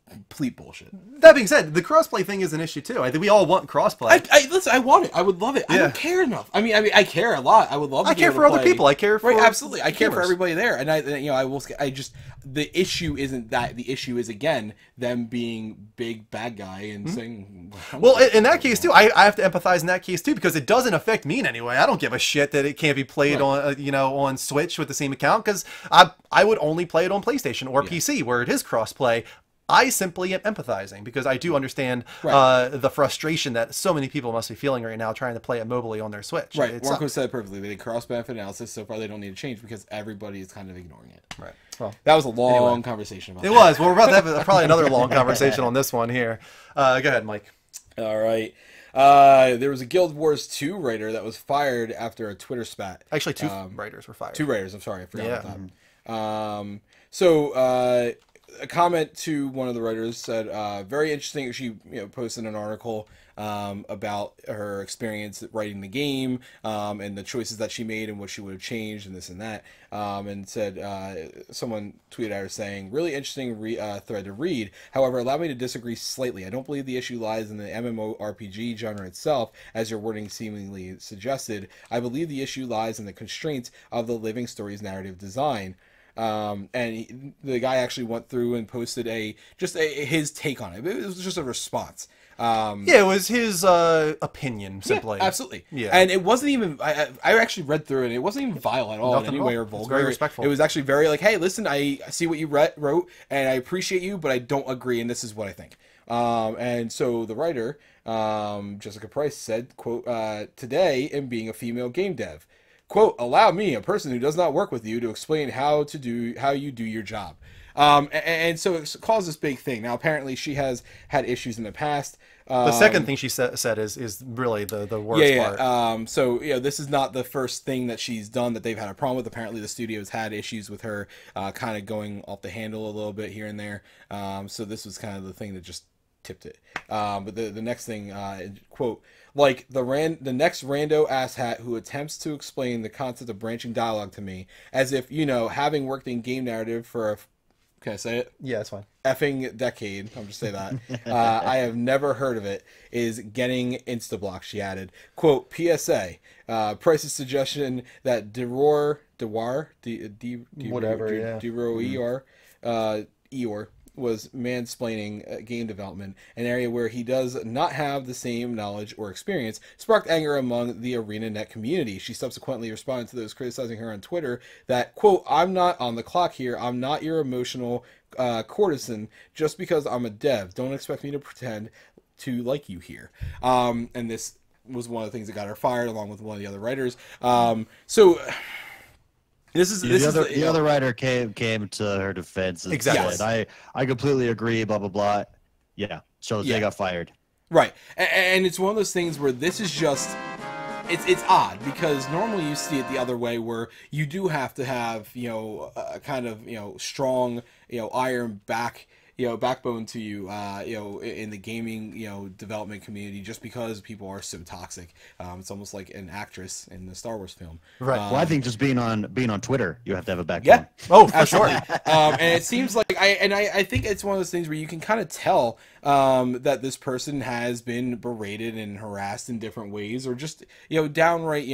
complete bullshit. That being said, the crossplay thing is an issue too. I think we all want crossplay. Listen, I want it. I would love it. I don't care enough. I mean, I care a lot. I would love. I care for other people. I care for absolutely. I care gamers. For everybody there, and I will. I just the issue isn't that. The issue is again them being big bad guy and saying. Well, in that case too, I have to empathize in that case too, because it doesn't affect me in any way. I don't give a shit that it can't be played on on Switch with the same account, because I would only play it on PlayStation or PC where it is crossplay. I simply am empathizing because I do understand the frustration that so many people must be feeling right now trying to play it mobily on their Switch. Right. Marco said it perfectly. They cross-benefit analysis. So far, they don't need to change because everybody is kind of ignoring it. Right. Well, that was a long conversation about it. Was. Well, we're about to have probably another long conversation on this one here. Go ahead, Mike. All right. There was a Guild Wars 2 writer that was fired after a Twitter spat. Actually, two writers were fired. 2 writers. I'm sorry. I forgot about that. A comment to one of the writers said, very interesting. She posted an article about her experience writing the game and the choices that she made and what she would have changed and this and that. And said, someone tweeted at her saying, really interesting thread to read. However, allow me to disagree slightly. I don't believe the issue lies in the MMORPG genre itself, as your wording seemingly suggested. I believe the issue lies in the constraints of the living story's narrative design. The guy actually went through and posted his take on it. It was just a response. It was his opinion, simply. Yeah, absolutely. Yeah. And it wasn't even, I actually read through it. It wasn't even vile at all in any way or vulgar. It's very respectful. It was actually very like, hey, listen, I see what you wrote, and I appreciate you, but I don't agree, and this is what I think. And so the writer, Jessica Price, said, quote, today in being a female game dev, quote, allow me, a person who does not work with you, to explain how you do your job. And so it caused this big thing. Now, apparently she has had issues in the past. The second thing she said is really the worst part. So, this is not the first thing that she's done that they've had a problem with. Apparently the studio's had issues with her kind of going off the handle a little bit here and there. So this was kind of the thing that just tipped it. But the next thing, quote, like the next rando asshat who attempts to explain the concept of branching dialogue to me, as if, having worked in game narrative for can I say it? Yeah, that's fine. Effing decade. I'm just say that. I have never heard of it. Is getting insta-blocked, she added. Quote, PSA. Price's suggestion that Eeyore was mansplaining game development, an area where he does not have the same knowledge or experience, sparked anger among the ArenaNet community. She subsequently responded to those criticizing her on Twitter that, quote, I'm not on the clock here. I'm not your emotional courtesan just because I'm a dev. Don't expect me to pretend to like you here. And this was one of the things that got her fired, along with one of the other writers. The other writer came to her defense and said, I completely agree, blah, blah, blah. Yeah, so they got fired. Right. And it's one of those things where this is just, it's odd, because normally you see it the other way, where you do have to have, a kind of, strong, iron back, backbone to you, in the gaming, development community, just because people are so toxic. It's almost like an actress in the Star Wars film. Right. Well, I think just being on Twitter, you have to have a backbone. Yeah. Oh, for sure. And it seems like I think it's one of those things where you can kind of tell that this person has been berated and harassed in different ways, or just downright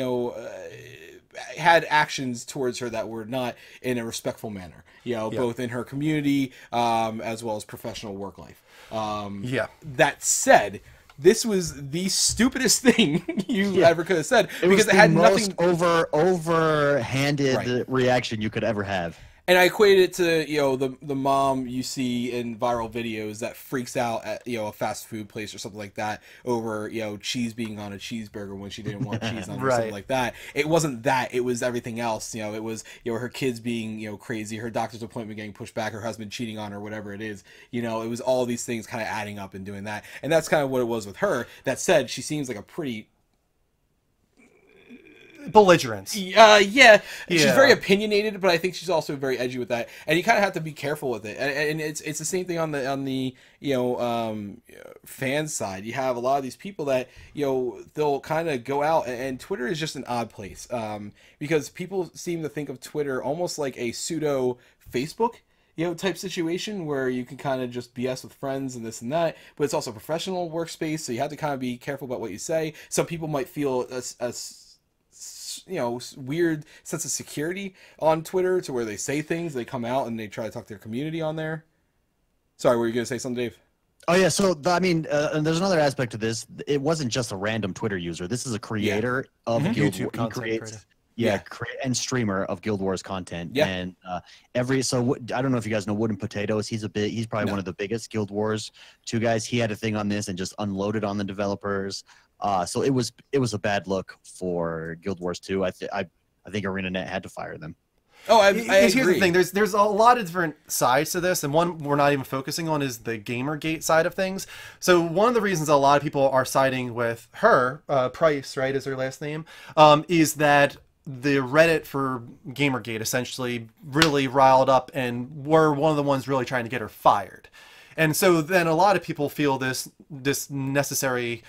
had actions towards her that were not in a respectful manner. Both in her community as well as professional work life. Yeah. That said, this was the stupidest thing you ever could have said, because it had nothing overhanded Right. reaction you could ever have. And I equated it to the mom you see in viral videos that freaks out at a fast food place or something like that over cheese being on a cheeseburger when she didn't want cheese on it or something Right. like that. It wasn't that. It was everything else. It was her kids being crazy, her doctor's appointment getting pushed back, her husband cheating on her, whatever it is. It was all these things kind of adding up and doing that. And that's kind of what it was with her. That said, she seems like a pretty Belligerence. yeah, she's Yeah. very opinionated, but I think she's also very edgy with that, and you kind of have to be careful with it. And it's the same thing on the fan side. You have a lot of these people that they'll kind of go out, and Twitter is just an odd place, because people seem to think of Twitter almost like a pseudo Facebook type situation where you can kind of just BS with friends and this and that, but it's also a professional workspace, so you have to kind of be careful about what you say. Some people might feel a weird sense of security on Twitter to where they say things, they come out and they try to talk to their community on there. Sorry, were you going to say something, Dave? Oh yeah, so and there's another aspect to this. It wasn't just a random Twitter user. This is a creator of Guild YouTube Wars. He content creates, creator. and streamer of Guild Wars content. Yeah. And I don't know if you guys know Wooden Potatoes. He's probably one of the biggest Guild Wars 2 guys. He had a thing on this and just unloaded on the developers. So it was a bad look for Guild Wars 2. I think ArenaNet had to fire them. Oh, I agree. Here's the thing. There's a lot of different sides to this, and one we're not even focusing on is the Gamergate side of things. So one of the reasons a lot of people are siding with her, Price, right, is her last name, is that the Reddit for Gamergate essentially really riled up and were one of the ones really trying to get her fired. And so then a lot of people feel this necessity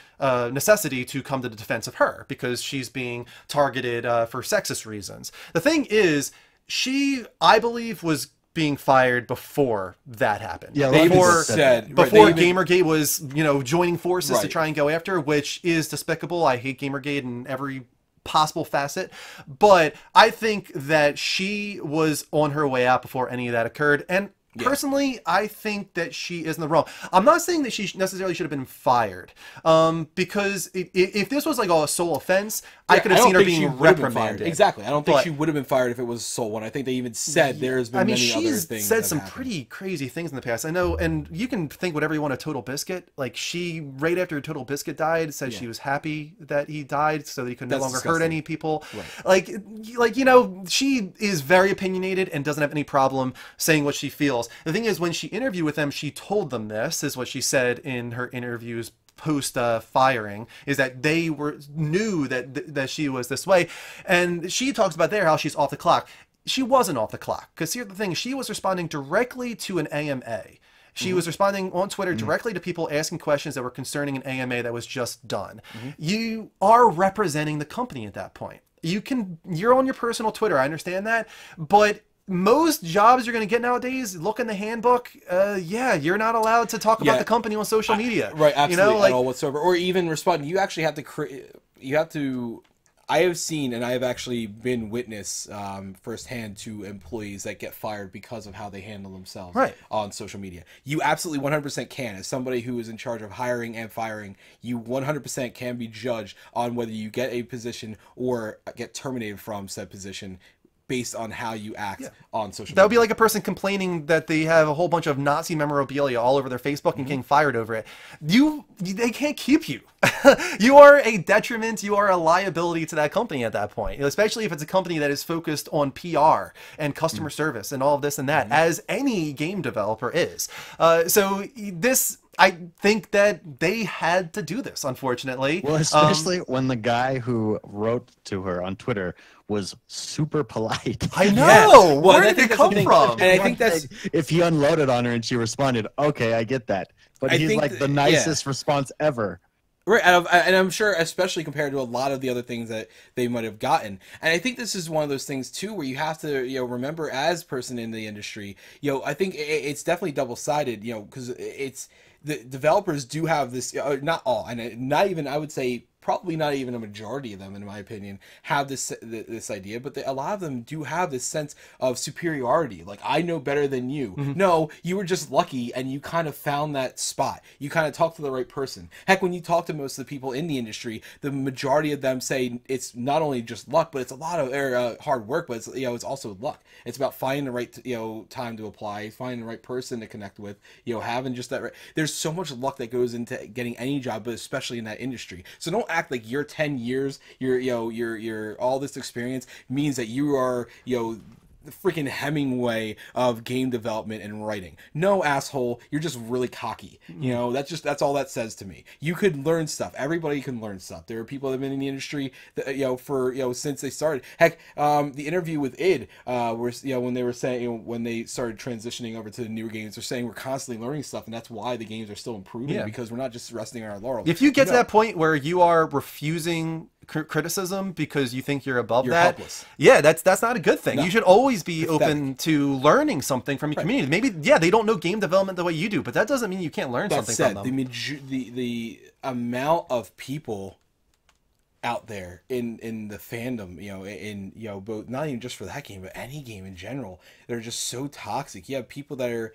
to come to the defense of her because she's being targeted for sexist reasons. The thing is, she, I believe, was being fired before that happened. Yeah, They even before said before they even- Gamergate was, joining forces to Right. try and go after her, which is despicable. I hate Gamergate in every possible facet, but I think that she was on her way out before any of that occurred. And personally, I think that she is in the wrong. I'm not saying that she necessarily should have been fired, because if this was like a sole offense, I could have seen her being reprimanded. Exactly. I don't think But- she would have been fired if it was a sole one. I think they even said there's been many other she's things. said that some happened. pretty crazy things in the past. I know, and you can think whatever you want of Total Biscuit. Like, she, right after Total Biscuit died, said she was happy that he died so that he could no That's longer hurt disgusting. any people. Right. She is very opinionated and doesn't have any problem saying what she feels. The thing is, when she interviewed with them, she told them this, is what she said in her interviews post firing, is that they knew that she was this way, and she talks about there how she's off the clock. She wasn't off the clock, because here's the thing: she was responding directly to an AMA. She was responding on Twitter directly to people asking questions that were concerning an AMA that was just done. You are representing the company at that point. You're on your personal Twitter, I understand that, but most jobs you're going to get nowadays, look in the handbook, you're not allowed to talk about the company on social media. Right, absolutely, at all whatsoever. Or even respond. You actually have to I have seen, and I have actually been witness firsthand to employees that get fired because of how they handle themselves on social media. You absolutely 100% can. As somebody who is in charge of hiring and firing, you 100% can be judged on whether you get a position or get terminated from said position based on how you act on social media. That would be like a person complaining that they have a whole bunch of Nazi memorabilia all over their Facebook and getting fired over it. They can't keep you. You are a detriment. You are a liability to that company at that point, especially if it's a company that is focused on PR and customer service and all of this and that, as any game developer is. So this, I think that they had to do this, unfortunately. Well, especially when the guy who wrote to her on Twitter was super polite. I know. Yeah. Well, Where and I did think it that's the come thing. from? And I think that's if he unloaded on her and she responded, okay, I get that. But I he's think like the yeah. nicest response ever. right, and I'm sure, especially compared to a lot of the other things that they might have gotten. And I think this is one of those things too, where you have to, remember as a person in the industry, I think it's definitely double sided, because it's the developers do have this, not all, and not even, I would say, probably not even a majority of them, in my opinion, have this idea, but a lot of them do have this sense of superiority. Like, I know better than you. No, you were just lucky, and you kind of found that spot. You kind of talked to the right person. Heck, when you talk to most of the people in the industry, the majority of them say it's not only just luck, but it's a lot of hard work, but it's also luck. It's about finding the right time to apply, finding the right person to connect with, having just that right. There's so much luck that goes into getting any job, but especially in that industry. So don't act like your 10 years, your all this experience means that you are, the freaking Hemingway of game development and writing. No, asshole, you're just really cocky. That's all that says to me. You could learn stuff. Everybody can learn stuff. There are people that have been in the industry that, for since they started. Heck, the interview with id, where when they were saying, when they started transitioning over to the newer games, they're saying we're constantly learning stuff, and that's why the games are still improving, because we're not just resting on our laurels. If you get to that point where you are refusing criticism because you think you're above You're that, helpless. yeah, that's not a good thing. No. You should always be open to learning something from your community. Maybe, they don't know game development the way you do, but that doesn't mean you can't learn something from them. The amount of people out there in the fandom, both, not even just for that game, but any game in general, they're just so toxic. You have people that are,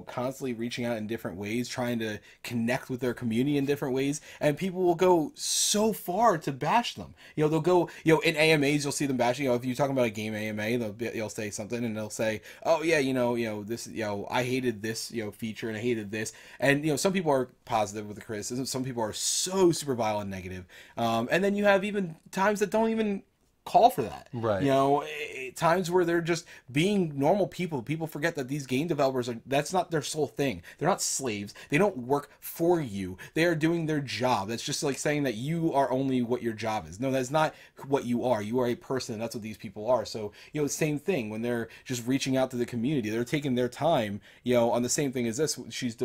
constantly reaching out in different ways, trying to connect with their community in different ways, and people will go so far to bash them. They'll go, in AMAs, you'll see them bashing. If you're talking about a game AMA, you'll say something, and they'll say, oh yeah, this, I hated this, feature, and I hated this, and some people are positive with the criticism, some people are so super vile and negative, and then you have even times that don't even call for that, right? Times where they're just being normal people. People forget that these game developers that's not their sole thing. They're not slaves. They don't work for you. They are doing their job. That's just like saying that you are only what your job is. No, that's not what you are. You are a person. That's what these people are. So same thing when they're just reaching out to the community. They're taking their time on the same thing as this. She's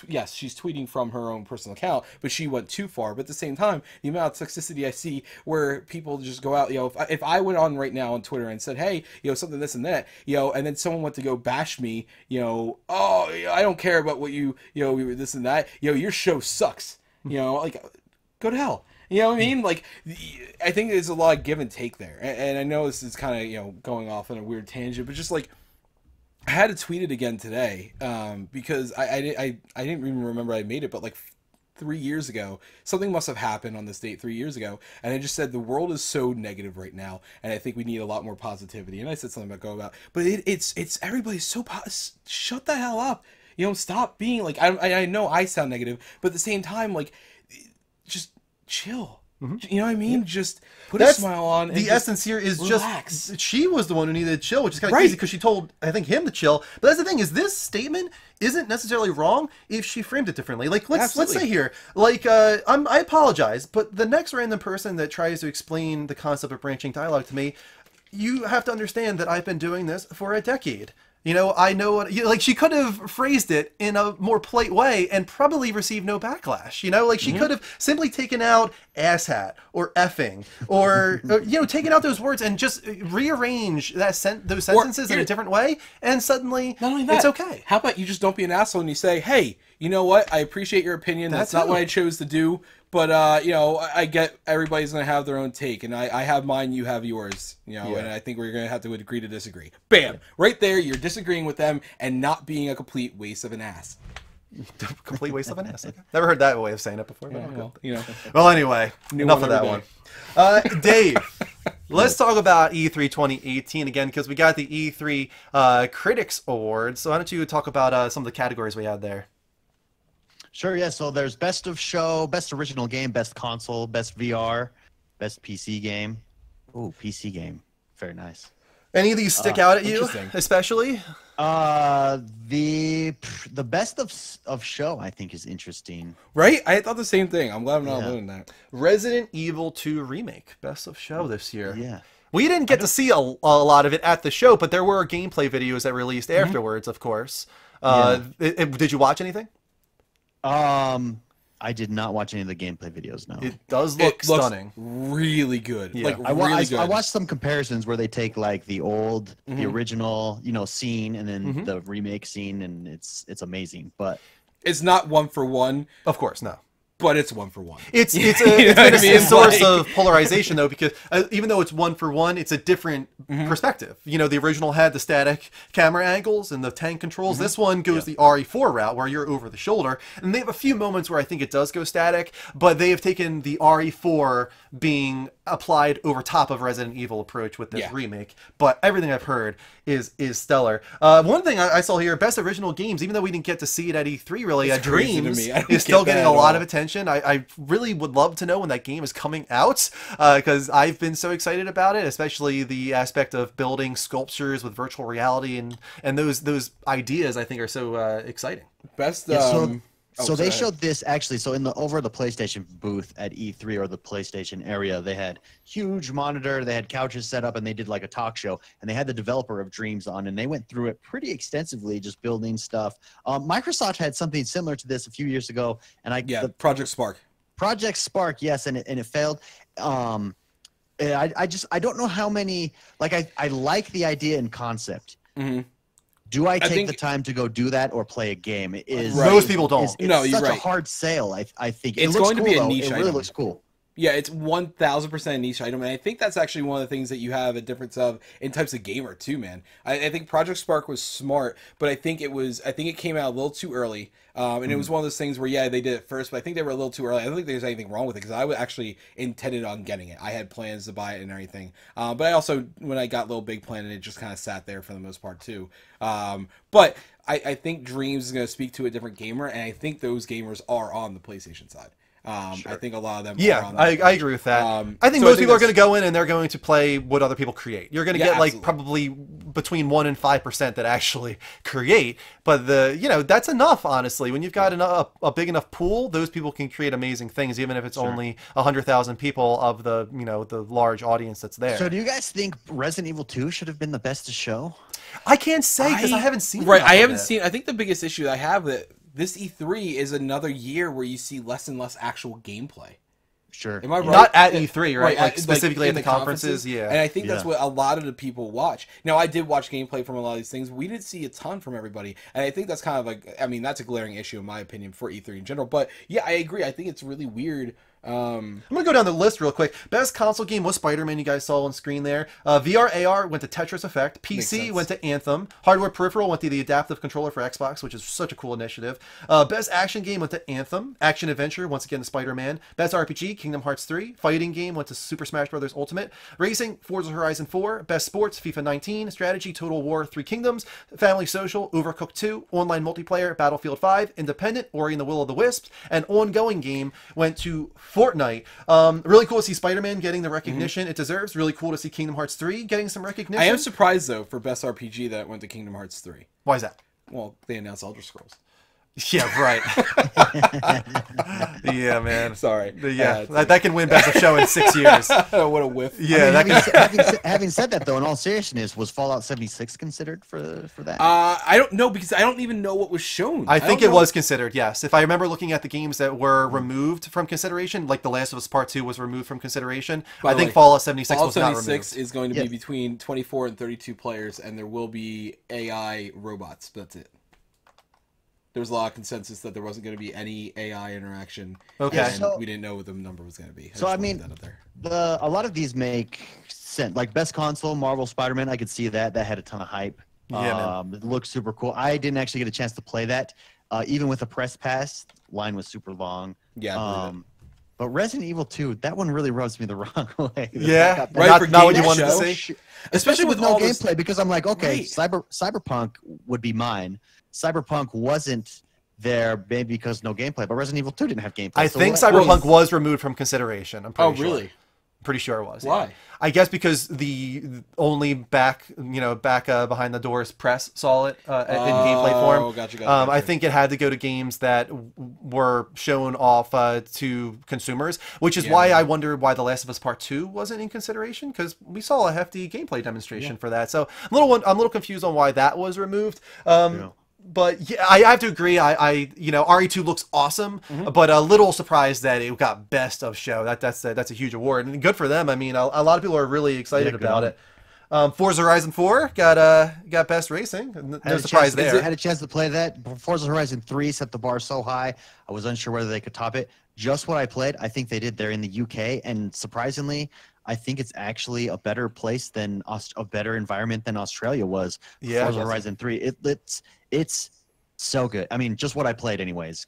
yes, she's tweeting from her own personal account, but she went too far. But at the same time, the amount of toxicity I see where people just go out, if I went on right now on Twitter and said, hey, something this and that, and then someone went to go bash me, oh, I don't care about what you this and that, your show sucks, like, go to hell. You know what I mean? Like, I think there's a lot of give and take there, and I know this is kind of going off on a weird tangent, but just like, I had to tweet it again today, because I didn't even remember I made it, but like 3 years ago, something must have happened on this date 3 years ago, and I just said the world is so negative right now, and I think we need a lot more positivity. And I said something about but it's everybody's so shut the hell up, stop being like, I know I sound negative, but at the same time, like, just chill. You know what I mean? Just put a smile on. And the essence here is relax. just she was the one who needed to chill, which is kind of Right. crazy because she told, I think, him to chill. But that's the thing, is this statement isn't necessarily wrong if she framed it differently. Like, let's say here, like, I apologize, but the next random person that tries to explain the concept of branching dialogue to me, you have to understand that I've been doing this for a decade. I know what, like, she could have phrased it in a more polite way and probably received no backlash. Like, she could have simply taken out asshat or effing or taken out those words and just rearrange those sentences in a different way, and suddenly not only that, it's okay. How about you just don't be an asshole and you say, hey, you know what? I appreciate your opinion. That's not what I chose to do. But, I get everybody's going to have their own take, and I have mine, you have yours, and I think we're going to have to agree to disagree. Bam! Right there, you're disagreeing with them and not being a complete waste of an ass. Complete waste of an ass. Okay. Never heard that way of saying it before. But Well, Well, anyway, enough of that one. Dave, let's talk about E3 2018 again, because we got the E3 Critics Awards. So why don't you talk about some of the categories we had there? Sure, yeah. So there's best of show, best original game, best console, best VR, best PC game. Ooh, PC game. Very nice. Any of these stick out at you, interesting. especially? The best of show I think is interesting. Right? I thought the same thing. I'm glad I'm not Yeah. doing that. Resident Evil 2 Remake, best of show this year. Yeah. We didn't get to see a lot of it at the show, but there were gameplay videos that released Mm-hmm. afterwards, of course. Did you watch anything? I did not watch any of the gameplay videos. No. It does look It looks stunning. really good. Yeah. Like I good. watched some comparisons where they take like the original, scene and then the remake scene, and it's amazing. But It's not one for one, Of course, no. but it's one for one. It's You it's know a what I mean? source Like- of polarization though, because even though it's one for one, it's a different perspective. You know, the original had the static camera angles and the tank controls. This one goes the RE4 route where you're over the shoulder, and they have a few moments where I think it does go static, but they have taken the RE4 being applied over top of Resident Evil approach with this Yeah. remake. But everything I've heard is stellar. One thing I saw here, best original games, even though we didn't get to see it at E3 really, It's crazy to Dreams me. I don't is still get that getting a at lot all. of attention. I really would love to know when that game is coming out, because I've been so excited about it, especially the aspect of building sculptures with virtual reality and those ideas I think are so exciting. Best. Yeah, oh, they sorry. showed this actually. So over the PlayStation booth at E3 or the PlayStation area, they had huge monitor, they had couches set up, and they did like a talk show. And they had the developer of Dreams on, and they went through it pretty extensively, just building stuff. Microsoft had something similar to this a few years ago, and the Project Spark. Project Spark, yes, and it failed. I don't know how many. Like I like the idea and concept. Mm-hmm. Do I take think- the time to go do that or play a game? It is Right. Most people don't. It's No, you're such a right. hard sale. I think It's it looks going to cool, be a though. niche It really item. looks cool. Yeah, it's 1000% niche item, and I think that's actually one of the things that you have a difference of in types of gamer too, man. I think Project Spark was smart, but I think it came out a little too early, and it was one of those things where they did it first, but I think they were a little too early. I don't think there's anything wrong with it because I was actually intended on getting it. I had plans to buy it and everything, but I also when I got Little Big Planet, it just kind of sat there for the most part too. But I think Dreams is going to speak to a different gamer, and I think those gamers are on the PlayStation side. I think a lot of them. Yeah, are on I that. agree with that. So I think most people are that's- going to go in and they're going to play what other people create. You're going to get like absolutely. probably between 1% and 5% that actually create, but that's enough, honestly. When you've got a big enough pool, those people can create amazing things, even if it's only 100,000 people of the the large audience that's there. So do you guys think Resident Evil 2 should have been the best to show? I can't say because I haven't seen Right, enough I of haven't it. seen. I think the biggest issue that I have that this E3 is another year where you see less and less actual gameplay. Sure. Am I right? Not at E3, right? Like at- specifically in at the conferences, yeah. And I think that's Yeah. what a lot of the people watch. Now, I did watch gameplay from a lot of these things. We didn't see a ton from everybody, and I think that's kind of like, I mean, that's a glaring issue in my opinion for E3 in general. But yeah, I agree. I think it's really weird. I'm gonna go down the list real quick. Best console game was Spider-Man. You guys saw on screen there. VR AR went to Tetris Effect. Makes PC sense. went to Anthem. Hardware peripheral went to the adaptive controller for Xbox, which is such a cool initiative. Best action game went to Anthem. Action adventure once again to Spider-Man. Best RPG Kingdom Hearts 3. Fighting game went to Super Smash Bros. Ultimate. Racing Forza Horizon 4. Best sports FIFA 19. Strategy Total War 3 Kingdoms. Family social Overcooked 2. Online multiplayer Battlefield 5. Independent Ori and the Will of the Wisps. And ongoing game went to Fortnite. Really cool to see Spider-Man getting the recognition it deserves. Really cool to see Kingdom Hearts 3 getting some recognition. I am surprised though for best RPG that it went to Kingdom Hearts 3. Why is that? Well, they announced Elder Scrolls. Yeah, right. Yeah, man. Sorry. Yeah, that can win Best of Show in 6 years. What a whiff. Yeah, I mean, that can... having said that, though, in all seriousness, was Fallout 76 considered for that? I don't know because I don't even know what was shown. I think don't it know. was considered, yes. If I remember looking at the games that were removed from consideration, like The Last of Us Part 2 was removed from consideration, By I the think way, Fallout 76 Fallout was not 76 removed. is going to Yeah. be between 24 and 32 players, and there will be AI robots. But that's it. There was a lot of consensus that there wasn't going to be any AI interaction. Okay. And So- we didn't know what the number was going to be. So, just I wanted mean, that up there. A lot of these make sense. Like best console, Marvel Spider-Man, I could see that. That had a ton of hype. Yeah, It looked super cool. I didn't actually get a chance to play that. Even with a press pass, line was super long. Yeah, I believe it. But Resident Evil 2, that one really rubs me the wrong way. Yeah, Right, not, for not what you game wanted show. to see. Especially with no all this- gameplay, because I'm like, okay, Right. Cyberpunk would be mine. Cyberpunk wasn't there maybe because no gameplay, but Resident Evil 2 didn't have gameplay. I So think what- Cyberpunk was removed from consideration. I'm pretty Oh, sure. really? Pretty sure it was. Why? Yeah. I guess because the only back behind the doors press saw it in gameplay form. Oh, gotcha. I think it had to go to games that were shown off to consumers, which is why I wonder why The Last of Us Part 2 wasn't in consideration, because we saw a hefty gameplay demonstration for that. So I'm a little confused on why that was removed. But yeah, I have to agree. RE2 looks awesome, but a little surprised that it got Best of Show. That's a huge award, and good for them. I mean, a lot of people are really excited about it. Forza Horizon 4 got Best Racing. No surprise there. I had a chance to play that. Forza Horizon 3 set the bar so high, I was unsure whether they could top it. Just what I played, I think they did. They're in the UK, and surprisingly, I think it's actually a better place than a better environment than Australia was. Yeah, Forza Horizon 3. It's so good. I mean, just what I played, anyways.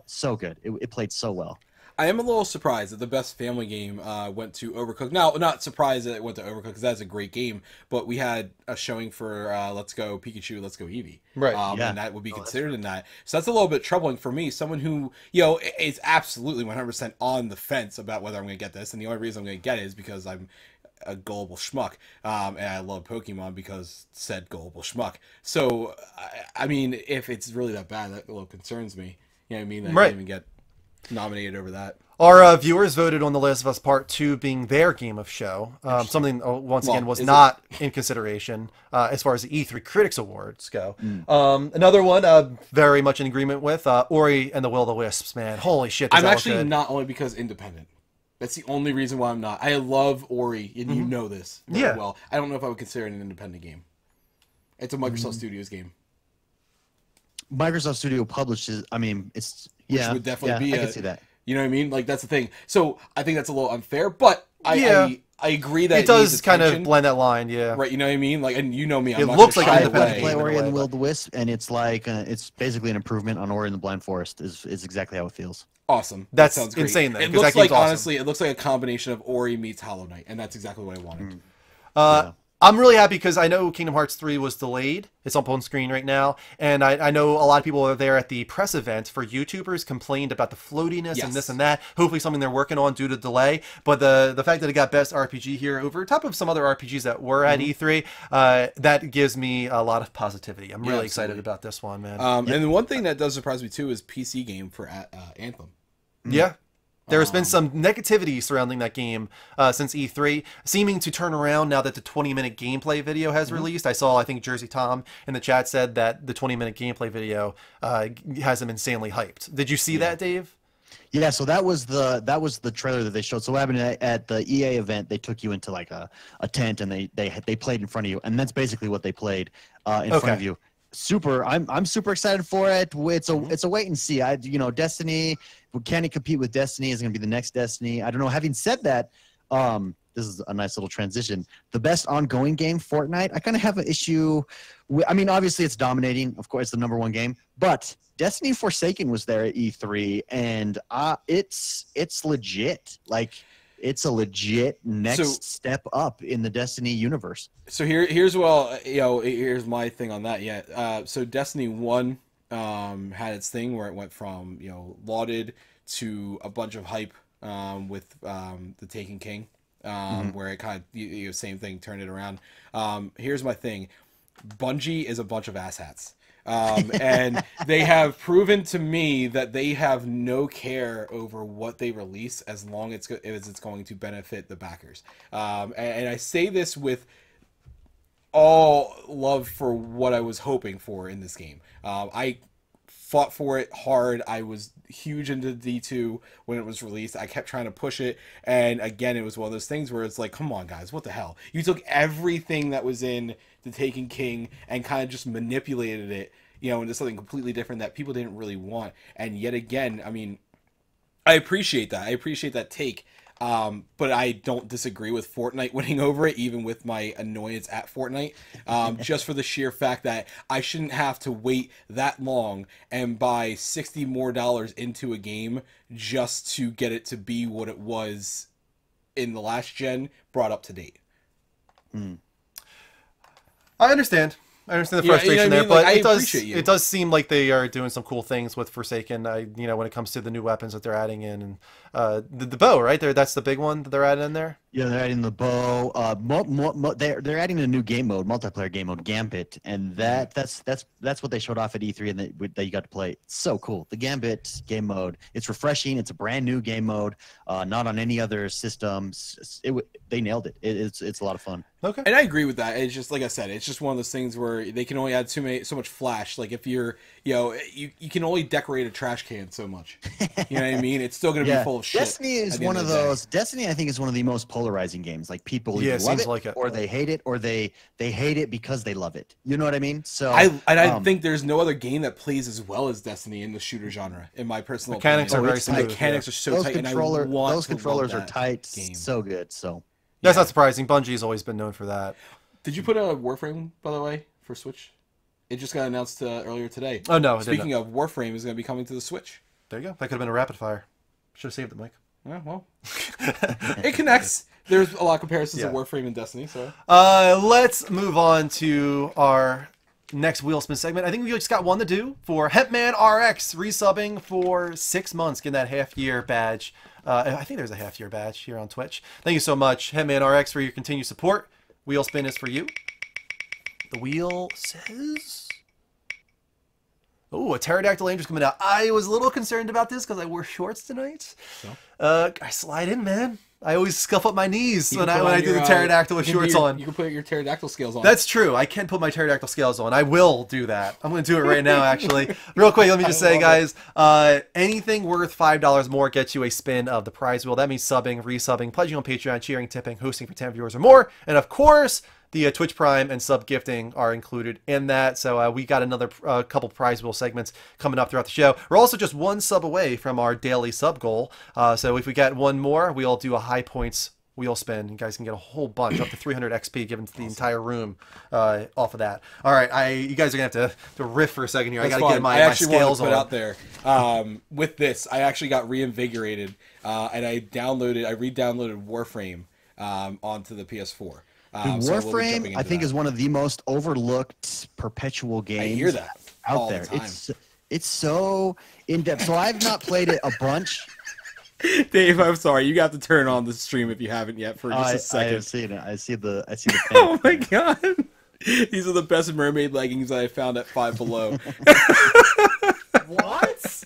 So good. It played so well. I am a little surprised that the best family game went to Overcooked. Now, not surprised that it went to Overcooked because that's a great game, but we had a showing for Let's Go Pikachu, Let's Go Eevee. Right. And that would be considered in that. So that's a little bit troubling for me, someone who, is absolutely 100% on the fence about whether I'm going to get this, and the only reason I'm going to get it is because I'm a gullible schmuck, and I love Pokemon because said gullible schmuck. So, I mean, if it's really that bad, that a little concerns me. You know what I mean? I didn't even get nominated over that. Our viewers voted on The Last of Us Part 2 being their game of show. Something, once again, was not in consideration as far as the E3 Critics Awards go. Another one, very much in agreement with, Ori and the Will of the Wisps, man. Holy shit. I'm actually not, only because independent. That's the only reason why I'm not. I love Ori, and you know this very well. I don't know if I would consider it an independent game. It's a Microsoft Studios game. Microsoft Studio publishes, I mean, it's... Which would definitely be I can see that. You know what I mean? Like, that's the thing. So I think that's a little unfair, but I agree that it does kind of blend that line, yeah. Right, you know what I mean? Like, and you know me, I'm it not looks like I independent play Ori and the Will of the Wisp, and it's like it's basically an improvement on Ori and the Blind Forest. Is exactly how it feels. Awesome. That's sounds great. insane. Then it looks like honestly, it looks like a combination of Ori meets Hollow Knight, and that's exactly what I wanted. I'm really happy because I know Kingdom Hearts 3 was delayed. It's up on screen right now. And I know a lot of people are there at the press event for YouTubers complained about the floatiness and this and that. Hopefully something they're working on due to delay. But the fact that it got Best RPG here over top of some other RPGs that were at E3, that gives me a lot of positivity. I'm really excited about this one, man. And the one thing that does surprise me too is PC game for Anthem. Yeah. There's been some negativity surrounding that game since E3, seeming to turn around now that the 20-minute gameplay video has released. I think Jersey Tom in the chat said that the 20-minute gameplay video has him insanely hyped. Did you see that, Dave? Yeah, so that was the trailer that they showed. So what happened at the EA event, they took you into like a tent and they played in front of you, and that's basically what they played in front of you. I'm super excited for it. It's a wait and see. Destiny, can it compete with Destiny? Is going to be the next Destiny? I don't know. Having said that, this is a nice little transition. The best ongoing game, Fortnite. I kind of have an issue with, I mean, obviously it's dominating. Of course, the #1 game, but Destiny Forsaken was there at E3, and it's legit. Like, it's a legit next step up in the Destiny universe. So here's here's my thing on that. Yeah. So Destiny 1 had its thing where it went from lauded to a bunch of hype with the Taken King, where it kind of same thing, turned it around. Here's my thing: Bungie is a bunch of asshats. And they have proven to me that they have no care over what they release as long as it's going to benefit the backers. And I say this with all love for what I was hoping for in this game. I fought for it hard. I was huge into D2 when it was released. I kept trying to push it, and again, it was one of those things where it's like, come on guys, what the hell? You took everything that was in the Taken King and kind of just manipulated it, into something completely different that people didn't really want. And yet again, I mean, I appreciate that. I appreciate that take. But I don't disagree with Fortnite winning over it, even with my annoyance at Fortnite, just for the sheer fact that I shouldn't have to wait that long and buy $60 more into a game just to get it to be what it was in the last gen, brought up to date. I understand. I understand the Yeah, frustration you know what I there, mean? Like, but I it does appreciate you. it does seem like they are doing some cool things with Forsaken. When it comes to the new weapons that they're adding in, and the bow, right there, that's the big one that they're adding in there. Yeah, they're adding the bow. They're adding a new game mode, multiplayer game mode, Gambit, and that's what they showed off at E3, and that you got to play. It's so cool. The Gambit game mode. It's refreshing. It's a brand new game mode, not on any other systems. They nailed it. It's a lot of fun. Okay. And I agree with that. It's just like I said, it's just one of those things where they can only add so much flash. Like if you're, you can only decorate a trash can so much. You know what I mean? It's still going to be full of shit. Destiny is one of the day. those. Destiny, I think, is one of the most polarizing games. Like people Yeah, either it love seems it, like it. or they hate it, or they hate it because they love it. You know what I mean? So I think there's no other game that plays as well as Destiny in the shooter genre. In my personal Mechanics opinion. are very smooth. Mechanics are so those tight, those controllers are that tight, game. so good. So That's not surprising. Bungie's always been known for that. Did you put a Warframe, by the way, for Switch? It just got announced earlier today. Oh no! Speaking of, Warframe is going to be coming to the Switch. There you go. That could have been a rapid fire. Should have saved it, Mike. Yeah, well, it connects. There's a lot of comparisons Yeah. to Warframe and Destiny. So Let's move on to our next wheel spin segment. I think we just got one to do for Hempman RX resubbing for 6 months, getting that half-year badge. I think there's a half-year badge here on Twitch. Thank you so much, Hempman RX, for your continued support. Wheel spin is for you. The wheel says... Oh, a pterodactyl angel's coming out. I was a little concerned about this because I wore shorts tonight. So? I slide in, man. I always scuff up my knees You when can I put on do the your, pterodactyl with you can shorts put your- on. You can put your pterodactyl scales on. That's true. I can put my pterodactyl scales on. I will do that. I'm going to do it right now, actually. Real quick, let me just say, guys, anything worth $5 more gets you a spin of the prize wheel. That means subbing, resubbing, pledging on Patreon, cheering, tipping, hosting for 10 viewers or more. And, of course, the Twitch Prime and sub gifting are included in that. So we got another couple prize wheel segments coming up throughout the show. We're also just one sub away from our daily sub goal. So if we get one more, we'll do a high points wheel spin. You guys can get a whole bunch, up to 300 XP given to the entire room off of that. All right, you guys are going to have to riff for a second here. That's I got to get fine. my scales I on. actually wanted to put out there, with this, I actually got reinvigorated, and I re-downloaded Warframe onto the PS4. Dude, so we'll be Warframe, jumping I into think, that. is one of the most overlooked perpetual games. I hear that out all there. the time. It's so in depth. So I've not played it a bunch. Dave, I'm sorry. You got to turn on the stream if you haven't yet for just a I second. have seen it. I see the. Thing. Oh my god. These are the best mermaid leggings that I found at Five Below. What?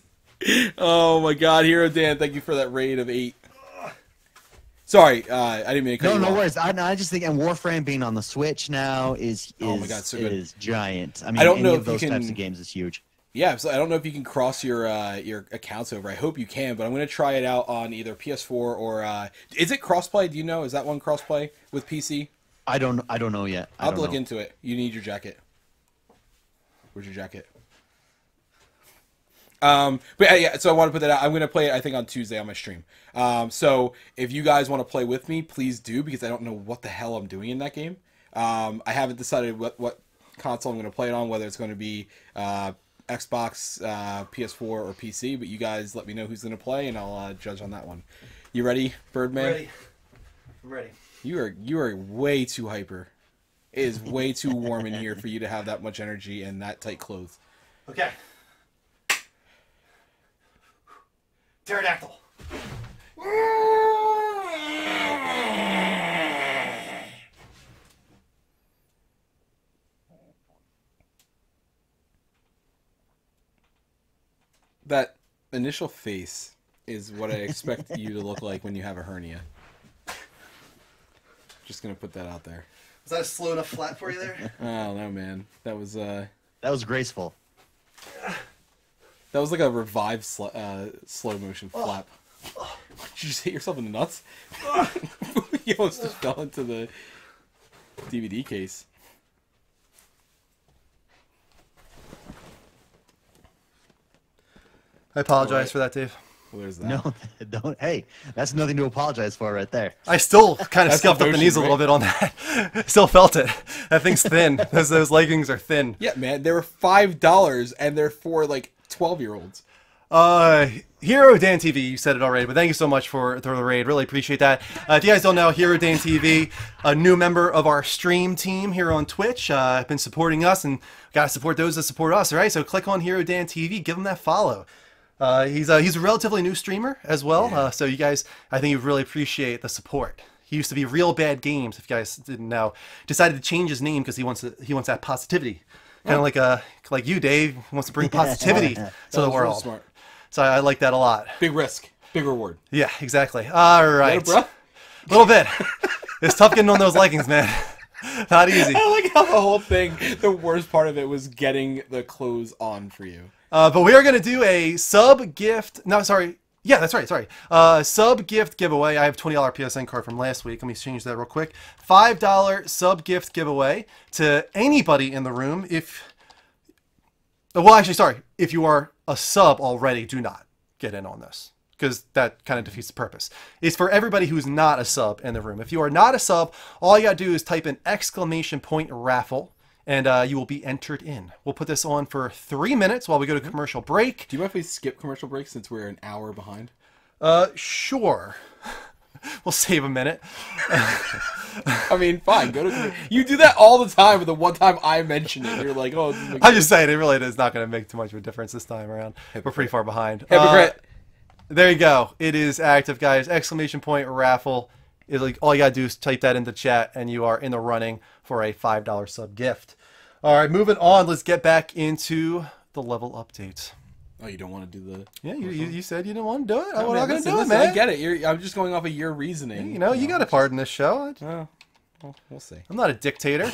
Oh my god, Hero Dan, thank you for that raid of 8. Sorry, I didn't mean to cut No, you no off. worries. I just think, and Warframe being on the Switch now is Oh my God, so good. is giant. I mean, I don't any know of if you those types can- of games is huge. Yeah, so I don't know if you can cross your accounts over. I hope you can, but I'm going to try it out on either PS4 or is it crossplay? Do you know? Is that one crossplay with PC? I don't know yet. I'll have to look into it. You need your jacket. Where's your jacket? But yeah, so I want to put that out. I'm going to play it, I think, on Tuesday on my stream. So if you guys want to play with me, please do, because I don't know what the hell I'm doing in that game. I haven't decided what console I'm going to play it on, whether it's going to be Xbox, PS4, or PC. But you guys let me know who's going to play, and I'll judge on that one. You ready, Birdman? Ready. I'm ready. You are way too hyper. It is way too warm in here for you to have that much energy and that tight clothes. Okay. Pterodactyl. That initial face is what I expect you to look like when you have a hernia. Just gonna put that out there. Was that a slow enough flat for you there? I don't know, man. That was That was graceful. like a revived slow motion flap. Did you just hit yourself in the nuts? You almost just fell into the DVD case. I apologize Alright. for that, Dave. Well, there's that. No, don't. Hey, that's nothing to apologize for, right there. I still kind of That's scuffed up the emotion, knees a little right? bit on that. Still felt it. That thing's thin. Those leggings are thin. Yeah, man. They were $5 and they're for like 12-year-olds. Hero Dan TV, you said it already, but thank you so much for the raid. Really appreciate that. If you guys don't know, Hero Dan TV, a new member of our stream team here on Twitch, been supporting us, and gotta support those that support us, all right? So click on Hero Dan TV, give him that follow. He's a relatively new streamer as well, so you guys, I think you really appreciate the support. He used to be Real Bad Games, if you guys didn't know. Decided to change his name because he wants that positivity. Kind of like you, Dave, he wants to bring positivity to the world. Smart. So I like that a lot. Big risk, big reward. Yeah, exactly. All right. A little bit. It's tough getting on those leggings, man. Not easy. I like how the whole thing, the worst part of it was getting the clothes on for you. But we are going to do a sub gift. No, sorry. Yeah, that's right. Sorry. Sub gift giveaway. I have $20 PSN card from last week. Let me change that real quick. $5 sub gift giveaway to anybody in the room. Well, actually, sorry. If you are a sub already, do not get in on this, because that kind of defeats the purpose. It's for everybody who's not a sub in the room. If you are not a sub, all you got to do is type in !raffle, and you will be entered in. We'll put this on for 3 minutes while we go to commercial break. Do you mind if we skip commercial break since we're an hour behind? Sure. We'll save a minute. I mean, fine. Go to. You do that all the time, but the one time I mention it, you're like, "Oh." I'm just saying, it really is not going to make too much of a difference this time around. We're pretty far behind. Hypocrite. There you go. It is active, guys. !raffle. It's like all you got to do is type that into chat, and you are in the running for a $5 sub gift. All right, moving on. Let's get back into the level update. Oh, you don't want to do the... Yeah, you said you didn't want to do it. No, I'm not going to do it, listen, man. I get it. I'm just going off of your reasoning. You know, you got a part in this show. Well, we'll see. I'm not a dictator.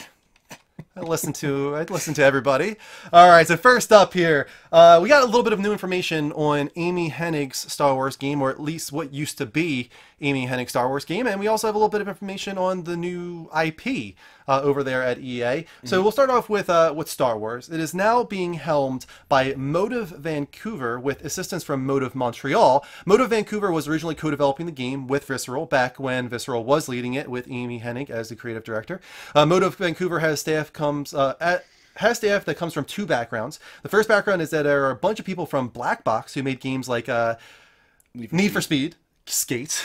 I listen to everybody. All right, so first up here, we got a little bit of new information on Amy Hennig's Star Wars game, or at least what used to be Amy Hennig's Star Wars game, and we also have a little bit of information on the new IP over there at EA. So we'll start off with Star Wars. It is now being helmed by Motive Vancouver with assistance from Motive Montreal. Motive Vancouver was originally co-developing the game with Visceral back when Visceral was leading it with Amy Hennig as the creative director. Motive Vancouver has staff that comes from two backgrounds. The first background is that there are a bunch of people from Black Box who made games like Need for Speed, Skate,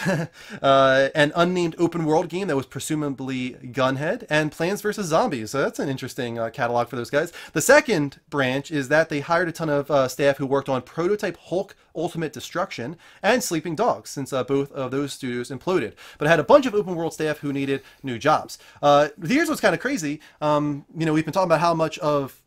an unnamed open world game that was presumably Gunhead, and Plants vs. Zombies. So that's an interesting catalog for those guys. The second branch is that they hired a ton of staff who worked on Prototype Hulk Ultimate Destruction and Sleeping Dogs, since both of those studios imploded. But it had a bunch of open world staff who needed new jobs. Here's what's kind of crazy. You know, we've been talking about how much of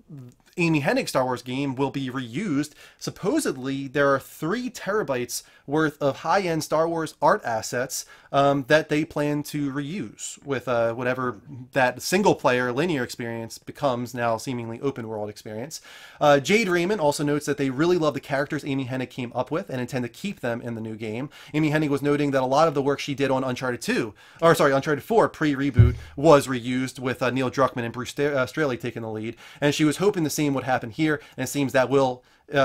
Amy Hennig's Star Wars game will be reused. Supposedly, there are 3 terabytes worth of high-end Star Wars art assets that they plan to reuse with whatever that single-player linear experience becomes now seemingly open-world experience. Jade Raymond also notes that they really love the characters Amy Hennig came up with and intend to keep them in the new game. Amy Hennig was noting that a lot of the work she did on Uncharted 4 pre-reboot was reused with Neil Druckmann and Bruce Straley taking the lead, and she was hoping the same would happen here, and it seems that will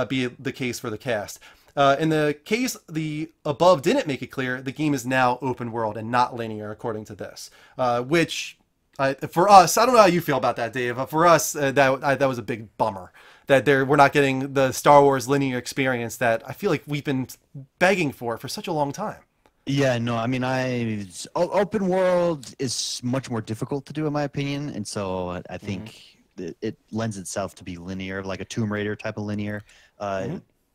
be the case for the cast. In the case the above didn't make it clear, the game is now open world and not linear, according to this. Which, for us, I don't know how you feel about that, Dave, but for us, that was a big bummer. That we're not getting the Star Wars linear experience that I feel like we've been begging for such a long time. Yeah, no, I mean, open world is much more difficult to do, in my opinion, and so I think it lends itself to be linear, like a Tomb Raider type of linear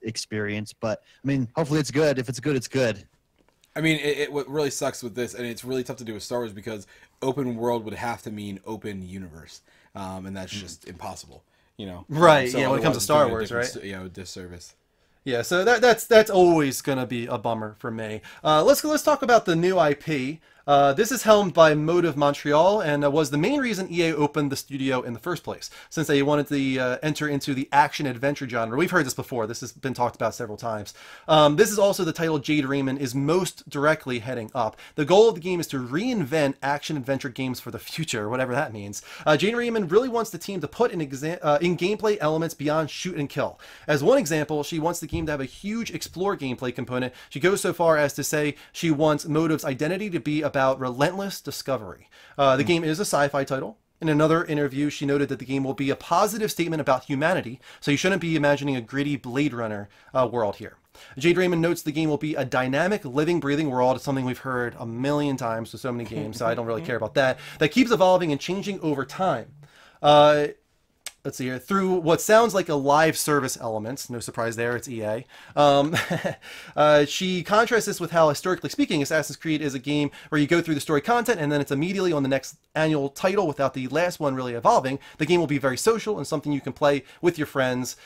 experience. But I mean, hopefully it's good. If it's good, it's good. I mean, what really sucks with this, and it's really tough to do with Star Wars, because open world would have to mean open universe, and that's just impossible. You know, right? So yeah, when it comes to Star Wars, right? You know, disservice. Yeah, so that's always gonna be a bummer for me. Let's talk about the new IP. This is helmed by Motive Montreal and was the main reason EA opened the studio in the first place, since they wanted to enter into the action-adventure genre. We've heard this before. This has been talked about several times. This is also the title Jade Raymond is most directly heading up. The goal of the game is to reinvent action-adventure games for the future, whatever that means. Jade Raymond really wants the team to put in gameplay elements beyond shoot and kill. As one example, she wants the game to have a huge explore gameplay component. She goes so far as to say she wants Motive's identity to be about relentless discovery. The game is a sci-fi title, In another interview, she noted that the game will be a positive statement about humanity, so you shouldn't be imagining a gritty Blade Runner world here. Jade Raymond notes the game will be a dynamic, living, breathing world, something we've heard a million times with so many games, so I don't really care about that, that keeps evolving and changing over time. Let's see here, through what sounds like a live service elements, no surprise there, it's EA. She contrasts this with how, historically speaking, Assassin's Creed is a game where you go through the story content and then it's immediately on the next annual title without the last one really evolving. The game will be very social and something you can play with your friends.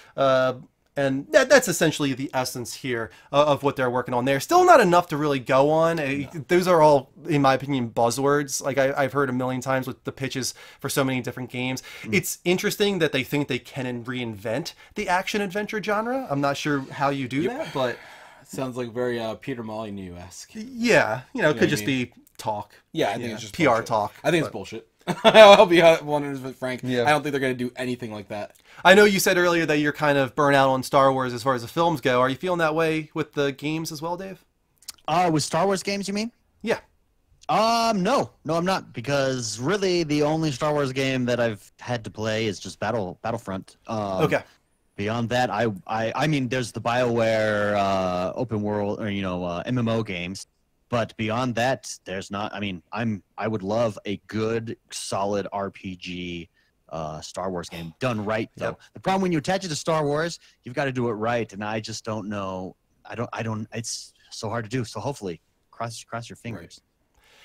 And that's essentially the essence here of what they're working on there. Still not enough to really go on. Those are all, in my opinion, buzzwords. Like I've heard a million times with the pitches for so many different games. It's interesting that they think they can reinvent the action-adventure genre. I'm not sure how you do that, but... Sounds like very Peter Molyneux-esque. Yeah, it could just be talk. Yeah, I think it's just PR bullshit. talk. I think it's bullshit. I'll be 100% frank. Yeah. I don't think they're going to do anything like that. I know you said earlier that you're kind of burnt out on Star Wars as far as the films go. Are you feeling that way with the games as well, Dave? With Star Wars games, you mean? Yeah. No, I'm not, because really the only Star Wars game that I've had to play is just Battlefront. Okay. Beyond that, I mean, there's the BioWare open world or MMO games, but beyond that, there's not. I mean, I would love a good, solid RPG Star Wars game done right though. Yep. The problem when you attach it to Star Wars, you've got to do it right, and I just don't know. I don't. It's so hard to do. So hopefully, cross your fingers.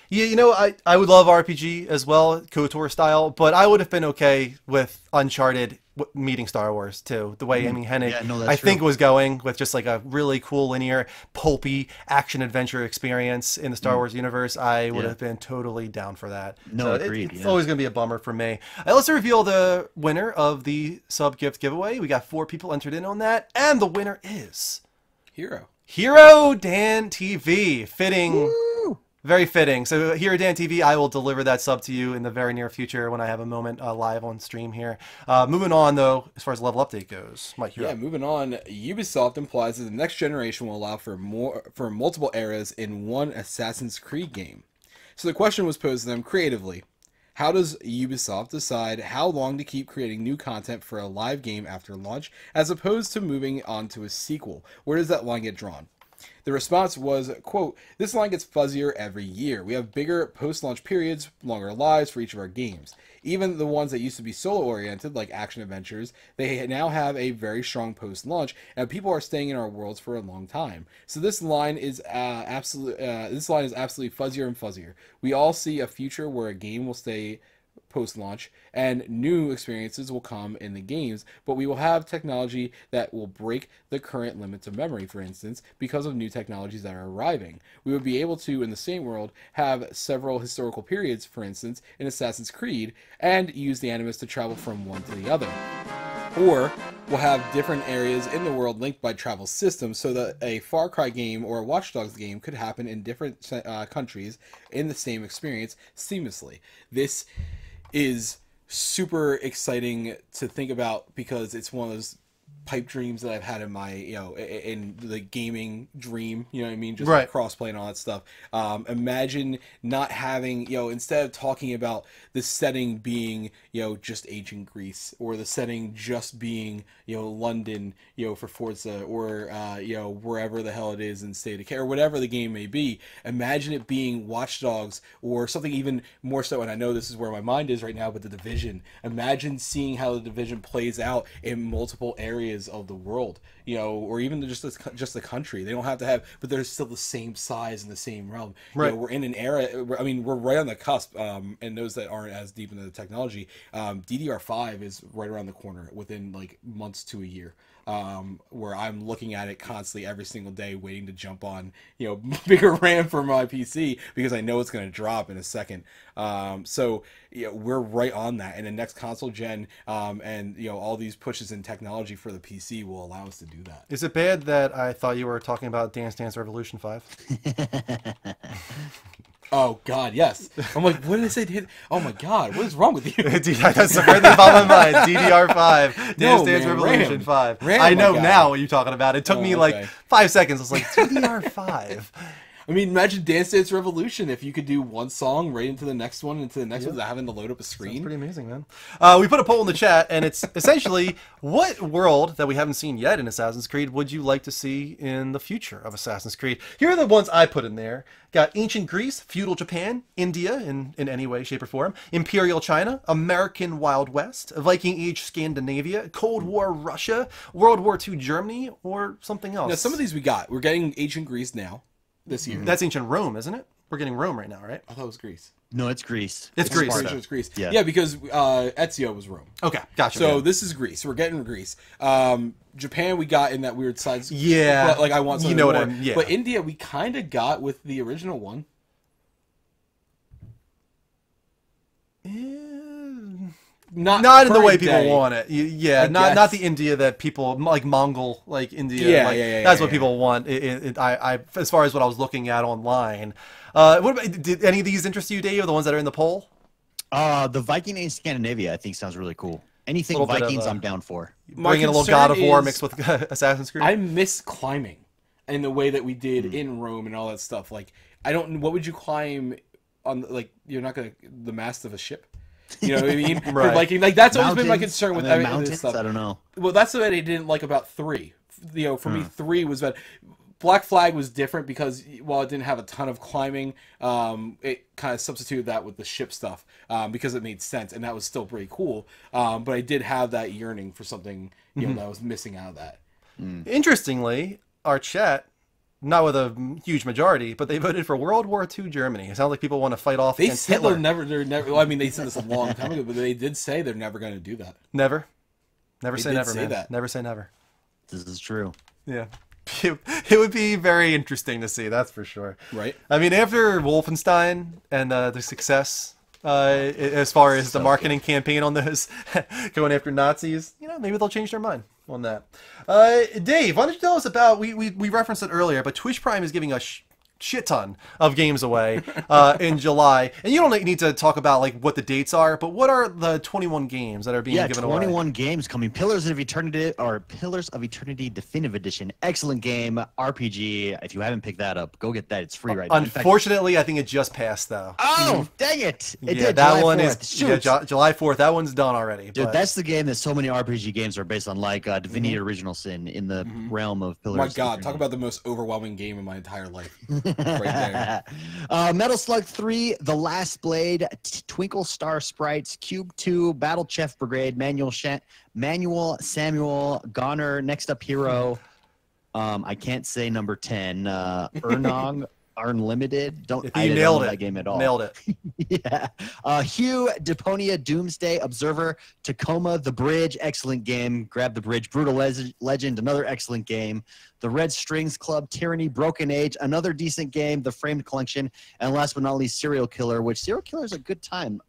Yeah, I would love RPG as well, KOTOR style, but I would have been okay with Uncharted meeting Star Wars too. The way Amy Hennig, I think, was going with just like a really cool, linear, pulpy action-adventure experience in the Star Wars universe, I would have been totally down for that. No, agreed. It's always going to be a bummer for me. Let's reveal the winner of the sub-gift giveaway. We got 4 people entered in on that, and the winner is... Hero Dan TV. Fitting... Woo! Very fitting. So here at Dan TV, I will deliver that sub to you in the very near future when I have a moment live on stream here. Moving on, though, as far as level update goes. Mike, you're up. Moving on. Ubisoft implies that the next generation will allow for multiple eras in one Assassin's Creed game. So the question was posed to them creatively. How does Ubisoft decide how long to keep creating new content for a live game after launch, as opposed to moving on to a sequel? Where does that line get drawn? The response was, quote, "This line gets fuzzier every year. We have bigger post-launch periods, longer lives for each of our games. Even the ones that used to be solo-oriented, like action adventures, they now have a very strong post-launch, and people are staying in our worlds for a long time. So this line is absolutely fuzzier and fuzzier. We all see a future where a game will stay post-launch and new experiences will come in the games, but we will have technology that will break the current limits of memory, for instance, because of new technologies that are arriving. We would be able to, in the same world, have several historical periods, for instance, in Assassin's Creed, and use the Animus to travel from one to the other. Or we'll have different areas in the world linked by travel systems, so that a Far Cry game or a Watch Dogs game could happen in different countries in the same experience seamlessly. This is super exciting to think about, because it's one of those pipe dreams that I've had in my, in the gaming dream, you know what I mean? Just right. Like crossplay and all that stuff. Imagine not having, instead of talking about the setting being, just ancient Greece, or the setting just being, London, for Forza, or, wherever the hell it is in State of Care, or whatever the game may be. Imagine it being Watch Dogs, or something even more so, and I know this is where my mind is right now, but The Division. Imagine seeing how The Division plays out in multiple areas of the world, or even just the country. They don't have to have, but they're still the same size and the same realm. Right. We're in an era. I mean, we're right on the cusp. And those that aren't as deep into the technology, DDR5 is right around the corner, within like months to a year. Where I'm looking at it constantly every single day, waiting to jump on, bigger RAM for my PC, because I know it's going to drop in a second. So we're right on that, and the next console gen, and all these pushes in technology for the PC will allow us to do that. Is it bad that I thought you were talking about Dance Dance Revolution 5? Oh God, yes. I'm like, what did I say? Oh my God, what is wrong with you? That's the first thing about my mind. DDR5, Dance Dance man, Revolution 5. RAM, I know my guy. now what you're talking about. It took me okay. like 5 seconds. I was like, DDR5. I mean, imagine Dance Dance Revolution if you could do one song right into the next one, into the next one without having to load up a It's screen. pretty amazing, man. We put a poll in the chat, and it's essentially what world that we haven't seen yet in Assassin's Creed would you like to see in the future of Assassin's Creed? Here are the ones I put in there. Got ancient Greece, feudal Japan, India in any way, shape, or form, Imperial China, American Wild West, Viking Age Scandinavia, Cold War Russia, World War II Germany, or something else. Now, some of these we got. We're getting ancient Greece now, this year. That's ancient Rome, isn't it? We're getting Rome right now, right? I thought it was Greece. No, it's Greece. It's I'm Greece. pretty sure it's Greece. Yeah. Yeah, because Ezio was Rome. Okay, gotcha. So yeah. this is Greece. We're getting Greece. Japan we got in that weird sides. Yeah. But, like I want something You know what more. I mean, yeah. But India we kind of got with the original one. Not in the way current people day. want it. Yeah, I not guess. the India that people like Mongol like India. Yeah, like, yeah, that's yeah, what people want. I as far as what I was looking at online. What about, did any of these interest you, Dave? The ones that are in the poll? The Viking Age Scandinavia, I think, sounds really cool. Anything Little bit of, Vikings, I'm down for. My Bringing a little concern God of War is- mixed with Assassin's Creed. I miss climbing in the way that we did in Rome and all that stuff. Like I don't. What would you climb on? Like you're not gonna the mast of a ship. You know what I mean? For Right. Viking, like that's always been my Mountains, concern with and then everything mountains. this stuff. I don't know. Well, that's what I didn't like about 3. You know, for me, 3 was bad. Black Flag was different because while it didn't have a ton of climbing, it kind of substituted that with the ship stuff because it made sense, and that was still pretty cool. But I did have that yearning for something, you know, that was missing out of that. Interestingly, our chat, not with a huge majority, but they voted for World War II Germany. It sounds like people want to fight off They against said Hitler. they're never. Well, I mean, they said this a long time ago, but they did say they're never going to do that. Never They say did never, say man. that. Never say never. This is true. Yeah. It would be very interesting to see, that's for sure. Right. I mean, after Wolfenstein and the success, as far as the marketing campaign on those, going after Nazis, you know, maybe they'll change their mind on that. Dave, why don't you tell us about, we referenced it earlier, but Twitch Prime is giving us shit ton of games away in July, and you don't need to talk about like what the dates are, but what are the 21 games that are being given away? 21 games coming. Pillars of Eternity Definitive Edition. Excellent game, RPG. If you haven't picked that up, go get that. It's free right now. In fact- Unfortunately, I think it just passed though. oh, dang it! It Yeah, did. that July one 4th. is Shoot. July 4th. That one's done already. Dude, but- that's the game that so many RPG games are based on, like Divinity Original Sin in the realm of Pillars. My of God, Eternity. talk about the most overwhelming game in my entire life. Right there. Metal Slug 3, The Last Blade, Twinkle Star Sprites, Cube 2, Battle Chef Brigade, Manual Samuel, Goner, Next Up Hero. I can't say number 10. Ernong, Unlimited. I think I you don't nailed know it. that game at all. Nailed it. Yeah. Hugh, Deponia, Doomsday, Observer, Tacoma, The Bridge, excellent game. Grab the Bridge, Brutal Legend, another excellent game. The Red Strings Club, Tyranny, Broken Age, another decent game. The Framed Collection, and last but not least, Serial Killer, which Serial Killer is a good time.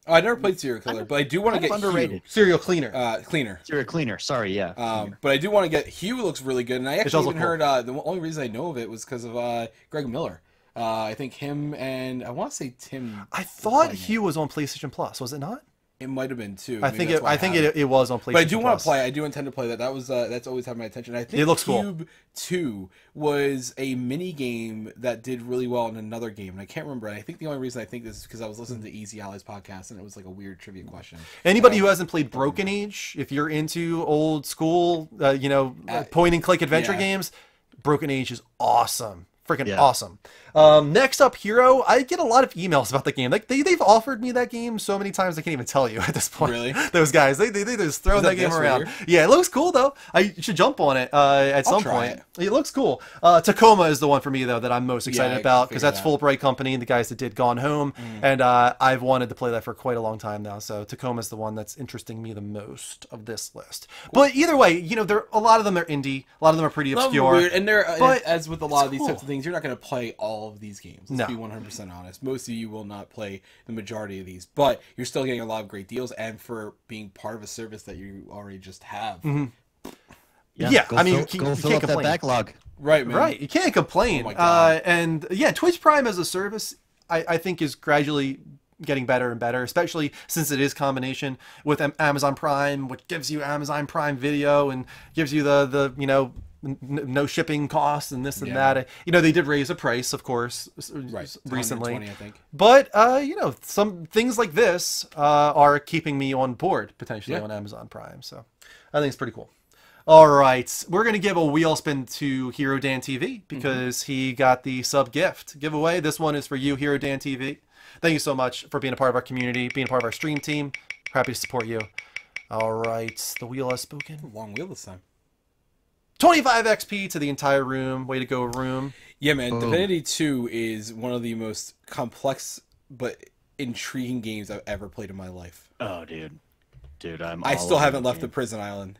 I never played Serial Killer, but I do want to kind get of underrated. Serial Cleaner. Cleaner. Serial Cleaner, sorry, yeah. But I do want to get Hugh. Looks really good, and I does actually look even heard the only reason I know of it was because of Greg Miller. I think him and I want to say Tim. I thought playing it. Hugh was on PlayStation Plus. Was it not? It might have been too. I Maybe think that's it. why I think have it was on PlayStation. But I do want Plus. to play. I do intend to play that. That was that's always had my attention. I think It looks cool. Cube 2 was a mini game that did really well in another game, and I can't remember. I think the only reason I think this is because I was listening to Easy Allies podcast, and it was like a weird trivia question. Anybody who hasn't played Broken Age, if you're into old school, point and click adventure yeah. games, Broken Age is awesome. Freaking Yeah. awesome. Next up, Hero. I get a lot of emails about the game. Like they've offered me that game so many times I can't even tell you at this point. Really? Those guys, they just throw Is that that game this around. right Yeah, it looks cool though. I should jump on it at some try point. It looks cool. Tacoma is the one for me though that I'm most excited I about because figured that's that. Fulbright Company, the guys that did Gone Home, and I've wanted to play that for quite a long time now. So Tacoma's the one that's interesting me the most of this list. But either way, a lot of them are indie, a lot of them are pretty Some obscure. weird, and they're but as with a lot of these cool. types of things, you're not going to play all of these games. Let's No. be 100% honest. Most of you will not play the majority of these, but you're still getting a lot of great deals, and for being part of a service that you already just have. Yeah, go I mean, fill, you go fill can't up that complain. backlog. Right, man. Right, you can't complain. Oh my God. And yeah, Twitch Prime as a service, I think is gradually getting better and better, especially since it is combination with Amazon Prime, which gives you Amazon Prime Video and gives you the no shipping costs and this and Yeah. that. You know, they did raise a price, of course, Right. recently. 120, I think. But you know, some things like this are keeping me on board potentially Yeah. on Amazon Prime. So I think it's pretty cool. All right, we're gonna give a wheel spin to Hero Dan TV because he got the sub gift giveaway. This one is for you, Hero Dan TV. Thank you so much for being a part of our community, being a part of our stream team. Happy to support you. All right, the wheel has spoken. Long wheel this time. 25 XP to the entire room. Way to go, room. Yeah, man. Boom. Divinity 2 is one of the most complex but intriguing games I've ever played in my life. Oh, dude, I still haven't left the prison island.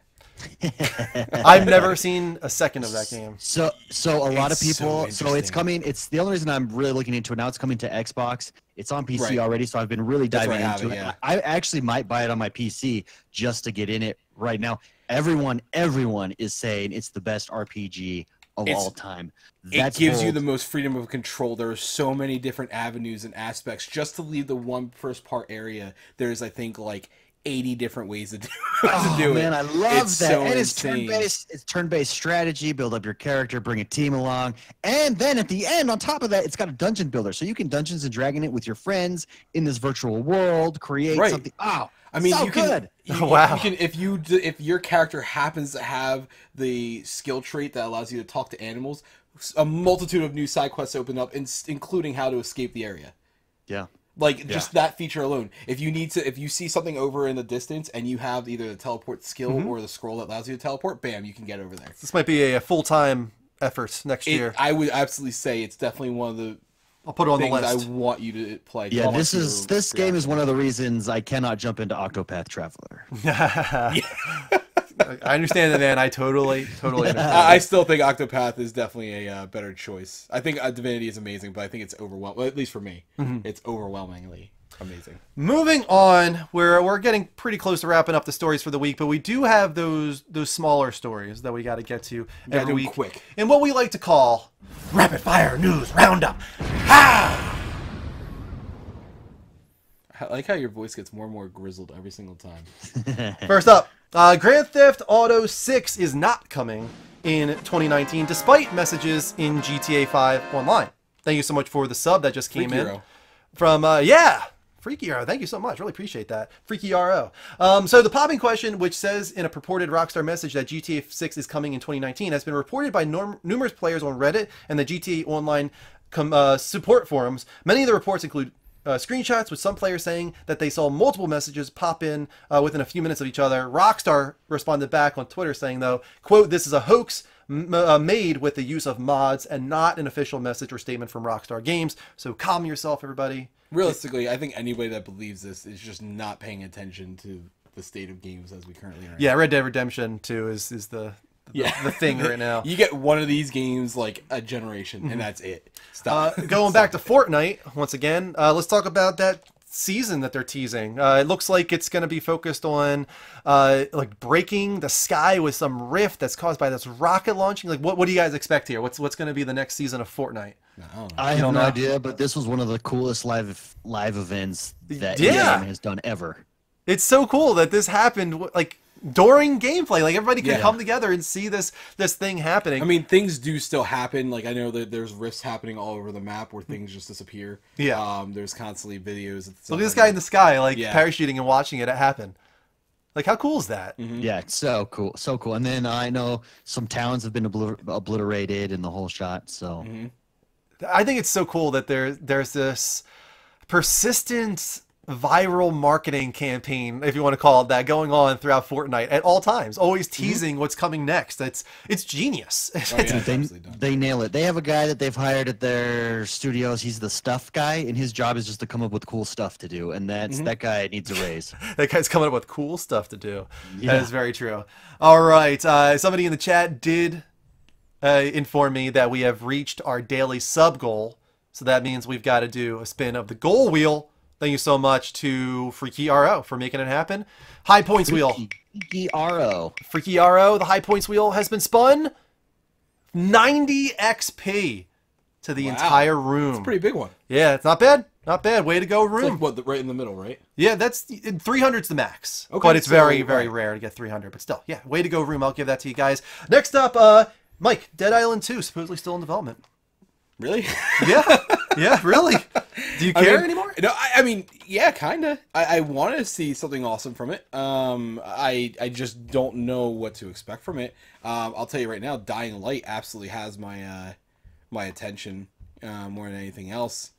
I've never seen a second of that game. So a lot of It's so people. So it's interesting. coming. It's the only reason I'm really looking into it now. It's coming to Xbox. It's on PC Right. already, so I've been really That's diving where I have into it, it. yeah. I actually might buy it on my PC just to get in it right now. Everyone is saying it's the best RPG of It's- all time. It gives you bold. the most freedom of control. There are so many different avenues and aspects. Just to leave the one first part area, there's, I think, like 80 different ways to do, Oh, to do man, it. I love It's that. so And it's insane. turn-based. It's turn-based strategy. Build up your character, bring a team along, and then at the end, on top of that, it's got a dungeon builder, so you can Dungeons and Dragon it with your friends in this virtual world. Create Right. something. Oh, I mean, so you good. can. Wow. You can if your character happens to have the skill trait that allows you to talk to animals. A multitude of new side quests open up, including how to escape the area. Yeah. Like just that feature alone. If you see something over in the distance and you have either the teleport skill or the scroll that allows you to teleport, bam, you can get over there. This might be a full-time effort next year. I would absolutely say it's definitely one of the I'll put it on the things I list. want you to play. Yeah, Comment this your is this game is reaction. one of the reasons I cannot jump into Octopath Traveler. I understand that, man. I totally understand. I still think Octopath is definitely a better choice. I think Divinity is amazing, but I think it's overwhelming. Well, at least for me, it's overwhelmingly amazing. Moving on, we're getting pretty close to wrapping up the stories for the week, but we do have those smaller stories that we got to get to Gotta every do 'em week. quick. In what we like to call rapid fire news roundup. I like how your voice gets more and more grizzled every single time. First up, Grand Theft Auto 6 is not coming in 2019, despite messages in GTA 5 Online. Thank you so much for the sub that just came Freak in. Hero. From, Freaky RO. Thank you so much. Really appreciate that. Freaky RO. So the popping question, which says in a purported Rockstar message that GTA 6 is coming in 2019, has been reported by numerous players on Reddit and the GTA Online support forums. Many of the reports include screenshots with some players saying that they saw multiple messages pop in within a few minutes of each other. Rockstar responded back on Twitter saying, though, quote, "This is a hoax made with the use of mods and not an official message or statement from Rockstar Games. So calm yourself, everybody." Realistically, I think anybody that believes this is just not paying attention to the state of games as we currently are. Yeah, Red Dead Redemption 2 is the thing right now. You get one of these games like a generation, and that's it. Stop. Going back to Fortnite once again, let's talk about that season that they're teasing. It looks like it's going to be focused on like breaking the sky with some rift that's caused by this rocket launching. Like, what do you guys expect here? What's going to be the next season of Fortnite? I have don't no know? idea, but this was one of the coolest live events that Yeah. EA has done ever. It's so cool that this happened like during gameplay. Like everybody can Yeah. come together and see this thing happening. I mean, things do still happen. Like I know that there's rifts happening all over the map where things just disappear. Yeah. There's constantly videos. And stuff Look at this like guy that. in the sky, like Yeah. parachuting and watching it happen. Like, how cool is that? Yeah, it's so cool, so cool. And then I know some towns have been obliterated in the whole shot. So I think it's so cool that there's this persistent viral marketing campaign, if you want to call it that, going on throughout Fortnite at all times, always teasing what's coming next. It's genius. Oh, yeah, it's they, absolutely done. they nail it. They have a guy that they've hired at their studios. He's the stuff guy, and his job is just to come up with cool stuff to do. And that guy needs a raise. That guy's coming up with cool stuff to do. Yeah. That is very true. All right. Somebody in the chat did inform me that we have reached our daily sub goal. So that means we've got to do a spin of the goal wheel. Thank you so much to Freaky RO for making it happen. High points wheel. RO. Freaky RO, the high points wheel has been spun. 90 XP to the Wow. entire room. It's a pretty big one. Yeah, it's not bad. Not bad. Way to go, It's room. like what, right in the middle, right? Yeah, that's 300's the max. Okay, But it's so, very, very right. rare to get 300. But still, yeah, way to go, room. I'll give that to you guys. Next up, Mike, Dead Island 2 supposedly still in development. Really? Yeah, yeah, really. Do you care anymore? No, I mean, yeah, kind of. I want to see something awesome from it. I just don't know what to expect from it. I'll tell you right now, Dying Light absolutely has my my attention more than anything else.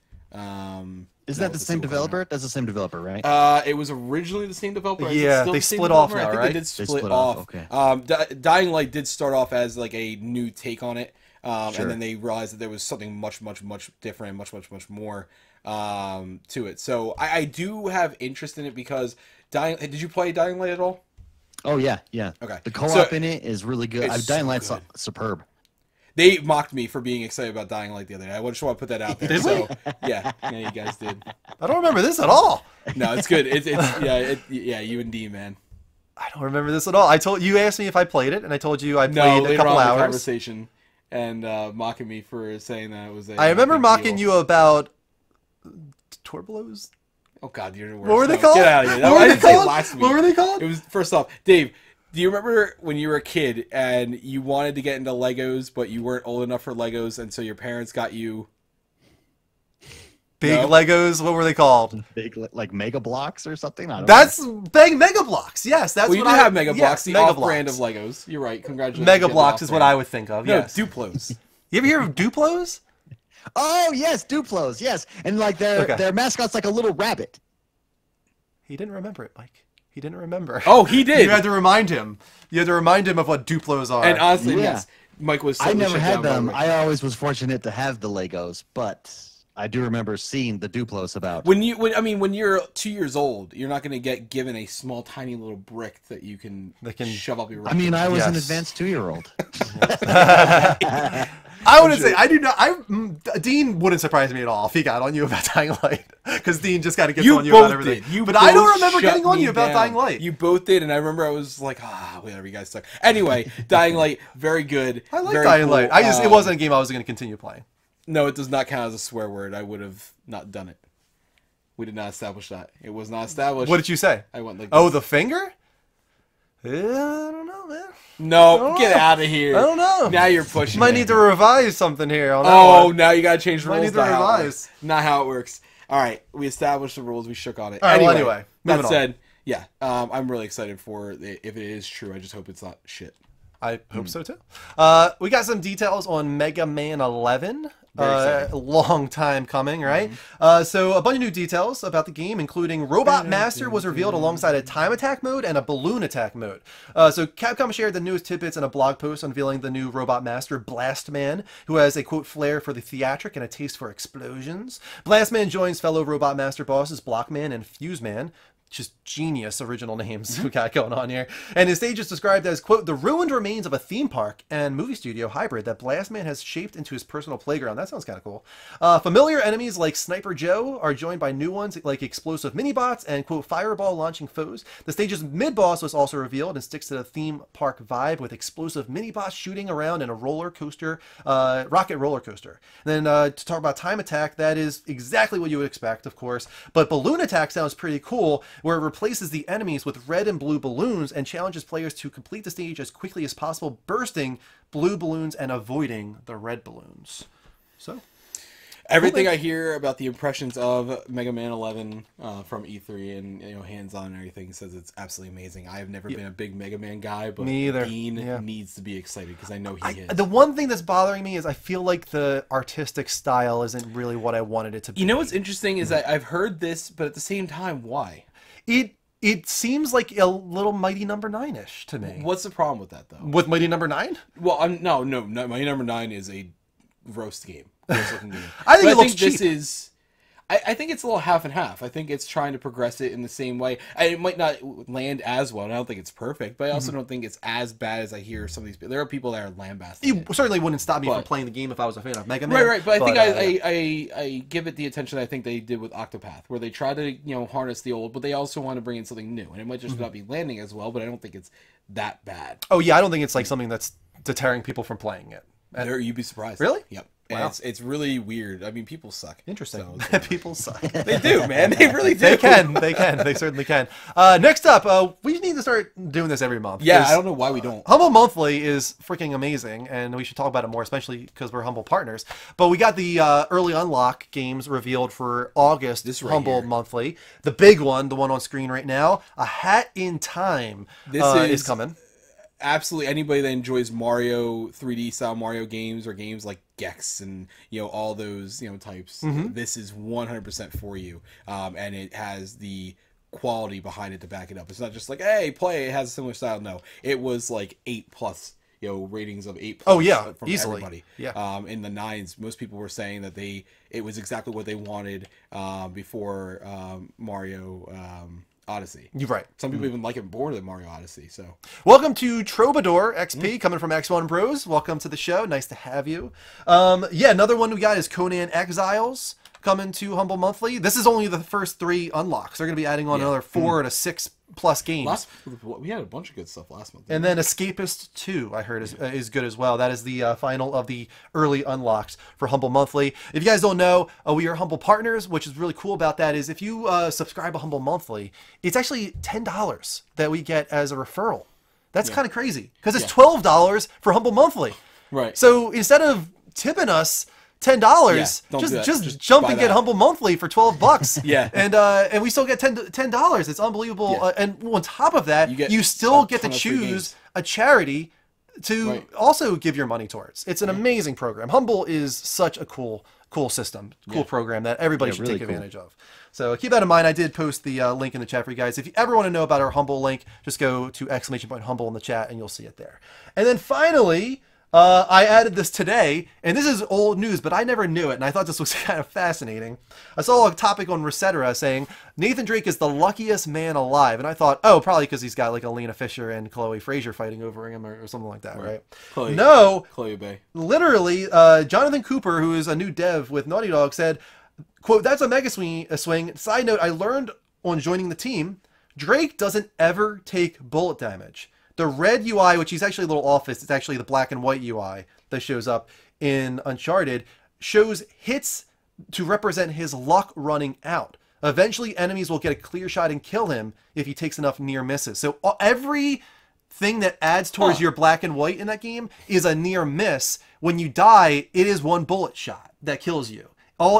Isn't that the same developer? That's the same developer, right? It was originally the same developer. Is it Yeah, still they the same split off developer? now, I think right? they did They split split off. off, okay. Dying Light did start off as like a new take on it, Sure. and then they realized that there was something much different, much more to it. So I do have interest in it because Did you play Dying Light at all? Oh yeah, yeah. Okay. The co-op So- in it is really good. It's Dying so Light's good. superb. They mocked me for being excited about Dying Light the other day. I just want to put that out there. Did so, yeah, you guys did. I don't remember this at all. No, it's good. Yeah, you and D, man. I don't remember this at all. You asked me if I played it, and I told you I No, played a later couple on in the hours. conversation and mocking me for saying that it was a I remember big mocking deal. you about Torbalos. Oh God, you're the worst. What were they No, called? Get out of here. What were I they didn't say it called? last week. What were they called? It was first off, Dave. Do you remember when you were a kid and you wanted to get into Legos, but you weren't old enough for Legos, and so your parents got you Big No. Legos. What were they called? Big like Mega Blocks or something. I don't That's big Mega Blocks. Yes, that's Well, you what do I have Mega Blocks, yes, the Mega off-brand of Blocks. Legos. You're right. Congratulations. Mega on the Blocks is what I off-brand. would think of. No, Yes. Duplos. You ever hear of Duplos? Oh yes, Duplos. Yes, and like Okay. their mascot's like a little rabbit. He didn't remember it, Mike. He didn't remember. Oh, he did. You had to remind him. You had to remind him of what Duplos are. And honestly, Yeah. yes, Mike was. I totally never shut had down by them. me. I always was fortunate to have the Legos, but I do remember seeing the Duplos about. When you're 2 years old, you're not going to get given a small, tiny little brick that you can, That can- shove up your. I mean, I was an Yes. advanced 2-year-old. I wouldn't say I do not. Dean wouldn't surprise me at all if he got on you about Dying Light, because Dean just got to get you on you both about everything. did. You but I don't both remember shut getting on me you about down. Dying Light. You both did, and I remember I was like, whatever, you guys suck. Anyway, Dying Light, very good. I like very Dying cool. Light. It wasn't a game I was going to continue playing. No, it does not count as a swear word. I would have not done it. We did not establish that. It was not established. What did you say? I went like, Oh, this. the finger? I don't know, man. No, don't get know. out of here. I don't know. Now you're pushing. Might it. need to revise something here. On that Oh, one. now you gotta change the Might rules. need to Not how it revise. works. Not how it works. All right, we established the rules. We shook on it. All right, well, anyway, that moving on. said, yeah, I'm really excited for it. If it is true. I just hope it's not shit. I hope so too. We got some details on Mega Man 11. Very exciting. Long time coming, right? So a bunch of new details about the game, including Robot Master was revealed alongside a time attack mode and a balloon attack mode. So Capcom shared the newest tidbits in a blog post unveiling the new Robot Master, Blast Man, who has a quote flair for the theatric and a taste for explosions. Blast Man joins fellow Robot Master bosses Blockman and Fuse Man. Just genius original names we got going on here. And his stage is described as, quote, the ruined remains of a theme park and movie studio hybrid that Blastman has shaped into his personal playground. That sounds kind of cool. Familiar enemies like Sniper Joe are joined by new ones like explosive mini-bots and, quote, fireball launching foes. The stage's mid-boss was also revealed and sticks to the theme park vibe with explosive mini-bots shooting around in a roller coaster, rocket roller coaster. And then to talk about time attack, that is exactly what you would expect, of course. But balloon attack sounds pretty cool, where it replaces the enemies with red and blue balloons and challenges players to complete the stage as quickly as possible, bursting blue balloons and avoiding the red balloons. So, Everything I hear about the impressions of Mega Man 11 from E3 and hands-on and everything says it's absolutely amazing. I have never been a big Mega Man guy, but Me either. Dean Yeah. needs to be excited because I know he is. the one thing that's bothering me is I feel like the artistic style isn't really what I wanted it to be. You know what's interesting is that I've heard this, but at the same time, why? It seems like a little Mighty Number 9-ish to me. What's the problem with that, though? With Mighty Number 9? Well, no, my number 9 is a roast game. Roast-looking game. I think But it looks this cheap. is. I think it's a little half and half. I think it's trying to progress it in the same way. It might not land as well, and I don't think it's perfect, but I also don't think it's as bad as I hear some of these people. There are people that are lambasting it. It certainly wouldn't stop me from But- playing the game if I was a fan of Mega Man. Right, but I think yeah. I give it the attention I think they did with Octopath, where they try to harness the old, but they also want to bring in something new, and it might just not be landing as well. But I don't think it's that bad. Oh yeah, I don't think it's like something that's deterring people from playing it. You'd be surprised. Really? Yep. and Wow. it's really weird. I mean, people suck. Interesting. So it's whatever. People suck. They do, man. They really do. They can. They can. They certainly can. Next up, we need to start doing this every month. Yeah, 'cause I don't know why we don't. Humble Monthly is freaking amazing, and we should talk about it more, especially because we're Humble partners. But we got the early unlock games revealed for August This right Humble here. Monthly. The big one, the one on screen right now, A Hat in Time This is is- coming. Absolutely, anybody that enjoys Mario 3D style Mario games or games like Gex and all those types, this is 100% for you. And it has the quality behind it to back it up. It's not just like, hey, play. It has a similar style. No, it was like 8+. Ratings of 8+. Oh, yeah, from easily. everybody. Yeah. In the 9s, most people were saying that it was exactly what they wanted before Mario Odyssey. You're right. Some people even like it more than Mario Odyssey. So Welcome to Troubadour XP, coming from X1 Bros. Welcome to the show. Nice to have you. Another one we got is Conan Exiles coming to Humble Monthly. This is only the first 3 unlocks. They're going to be adding on another 4 to 6 plus games. we had a bunch of good stuff last month. And then Escapist 2, I heard, is good as well. That is the final of the early unlocks for Humble Monthly. If you guys don't know, we are Humble partners, which is really cool about that is if you subscribe to Humble Monthly, it's actually $10 that we get as a referral. That's kind of crazy because it's $12 for Humble Monthly. Right. So instead of tipping us $10, don't do that. just Just jump buy and get that. Humble Monthly for $12. Yeah. And we still get $10. It's unbelievable. Yeah. And on top of that, You you, get still a get to ton of free choose games. a charity to Right. also give your money towards. It's an amazing program. Humble is such a cool system, cool program that everybody should really take cool. advantage of. So keep that in mind. I did post the link in the chat for you guys. If you ever want to know about our Humble link, just go to !Humble in the chat and you'll see it there. And then finally, I added this today, and this is old news, but I never knew it, and I thought this was kind of fascinating. I saw a topic on Resetera saying Nathan Drake is the luckiest man alive, and I thought, oh, probably because he's got like Alina Fisher and Chloe Frazier fighting over him or something like that, right? Chloe- No, Chloe Bay. literally, Jonathan Cooper, who is a new dev with Naughty Dog, said, quote, that's a mega swing. Side note, I learned on joining the team, Drake doesn't ever take bullet damage. The red UI, which is actually a little off, it's actually the black and white UI that shows up in Uncharted, shows hits to represent his luck running out. Eventually, enemies will get a clear shot and kill him if he takes enough near misses. So every thing that adds towards your black and white in that game is a near miss. When you die, it is one bullet shot that kills you.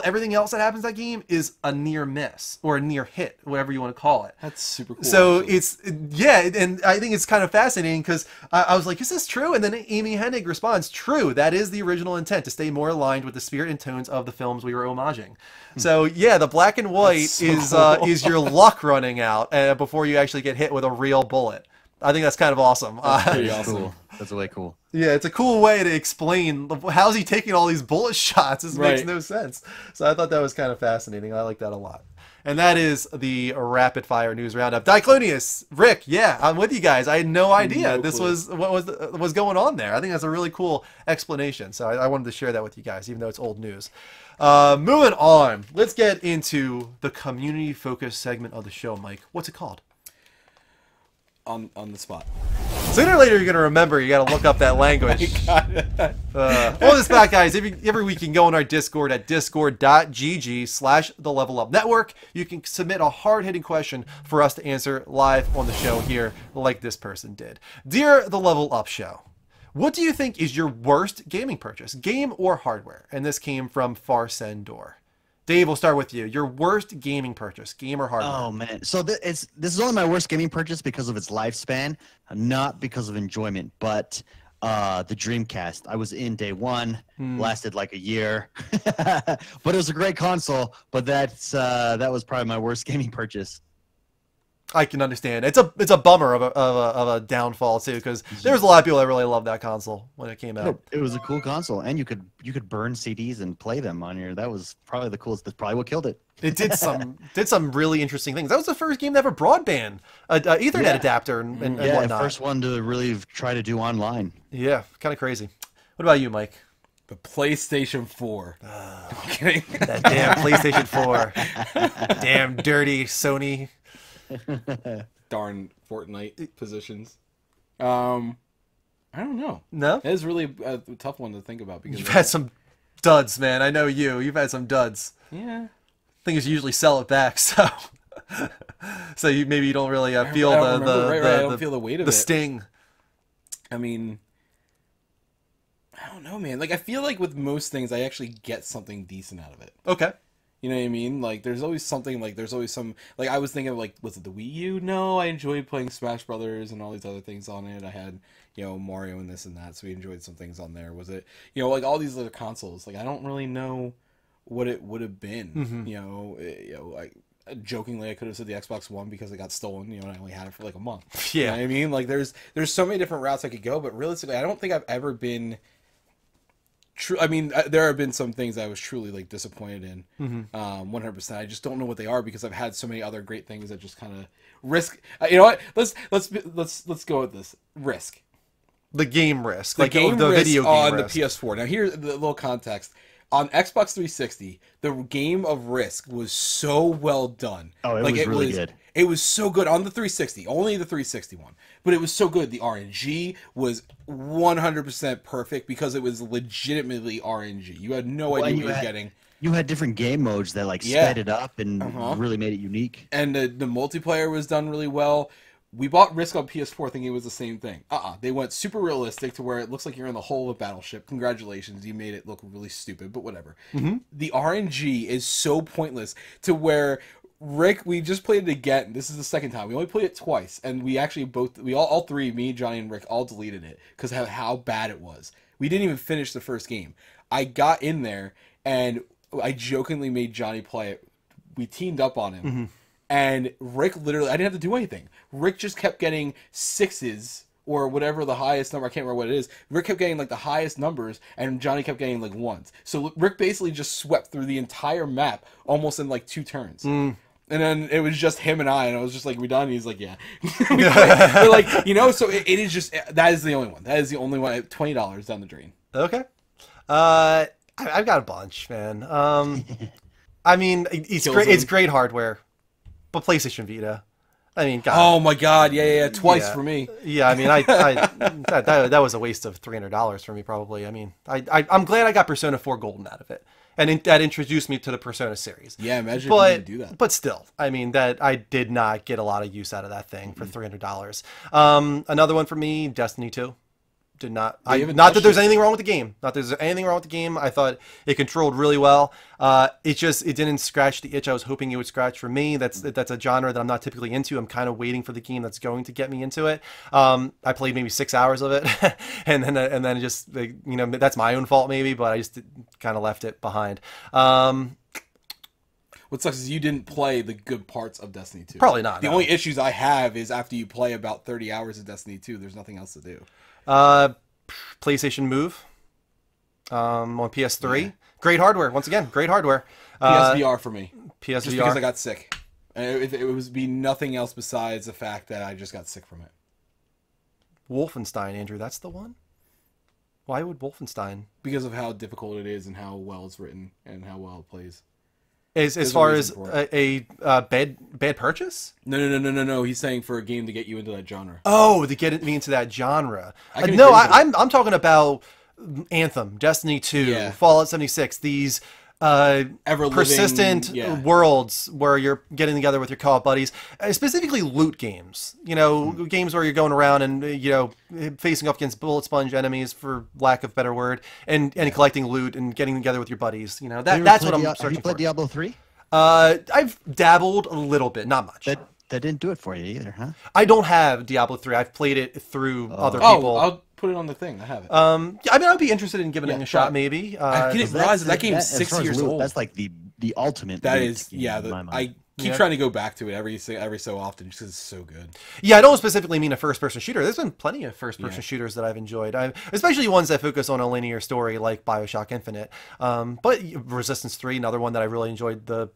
Everything else that happens in that game is a near miss or a near hit, whatever you want to call it. That's super cool. So actually. and I think it's kind of fascinating because I was like, is this true? And then Amy Hennig responds, true, that is the original intent, to stay more aligned with the spirit and tones of the films we were homaging. So yeah, the black and white so is your luck running out before you actually get hit with a real bullet. I think that's kind of awesome. pretty That's awesome. cool. That's way cool. Yeah, it's a cool way to explain how's he taking all these bullet shots. This makes Right. no sense. So I thought that was kind of fascinating. I like that a lot. And that is the rapid fire news roundup. Diclonius, Rick, yeah, I'm with you guys. I had no idea No this clue. was what was going on there. I think that's a really cool explanation. So I wanted to share that with you guys, even though it's old news. Moving on, let's get into the community focused segment of the show. Mike, what's it called? on the spot. Sooner or later, you're going to remember. You got to look up that language. Hold this back, guys. Every week you can go on our Discord at discord.gg/thelevelupnetwork. You can submit a hard-hitting question for us to answer live on the show here, like this person did. Dear The Level Up Show, what do you think is your worst gaming purchase, game or hardware? And this came from Farsendor. Dave, we'll start with you. Your worst gaming purchase, game or hardware? Oh man, so this is only my worst gaming purchase because of its lifespan, not because of enjoyment. But the Dreamcast, I was in day one, lasted like a year, but it was a great console. But that was probably my worst gaming purchase. I can understand. It's a bummer of a downfall too, because there was a lot of people that really loved that console when it came out. It was a cool console, and you could burn CDs and play them on your. That was probably the coolest. That's probably what killed it. It did some really interesting things. That was the first game to ever broadband, Ethernet adapter and Yeah, whatnot. first one to really try to do online. Yeah, kind of crazy. What about you, Mike? The PlayStation 4. I'm kidding. That damn PlayStation 4. Damn dirty Sony. Darn Fortnite positions. I don't know. No? That is really a tough one to think about because You've had some Duds, man. I know you. You've had some duds. Yeah. Thing is, you usually sell it back, so so maybe you don't really feel I don't remember, right, I don't feel the weight of the it. sting. I mean, I don't know, man. Like, I feel like with most things, I actually get something decent out of it. Okay. You know what I mean? Like, there's always something, like, there's always some, like, I was thinking of, like, was it the Wii U? No, I enjoyed playing Smash Brothers and all these other things on it. I had, you know, Mario and this and that, so we enjoyed some things on there. Was it, you know, like, all these other consoles, like, I don't really know what it would have been, you know, like, jokingly, I could have said the Xbox One because it got stolen, you know, and I only had it for, like, a month. Yeah. You know what I mean? Like, there's so many different routes I could go, but realistically, I don't think I've ever been... I mean, there have been some things I was truly like disappointed in, 100%. I just don't know what they are because I've had so many other great things that just kind of risk. You know what? Let's go with this Risk. The game Risk, The like game the Risk video game on Risk. the PS4. Now here's the little context. On Xbox 360, the game of Risk was so well done. Oh, it was really good. It was so good on the 360, only the 360 one. But it was so good. The RNG was 100% perfect because it was legitimately RNG. You had no idea what you were getting. You had different game modes that like Yeah. sped it up and really made it unique. And the multiplayer was done really well. We bought Risk on PS4 thinking it was the same thing. They went super realistic to where it looks like you're in the hull of a battleship. Congratulations, you made it look really stupid, but whatever. The RNG is so pointless to where Rick, we just played it again. This is the second time. We only played it twice, and we actually all three, me, Johnny, and Rick, all deleted it because of how bad it was. We didn't even finish the first game. I got in there, and I jokingly made Johnny play it. We teamed up on him. And Rick literally, I didn't have to do anything. Rick just kept getting sixes or whatever the highest number, I can't remember what it is. Rick kept getting like the highest numbers and Johnny kept getting like ones. So Rick basically just swept through the entire map almost in like 2 turns. And then it was just him and I was just like, we done? And he's like, yeah. But like, you know, so it is just, that is the only one. That is the only one. $20 down the drain. Okay. I've got a bunch, man. I mean, it's Killzone. great. It's great hardware, but PlayStation Vita. I mean, God. Oh my God. Yeah. Twice Yeah. for me. Yeah, I mean, that was a waste of $300 for me, probably. I mean, I'm glad I got Persona 4 Golden out of it, and that introduced me to the Persona series. Yeah, imagine But if you didn't do that. but still, I mean, that I did not get a lot of use out of that thing for $300. Another one for me, Destiny 2. Did not. haven't Not that touched there's it. anything wrong with the game. Not that there's anything wrong with the game. I thought it controlled really well. It didn't scratch the itch I was hoping it would scratch for me. That's a genre that I'm not typically into. I'm kind of waiting for the game that's going to get me into it. I played maybe 6 hours of it, and then just like, you know, that's my own fault maybe, but I just kind of left it behind. What sucks is you didn't play the good parts of Destiny 2. Probably not, The no. only issues I have is after you play about 30 hours of Destiny 2, there's nothing else to do. PlayStation Move on PS3. Yeah. Great hardware. Once again, great hardware. PSVR for me. PSVR. Just because I got sick. And it was be nothing else besides the fact that I just got sick from it. Wolfenstein, Andrew, that's the one? Why would Wolfenstein? Because of how difficult it is and how well it's written and how well it plays. As There's a far as reason for a bad purchase? No. He's saying for a game to get you into that genre. Oh, to get me into that genre. I can No, agree with I'm talking about Anthem, Destiny 2, Yeah. Fallout 76. These Ever-living, persistent yeah. worlds where you're getting together with your co-op buddies, specifically loot games. You know, games where you're going around and you know facing up against bullet sponge enemies, for lack of better word, and collecting loot and getting together with your buddies. You know, that's what I'm Have searching you played for. Diablo 3? I've dabbled a little bit, not much. That didn't do it for you either, huh? I don't have Diablo 3. I've played it through other Oh, people. I'll put it on the thing. I have it. Yeah, I mean, I'd be interested in giving it Yeah, a shot, try. maybe. I didn't realize that game's as 6 far as years loot, old. That's like the ultimate. That loot is, game yeah. in my mind. I keep Yeah. trying to go back to it every so often just because it's so good. Yeah, I don't specifically mean a first-person shooter. There's been plenty of first-person Yeah. shooters that I've enjoyed, especially ones that focus on a linear story like BioShock Infinite. But Resistance 3, another one that I really enjoyed the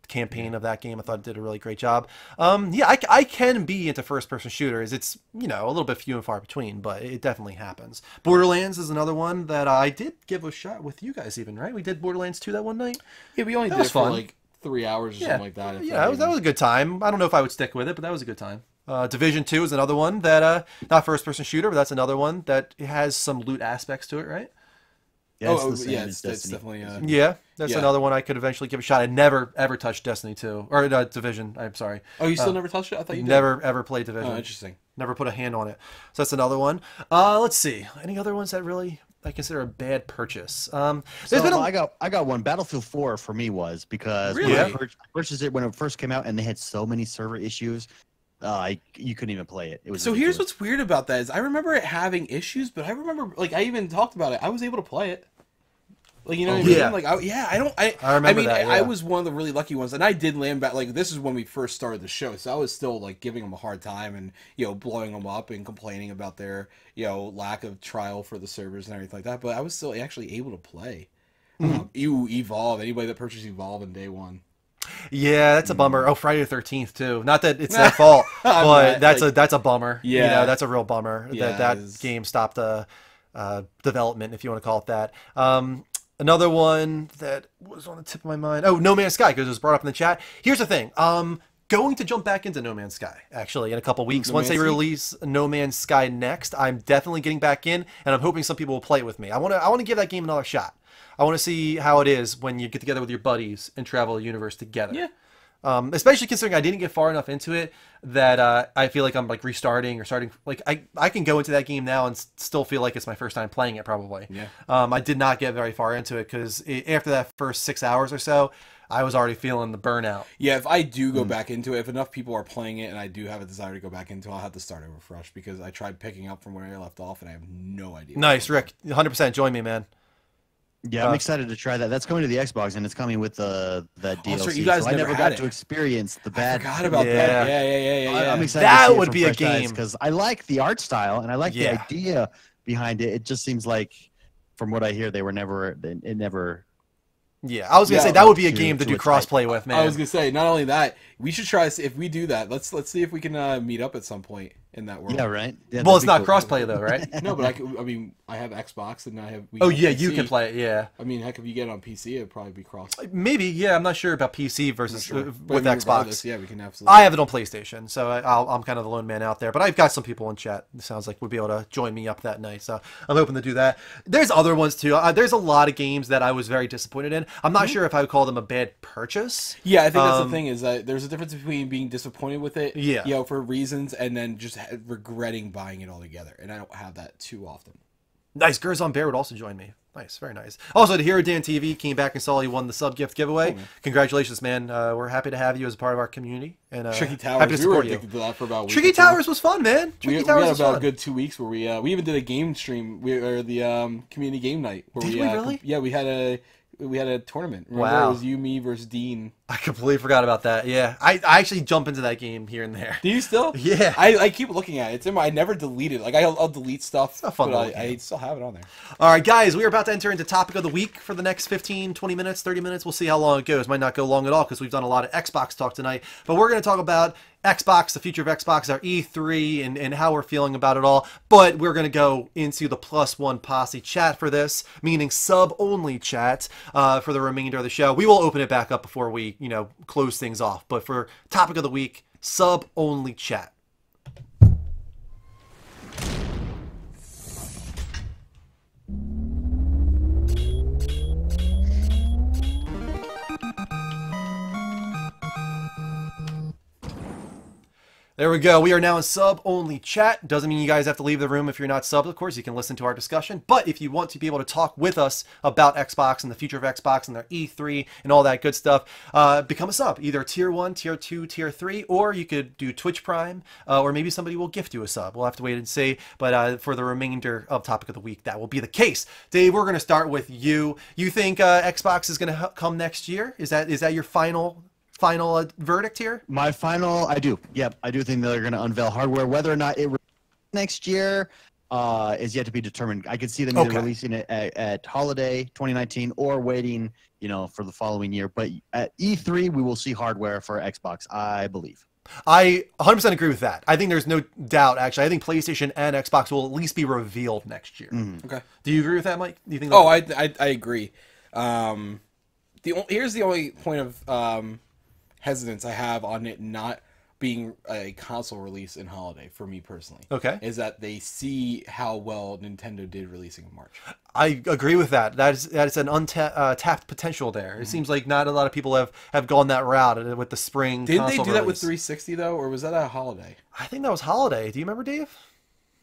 campaign of that game. I thought it did a really great job. Yeah, I can be into first-person shooters. It's, you know, a little bit few and far between, but it definitely happens. Borderlands is another one that I did give a shot with you guys even, right? We did Borderlands 2 that one night. Yeah, we only That did was it for fun. like 3 hours or something like that. if Yeah, that was a good time. I don't know if I would stick with it, but that was a good time. Division 2 is another one that, not first-person shooter, but that's another one that has some loot aspects to it, right? Yeah, it's Oh, the same yeah, as it's Destiny. definitely. Yeah, that's Yeah. another one I could eventually give a shot. I never ever touched Destiny 2 or Division. I'm sorry. Oh, you still never touched it? I thought you did. Never ever played Division. Oh, interesting. Never put a hand on it. So that's another one. Let's see. Any other ones that really I consider a bad purchase? There's So been a, I got one. Battlefield 4 for me was because Really? when I purchased it when it first came out, and they had so many server issues, you couldn't even play it. It was So here's ridiculous. what's weird about that is I remember it having issues, but I remember like I even talked about it. I was able to play it. Like you know what I mean? yeah. Like I remember mean, that, I yeah. was one of the really lucky ones, and I did land back. Like this is when we first started the show, so I was still like giving them a hard time and blowing them up and complaining about their lack of trial for the servers and everything like that. But I was still actually able to play. You Evolve. Anybody that purchased Evolve in day one. yeah, that's a bummer. Oh, Friday the 13th too. Not that it's their fault, but Right, that's a bummer. Yeah. that's a real bummer. Yeah, that it is. game stopped development, if you want to call it that. Another one that was on the tip of my mind. Oh, No Man's Sky, because it was brought up in the chat. Here's the thing. Going to jump back into No Man's Sky actually in a couple weeks. No Once they Man's Sky? release No Man's Sky next, I'm definitely getting back in, and I'm hoping some people will play it with me. I want to give that game another shot. I want to see how it is when you get together with your buddies and travel the universe together. Yeah. Especially considering I didn't get far enough into it that I feel like I'm like restarting or starting. Like I can go into that game now and still feel like it's my first time playing it probably. Yeah. I did not get very far into it because after that first 6 hours or so, I was already feeling the burnout. Yeah, if I do go back into it, if enough people are playing it and I do have a desire to go back into it, I'll have to start over fresh because I tried picking up from where I left off and I have no idea. Nice, Rick. 100% join me, man. Yeah, I'm excited to try that. That's coming to the Xbox, and it's coming with that that's DLC. right, you guys so I never never had got it. to experience the I bad. forgot about Yeah. that. Yeah. I'm excited. That to see would be a game. because I like the art style and I like Yeah. the idea behind it. It just seems like, from what I hear, it never. Yeah, I was gonna Yeah, say that would be a to- game to to do its height. crossplay with, man. I was gonna say, not only that, we should try if we do that. Let's see if we can meet up at some point in that world. Yeah, right. Yeah, well, it's that'd not be cool. crossplay though, right? No, but I mean, I have Xbox and I have. We Oh have yeah, PC. you can play it. Yeah, I mean, heck, if you get it on PC, it'd probably be cross. maybe. Yeah, I'm not sure about PC versus Sure. with But I mean, Xbox. regardless, yeah, we can absolutely. I have it on PlayStation, so I'm kind of the lone man out there. But I've got some people in chat. It sounds like would be able to join me up that night. So I'm hoping to do that. There's other ones too. There's a lot of games that I was very disappointed in. I'm not sure if I would call them a bad purchase. Yeah, I think that's the thing is that there's a difference between being disappointed with it, Yeah. for reasons, and then just regretting buying it altogether. And I don't have that too often. Nice. Gerzon Bear would also join me. Nice, very nice. Also, the Hero Dan TV came back and saw he won the sub gift giveaway. Congratulations, man. We're happy to have you as a part of our community, and Tricky happy Towers, to we were support you. addicted to that for about a week. Tricky or two. Towers was fun, man. We Tricky had Towers was about fun. a good 2 weeks where we even did a game stream. Or the community game night. Where Did we really? Yeah, we had a tournament. Remember, Wow. it was you, me versus Dean. I completely forgot about that. Yeah, I actually jump into that game here and there. Do you still? Yeah. I keep looking at it. It's in my. I never delete it. Like I'll delete stuff, a fun but little I game. still have it on there. All right, guys, we are about to enter into topic of the week for the next 15, 20 minutes, 30 minutes. We'll see how long it goes. Might not go long at all because we've done a lot of Xbox talk tonight. But we're going to talk about Xbox, the future of Xbox, our E3, and how we're feeling about it all. But we're going to go into the Plus One Posse chat for this, meaning sub-only chat for the remainder of the show. We will open it back up before we, close things off. But for topic of the week, sub-only chat. There we go. We are now in sub-only chat. Doesn't mean you guys have to leave the room if you're not subbed, of course. You can listen to our discussion. But if you want to be able to talk with us about Xbox and the future of Xbox and their E3 and all that good stuff, become a sub. Either Tier 1, Tier 2, Tier 3, or you could do Twitch Prime, or maybe somebody will gift you a sub. We'll have to wait and see. But for the remainder of Topic of the Week, that will be the case. Dave, we're going to start with you. You think Xbox is going to come next year? Is that your final verdict here? I do. Yep, I do think they're going to unveil hardware. Whether or not it next year is yet to be determined. I could see them either releasing it at holiday 2019 or waiting, for the following year. But at E3, we will see hardware for Xbox, I believe. I 100% agree with that. I think there's no doubt, actually. I think PlayStation and Xbox will at least be revealed next year. Okay. Do you agree with that, Mike? Do you think? Oh, I agree. Here's the only point of hesitance I have on it not being a console release in holiday for me personally. Okay. Is that they see how well Nintendo did releasing in March. I agree with that. That is an untapped potential there. It seems like not a lot of people have gone that route with the spring. Did they console do that with release. 360 though, or was that a holiday? I think that was holiday. Do you remember, Dave?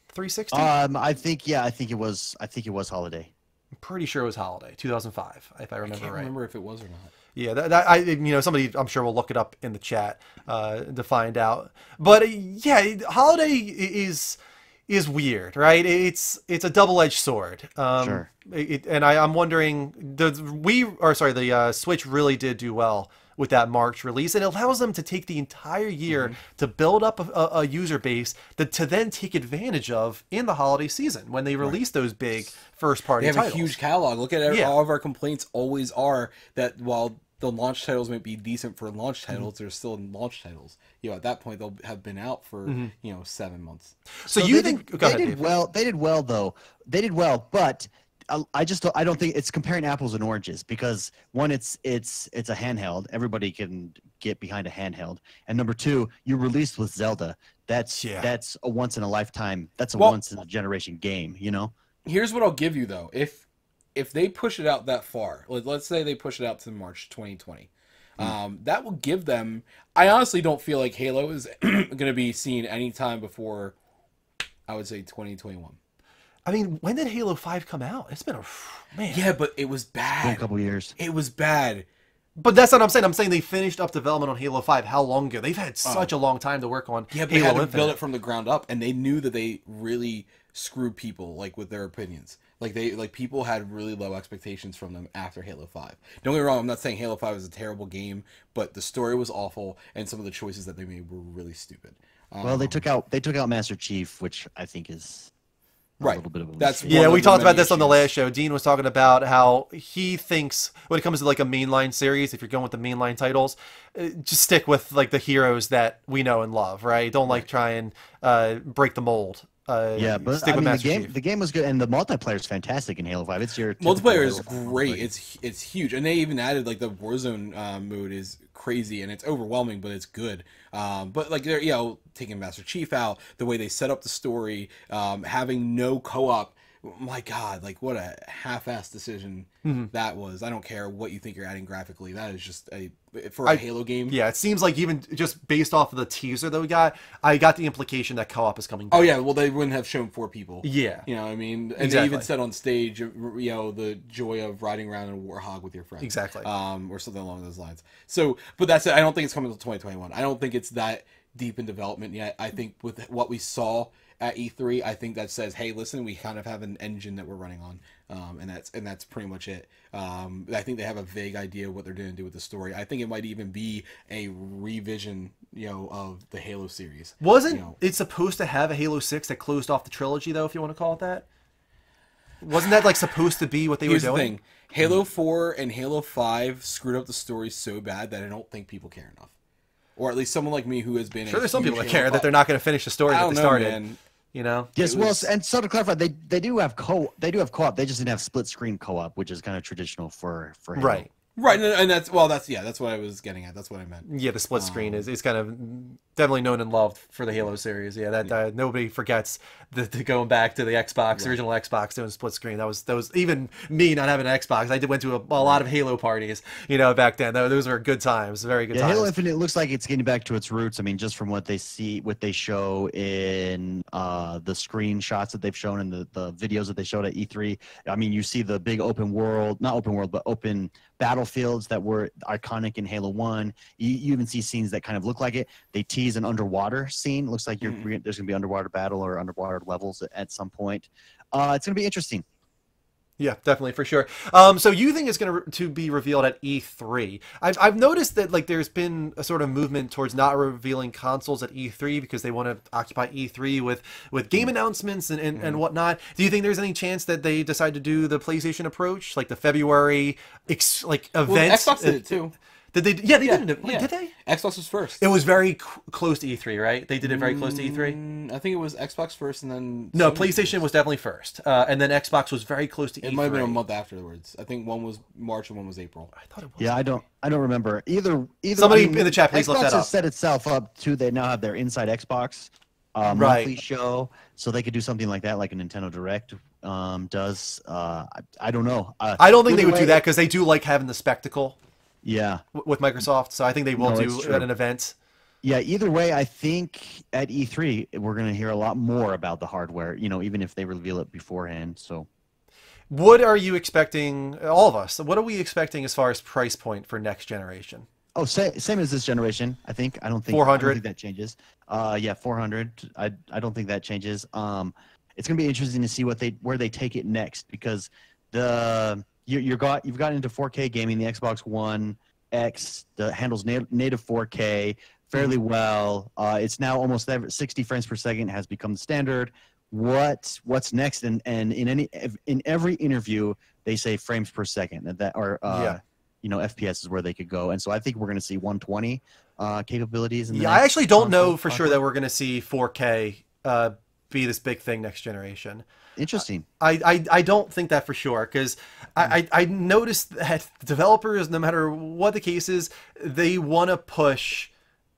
360. I think it was holiday. I'm pretty sure it was holiday, 2005, if I remember I can't right. remember if it was or not. Yeah, somebody I'm sure will look it up in the chat to find out. But yeah, holiday is weird, right? It's a double-edged sword. Sure. And I'm wondering, the Switch really did do well with that March release, and it allows them to take the entire year to build up a user base to then take advantage of in the holiday season when they release those big first-party They have titles. a huge catalog. Look at Yeah. all of our complaints always are that while the launch titles might be decent for launch titles, they're still launch titles. At that point they'll have been out for 7 months. So you they think? did, Go they ahead, did Dave. well. They did well though. They did well, but I don't think it's comparing apples and oranges because one, it's a handheld. Everybody can get behind a handheld, and number two, you released with Zelda. That's a once in a lifetime. That's a once in a generation game. Here's what I'll give you though. If they push it out that far, let's say they push it out to March 2020, that will give them. I honestly don't feel like Halo is going to be seen anytime before, I would say 2021. I mean, when did Halo 5 come out? It's been man. Yeah, but it was Been a bad. couple years. It was bad. But that's what I'm saying. I'm saying they finished up development on Halo 5 how long ago? They've had such a long time to work on Yeah, but they Halo had to Infinite. build it from the ground up, and they knew that they really screwed people with their opinions. People had really low expectations from them after Halo 5. Don't get me wrong, I'm not saying Halo 5 is a terrible game, but the story was awful, and some of the choices that they made were really stupid. Well, they took out Master Chief, which I think is a Right. little bit of a That's mistake. Yeah, one we of the talked about many this on the issues. last show. Dean was talking about how he thinks when it comes to like a mainline series, if you're going with the mainline titles, just stick with like the heroes that we know and love, right? Don't try and break the mold. Yeah, but stick with Master Chief. the game was good, and the multiplayer is fantastic in Halo 5. It's your Multiplayer is typical Halo 5 great. multiplayer. It's huge, and they even added the Warzone mode is crazy, and it's overwhelming, but it's good. But they're taking Master Chief out, the way they set up the story, having no co-op. My God, what a half-assed decision that was. I don't care what you think you're adding graphically. That is just for a Halo game. Yeah, it seems like even just based off of the teaser that we got, I got the implication that co-op is coming back. Oh yeah, well they wouldn't have shown 4 people. Yeah. You know what I mean? And Exactly. they even said on stage, the joy of riding around in a Warhog with your friends. Exactly. Or something along those lines. So, but that's it. I don't think it's coming until 2021. I don't think it's that deep in development yet. I think with what we saw at E3, I think that says, hey, listen, we kind of have an engine that we're running on, and that's pretty much it. I think they have a vague idea of what they're going to do with the story. I think it might even be a revision, of the Halo series. Wasn't it supposed to have a Halo 6 that closed off the trilogy, though, if you want to call it that? Wasn't that supposed to be what they Here's were the doing? thing: Halo 4 and Halo 5 screwed up the story so bad that I don't think people care enough, or at least someone like me who has been. Sure, there's some huge people that Halo care that 5 they're not going to finish the story I that don't they know, started. man. Yes, It was- and so to clarify, they do have co-op. They co-op. They just didn't have split screen co-op, which is kind of traditional for Halo. Right. Right, and that's that's what I was getting at. That's what I meant. Yeah, the split screen is kind of definitely known and loved for the Halo series. Yeah, that nobody forgets the going back to the Xbox, original Xbox doing split screen. That was even me not having an Xbox. I went to a lot of Halo parties, back then. Those were good times, very good Yeah, times. Halo Infinite looks like it's getting back to its roots. I mean, just from what they show in the screenshots that they've shown and the videos that they showed at E3. I mean, you see the big not open world, but open battlefields that were iconic in Halo 1. You even see scenes that kind of look like it. They tease an underwater scene. Looks like there's going to be underwater battle or underwater levels at some point. It's going to be interesting. Yeah, definitely, for sure. So you think it's going to be revealed at E3? I've noticed that there's been a sort of movement towards not revealing consoles at E3 because they want to occupy E3 with game announcements and whatnot. Do you think there's any chance that they decide to do the PlayStation approach, like the February event? Well, Xbox did it too. Did they? Yeah, they Yeah, did. Wait, yeah. did they? Xbox was first. It was very close to E3, right? They did it very close to E3. I think it was Xbox first, and then No, Sony PlayStation was definitely first, and then Xbox was very close to E3. It might have been a month afterwards. I think one was March and one was April. I thought it was. Yeah, I don't remember either. Somebody in the chat, please look Xbox that up. has set itself up to they now have their Inside Xbox Right. monthly show, so they could do something like that, like a Nintendo Direct does. I don't know. I don't think they either would do way- that because they do like having the spectacle Yeah, with Microsoft. So I think they will No, it's do true. at an event. yeah. Either way, I think at E3 we're going to hear a lot more about the hardware. You know, even if they reveal it beforehand. So. What are you expecting, all of us? What are we expecting as far as price point for next generation? Oh, same as this generation. I think. I don't think 400? that changes. Yeah, 400. I don't think that changes. It's gonna be interesting to see where they take it next because you've got into 4K gaming. The Xbox One X handles native 4K fairly well. It's now almost 60 frames per second has become the standard. What's next? And in every interview they say frames per second Yeah. You know, FPS is where they could go, and so I think we're going to see 120 capabilities. In the Yeah, I next actually don't know console for sure that we're going to see 4K be this big thing next generation. Interesting. I don't think that for sure because I noticed that developers, no matter what the case is, they want to push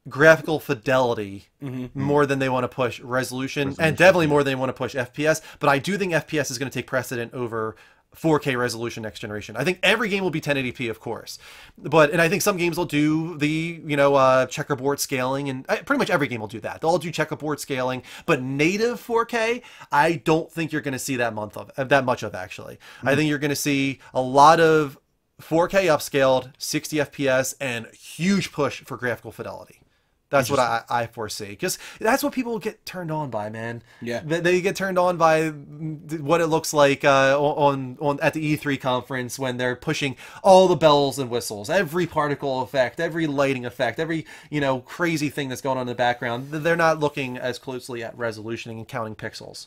graphical fidelity more than they want to push resolution, and definitely more than they want to push FPS. But I do think FPS is going to take precedent over 4K resolution next generation. I think every game will be 1080p, of course, and I think some games will do the checkerboard scaling, and pretty much every game will do that. They'll all do checkerboard scaling, but native 4K, I don't think you're going to see that much of actually. I think you're going to see a lot of 4K upscaled, 60 FPS, and huge push for graphical fidelity. That's what I foresee, because that's what people get turned on by, man. Yeah. They get turned on by what it looks like on at the E3 conference when they're pushing all the bells and whistles, every particle effect, every lighting effect, every crazy thing that's going on in the background. They're not looking as closely at resolution and counting pixels.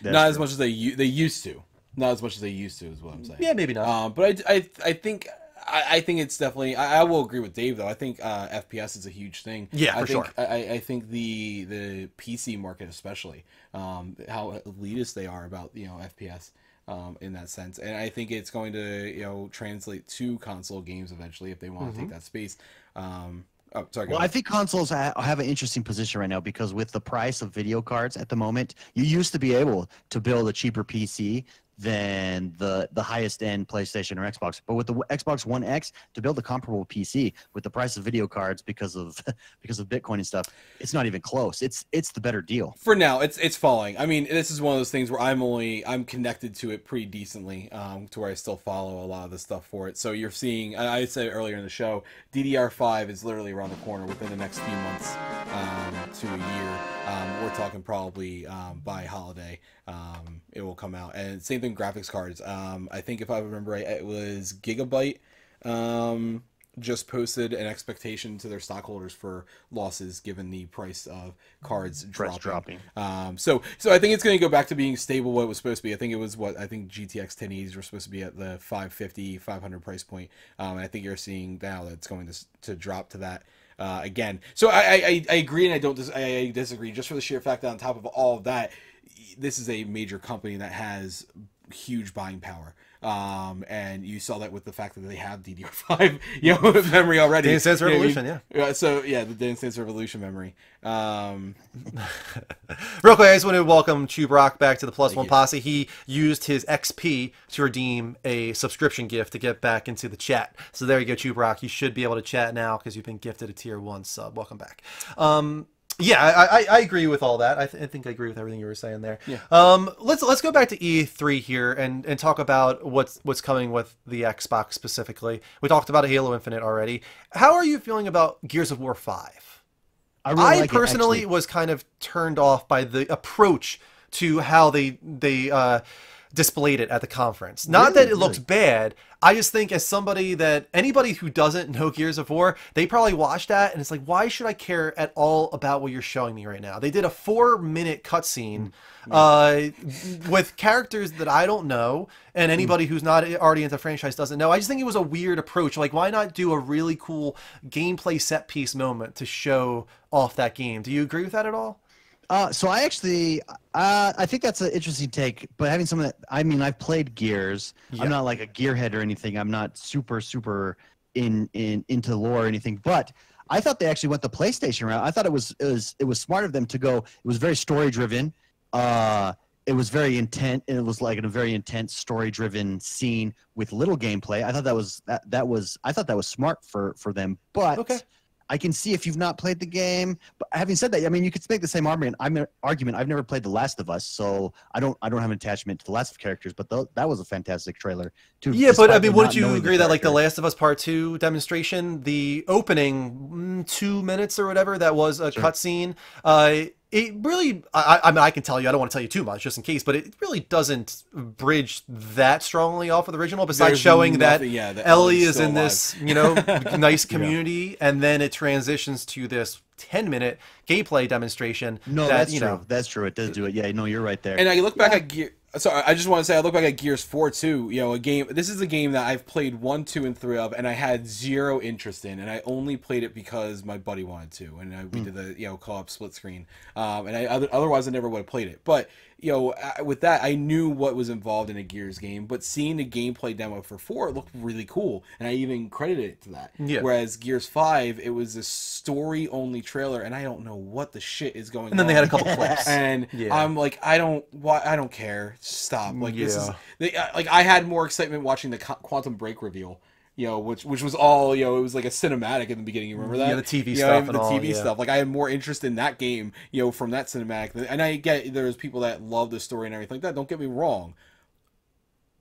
Not as much as they used to. Not as much as they used to is what I'm saying. Yeah, maybe not. But I think. I think it's definitely. I will agree with Dave though. I think FPS is a huge thing. Yeah, for sure. sure. I think the PC market especially, how elitist they are about FPS in that sense, and I think it's going to translate to console games eventually if they want to take that space. Oh, sorry. Well, I think consoles have an interesting position right now because with the price of video cards at the moment, you used to be able to build a cheaper PC than the highest end PlayStation or Xbox. But with the Xbox One X, to build a comparable PC with the price of video cards because of Bitcoin and stuff, it's not even close. It's the better deal. For now, it's falling. I mean, this is one of those things where I'm connected to it pretty decently, to where I still follow a lot of the stuff for it. So you're seeing, I said earlier in the show, DDR5 is literally around the corner within the next few months to a year. We're talking probably by holiday it will come out. And same thing, graphics cards. I think if I remember right, it was Gigabyte just posted an expectation to their stockholders for losses given the price of cards dropping. So I think it's going to go back to being stable what it was supposed to be. I think it was GTX 1080s were supposed to be at the 500 price point. And I think you're seeing now that it's going to drop to that again. So I agree, and I disagree, just for the sheer fact that on top of all of that, this is a major company that has huge buying power. And you saw that with the fact that they have DDR5 memory already. Dance Dance Revolution, yeah. So yeah, the Dance Dance Revolution memory. Real quick, I just want to welcome Chubrock back to the Plus One Posse. He used his XP to redeem a subscription gift to get back into the chat. So there you go, Chubrock. You should be able to chat now because you've been gifted a tier 1 sub. Welcome back. Yeah, I agree with all that. I think I agree with everything you were saying there. Yeah. Let's go back to E3 here and talk about what's coming with the Xbox specifically. We talked about Halo Infinite already. How are you feeling about Gears of War 5? I personally was kind of turned off by the approach to how they displayed it at the conference. Not that Really? it looked bad. I just think as somebody that anybody who doesn't know Gears of War, they probably watched that and it's like, why should I care at all about what you're showing me right now? They did a 4-minute cutscene with characters that I don't know, and anybody who's not already into the franchise doesn't know. I just think it was a weird approach. Like, why not do a really cool gameplay set piece moment to show off that game? Do you agree with that at all? So I actually, I think that's an interesting take. But having someone that, I mean, I've played Gears. Yeah. I'm not like a gearhead or anything. I'm not super into the lore or anything. But I thought they actually went the PlayStation route. I thought it was smart of them to go. It was very story driven. It was very intent, and it was like a very intense story driven scene with little gameplay. I thought that was smart for them. But Okay. I can see if you've not played the game. But having said that, I mean, you could make the same argument. I've never played The Last of Us, so I don't have an attachment to the Last of characters. But that was a fantastic trailer too. Yeah, but I despite mean, me wouldn't not you knowing agree that like The character. Last of Us Part 2 demonstration, the opening 2 minutes or whatever, that was a Sure. cutscene, it really, I mean, I can tell you, I don't want to tell you too much just in case, but it really doesn't bridge that strongly off of the original, besides There's showing that nothing- yeah, that Ellie Ellie's is still in alive. this, nice community, and then it transitions to this 10-minute gameplay demonstration. No, that, that's true. That's true. It does do it. Yeah, no, you're right there. And I look back at Gear. Sorry, I just want to say I look back at Gears 4 too. You know, a game. This is a game that I've played 1, 2, and 3 of, and I had zero interest in, and I only played it because my buddy wanted to, and we did the co-op split screen. And otherwise I never would have played it. But with that, I knew what was involved in a Gears game, but seeing the gameplay demo for 4, it looked really cool, and I even credited it to that. Yeah. Whereas Gears 5, it was a story-only trailer, and I don't know what the shit is going on. And then they had a couple clips. And Yeah. I'm like, I don't care. Stop. Like this is Yeah. like I had more excitement watching the Quantum Break reveal. Which was all it was like a cinematic in the beginning. You remember that? Yeah, the TV You stuff know, and the all, TV yeah. stuff. Like I had more interest in that game, from that cinematic. And I get there's people that love the story and everything like that. Don't get me wrong.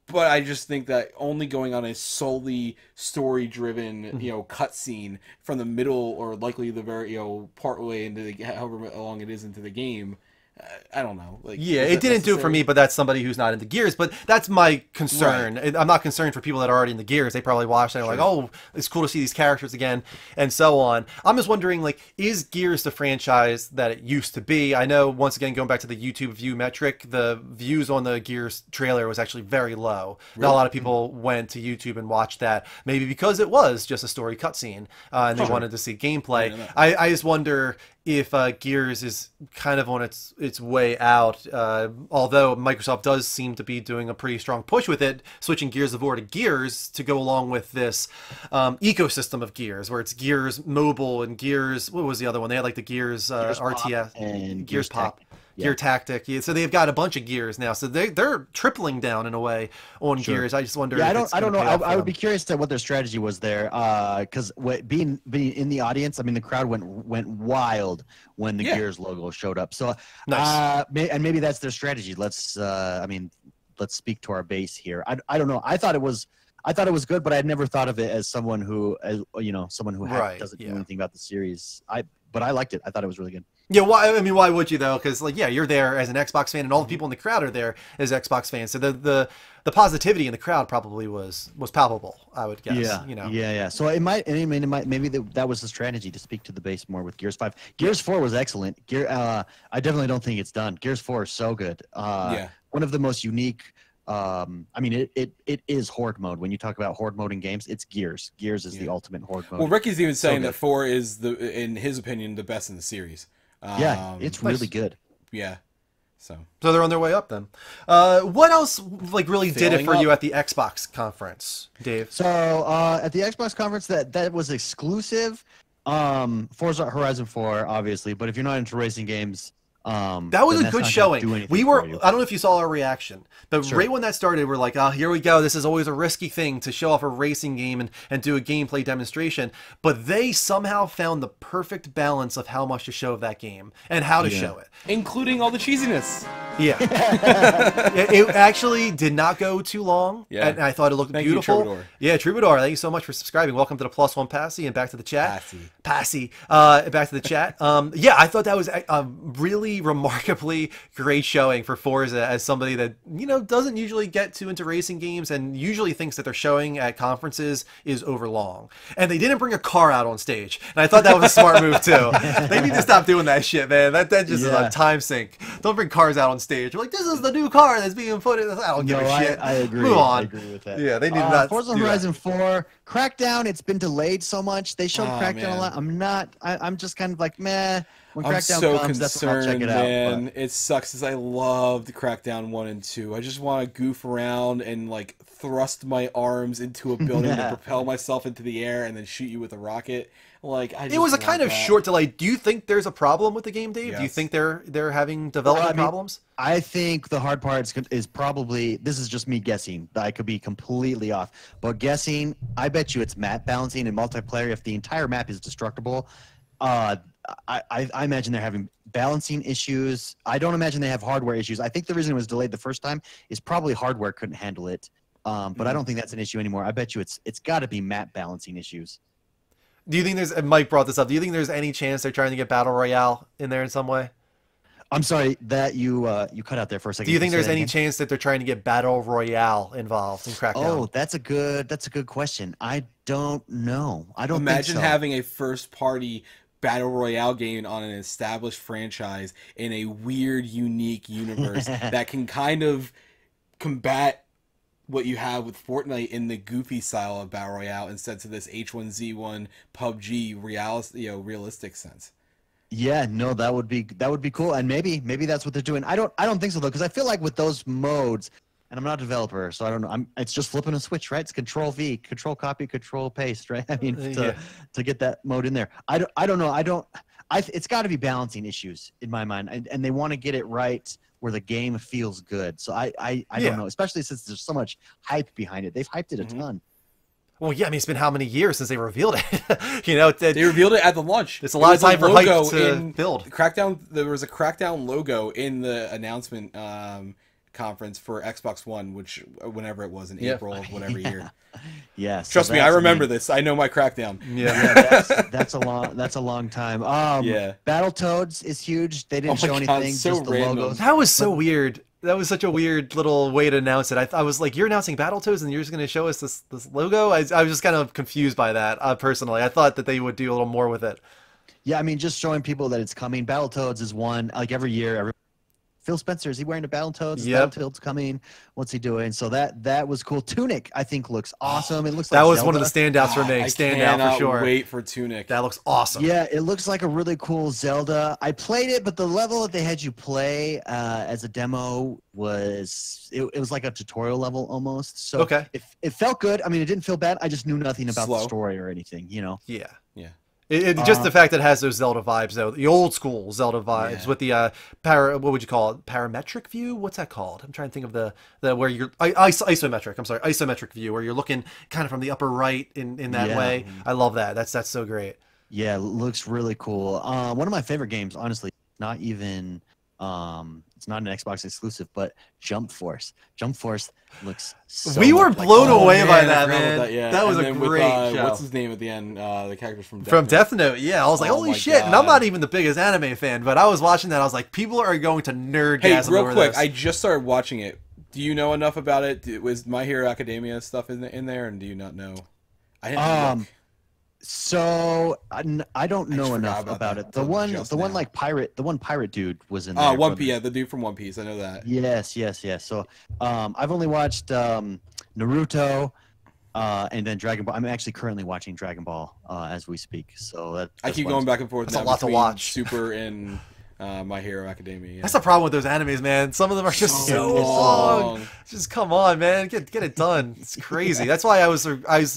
But I just think that only going on a solely story-driven, cutscene from the middle or likely the very, part way into however long it is into the game, I don't know. Like, Yeah, is it that didn't do it for necessary? me, but that's somebody who's not into Gears. But that's my concern. I'm not concerned for people that are already into Gears. They probably watched it and are like, oh, it's cool to see these characters again, and so on. I'm just wondering, like, is Gears the franchise that it used to be? I know, once again, going back to the YouTube view metric, the views on the Gears trailer was actually very low. Not a lot of people went to YouTube and watched that, maybe because it was just a story cutscene, and they wanted to see gameplay. I just wonder if Gears is kind of on its way out, although Microsoft does seem to be doing a pretty strong push with it, switching Gears of War to Gears to go along with this ecosystem of Gears, where it's Gears Mobile and Gears, what was the other one? They had like the Gears, Gears Pop RTS and Gears Pop. Tactic. Gear Tactic, yeah. So they've got a bunch of Gears now. So they're tripling down in a way on Sure. Gears. I just wonder. Yeah, if it's I don't know. gonna pay off for I would them. be curious to what their strategy was there, because being in the audience, I mean, the crowd went wild when the Yeah. Gears logo showed up. So, Nice. and maybe that's their strategy. Let's speak to our base here. I don't know. I thought it was good, but I'd never thought of it as someone who, Right, doesn't yeah. know anything about the series. But I liked it. I thought it was really good. Yeah, why would you though? Because like, yeah, you're there as an Xbox fan, and all the people in the crowd are there as Xbox fans. So the positivity in the crowd probably was palpable, I would guess. Yeah. So maybe that was the strategy to speak to the base more with Gears 5. Gears 4 was excellent. I definitely don't think it's done. Gears 4 is so good. Yeah. One of the most unique. It is horde mode. When you talk about horde mode in games, it's Gears. Gears is the ultimate horde mode. Well, Ricky's even saying good. that 4 is in his opinion, the best in the series. Yeah, it's really good. Yeah. So they're on their way up then. What else like really did it Failing for up. you at the Xbox conference, Dave? So at the Xbox conference, that was exclusive. Forza Horizon 4, obviously, but if you're not into racing games, That was then a that's good not gonna do showing. anything We were, for you. I don't know if you saw our reaction, but Sure. right when that started, we're like, oh, here we go. This is always a risky thing to show off a racing game and do a gameplay demonstration. But they somehow found the perfect balance of how much to show of that game and how to show it. including all the cheesiness. Yeah. it actually did not go too long. Yeah. And I thought it looked Thank you, beautiful. Troubadour. Yeah, Troubadour. Thank you so much for subscribing. Welcome to the Plus One Passy and back to the chat. Passy. Passy. Back to the chat. Yeah, I thought that was pretty remarkably great showing for Forza as somebody that, you know, doesn't usually get too into racing games and usually thinks that their showing at conferences is overlong. And they didn't bring a car out on stage. And I thought that was a smart move too. They need to stop doing that shit, man. That just is a time sink. Don't bring cars out on stage. You're like, this is the new car that's being put in. I don't give a shit. I agree. Move on. I agree with that. Yeah, they need to not Forza do Horizon 4, Crackdown, it's been delayed so much. They showed Crackdown man. a lot. I'm just kind of like, meh. When I'm Crackdown so comes, that's when I'll check concerned, it out. man. But- It sucks because I loved Crackdown 1 and 2. I just want to goof around and like thrust my arms into a building to propel myself into the air and then shoot you with a rocket. Like It was a kind of short delay. Do you think there's a problem with the game, Dave? Do you Yes. think they're having development problems? I think the hard part is probably, this is just me guessing. I could be completely off. But guessing, I bet you it's map balancing and multiplayer. If the entire map is destructible, I imagine they're having balancing issues. I don't imagine they have hardware issues. I think the reason it was delayed the first time is probably hardware couldn't handle it. But I don't think that's an issue anymore. I bet you it's got to be map balancing issues. Do you think there's, and Mike brought this up, do you think there's any chance they're trying to get Battle Royale in there in some way? I'm sorry that you cut out there for a second. Do you think Say there's that any again? chance that they're trying to get Battle Royale involved in Crackdown? Oh, that's a good question. I don't know. I don't Imagine think so. having a first-party battle royale game on an established franchise in a weird, unique universe that can kind of combat what you have with Fortnite in the goofy style of battle royale instead of this H1Z1 PUBG realistic sense. Yeah, no, that would be cool, and maybe that's what they're doing. I don't think so though, because I feel like with those modes, and I'm not a developer, so I don't know. It's just flipping a switch, right? It's Control V, Control Copy, Control Paste, right? I mean, to get that mode in there. I don't know. It's got to be balancing issues in my mind, and they want to get it right where the game feels good. So I don't know, especially since there's so much hype behind it. They've hyped it a ton. Well, yeah, I mean, it's been how many years since they revealed it? You know, They revealed it at the launch. It's a lot of time for hype logo to build. Crackdown. There was a Crackdown logo in the announcement conference for Xbox One, which whenever it was in April of whatever year. Yeah, so Trust me, I that's remember neat. this. I know my Crackdown. Yeah. That's a long time. Yeah. Battletoads is huge. They didn't Oh my show God, anything, so just the random. logos. That was so weird. That was such a weird little way to announce it. I was like, you're announcing Battletoads and you're just going to show us this logo? I was just kind of confused by that, personally. I thought that they would do a little more with it. Yeah, I mean, just showing people that it's coming. Battletoads is one, like every year. Phil Spencer, is he wearing a Battletoads? Is Yep. Battletoads coming? What's he doing? So that was cool. Tunic, I think, looks awesome. It looks That like was one of the Zelda. standouts for me. I Standout cannot for sure. wait for Tunic. That looks awesome. Yeah, it looks like a really cool Zelda. I played it, but the level that they had you play as a demo was it was like a tutorial level almost. So Okay. it felt good. I mean, it didn't feel bad. I just knew nothing about the Slow. story or anything. You know. Yeah. Yeah. Just the fact that it has those Zelda vibes, though, the old school Zelda vibes Yeah. with the what would you call it? Parametric view? What's that called? I'm trying to think of the where you're isometric. I'm sorry, isometric view where you're looking kind of from the upper right in that Yeah. way. I love that. That's so great. Yeah, it looks really cool. One of my favorite games, honestly, not even it's not an Xbox exclusive, but Jump Force. Jump Force looks so We were much like blown Zelda. away by I that, forgot about man. that, yeah. That was And a then with, great show. What's his name at the end? The characters from Death From Note. Death Note, yeah. I was like, Oh holy my shit. And I'm God. not even the biggest anime fan, but I was watching that. I was like, people are going to nerdgasm Hey, real over quick, this. I just started watching it. Do you know enough about it? Was My Hero Academia stuff in there, and do you not know? I didn't look. So I don't I just know forgot enough about about that it. The until one just the one now. like pirate dude was in there. Oh, One from- Piece, yeah, the dude from One Piece. I know that. Yes. So I've only watched Naruto and then Dragon Ball. I'm actually currently watching Dragon Ball as we speak. So I keep going back and forth. That's a now lot to between watch. Super and My Hero Academia. Yeah. That's the problem with those animes, man. Some of them are just so So long. long. Just come on, man. Get it done. It's crazy. That's why I was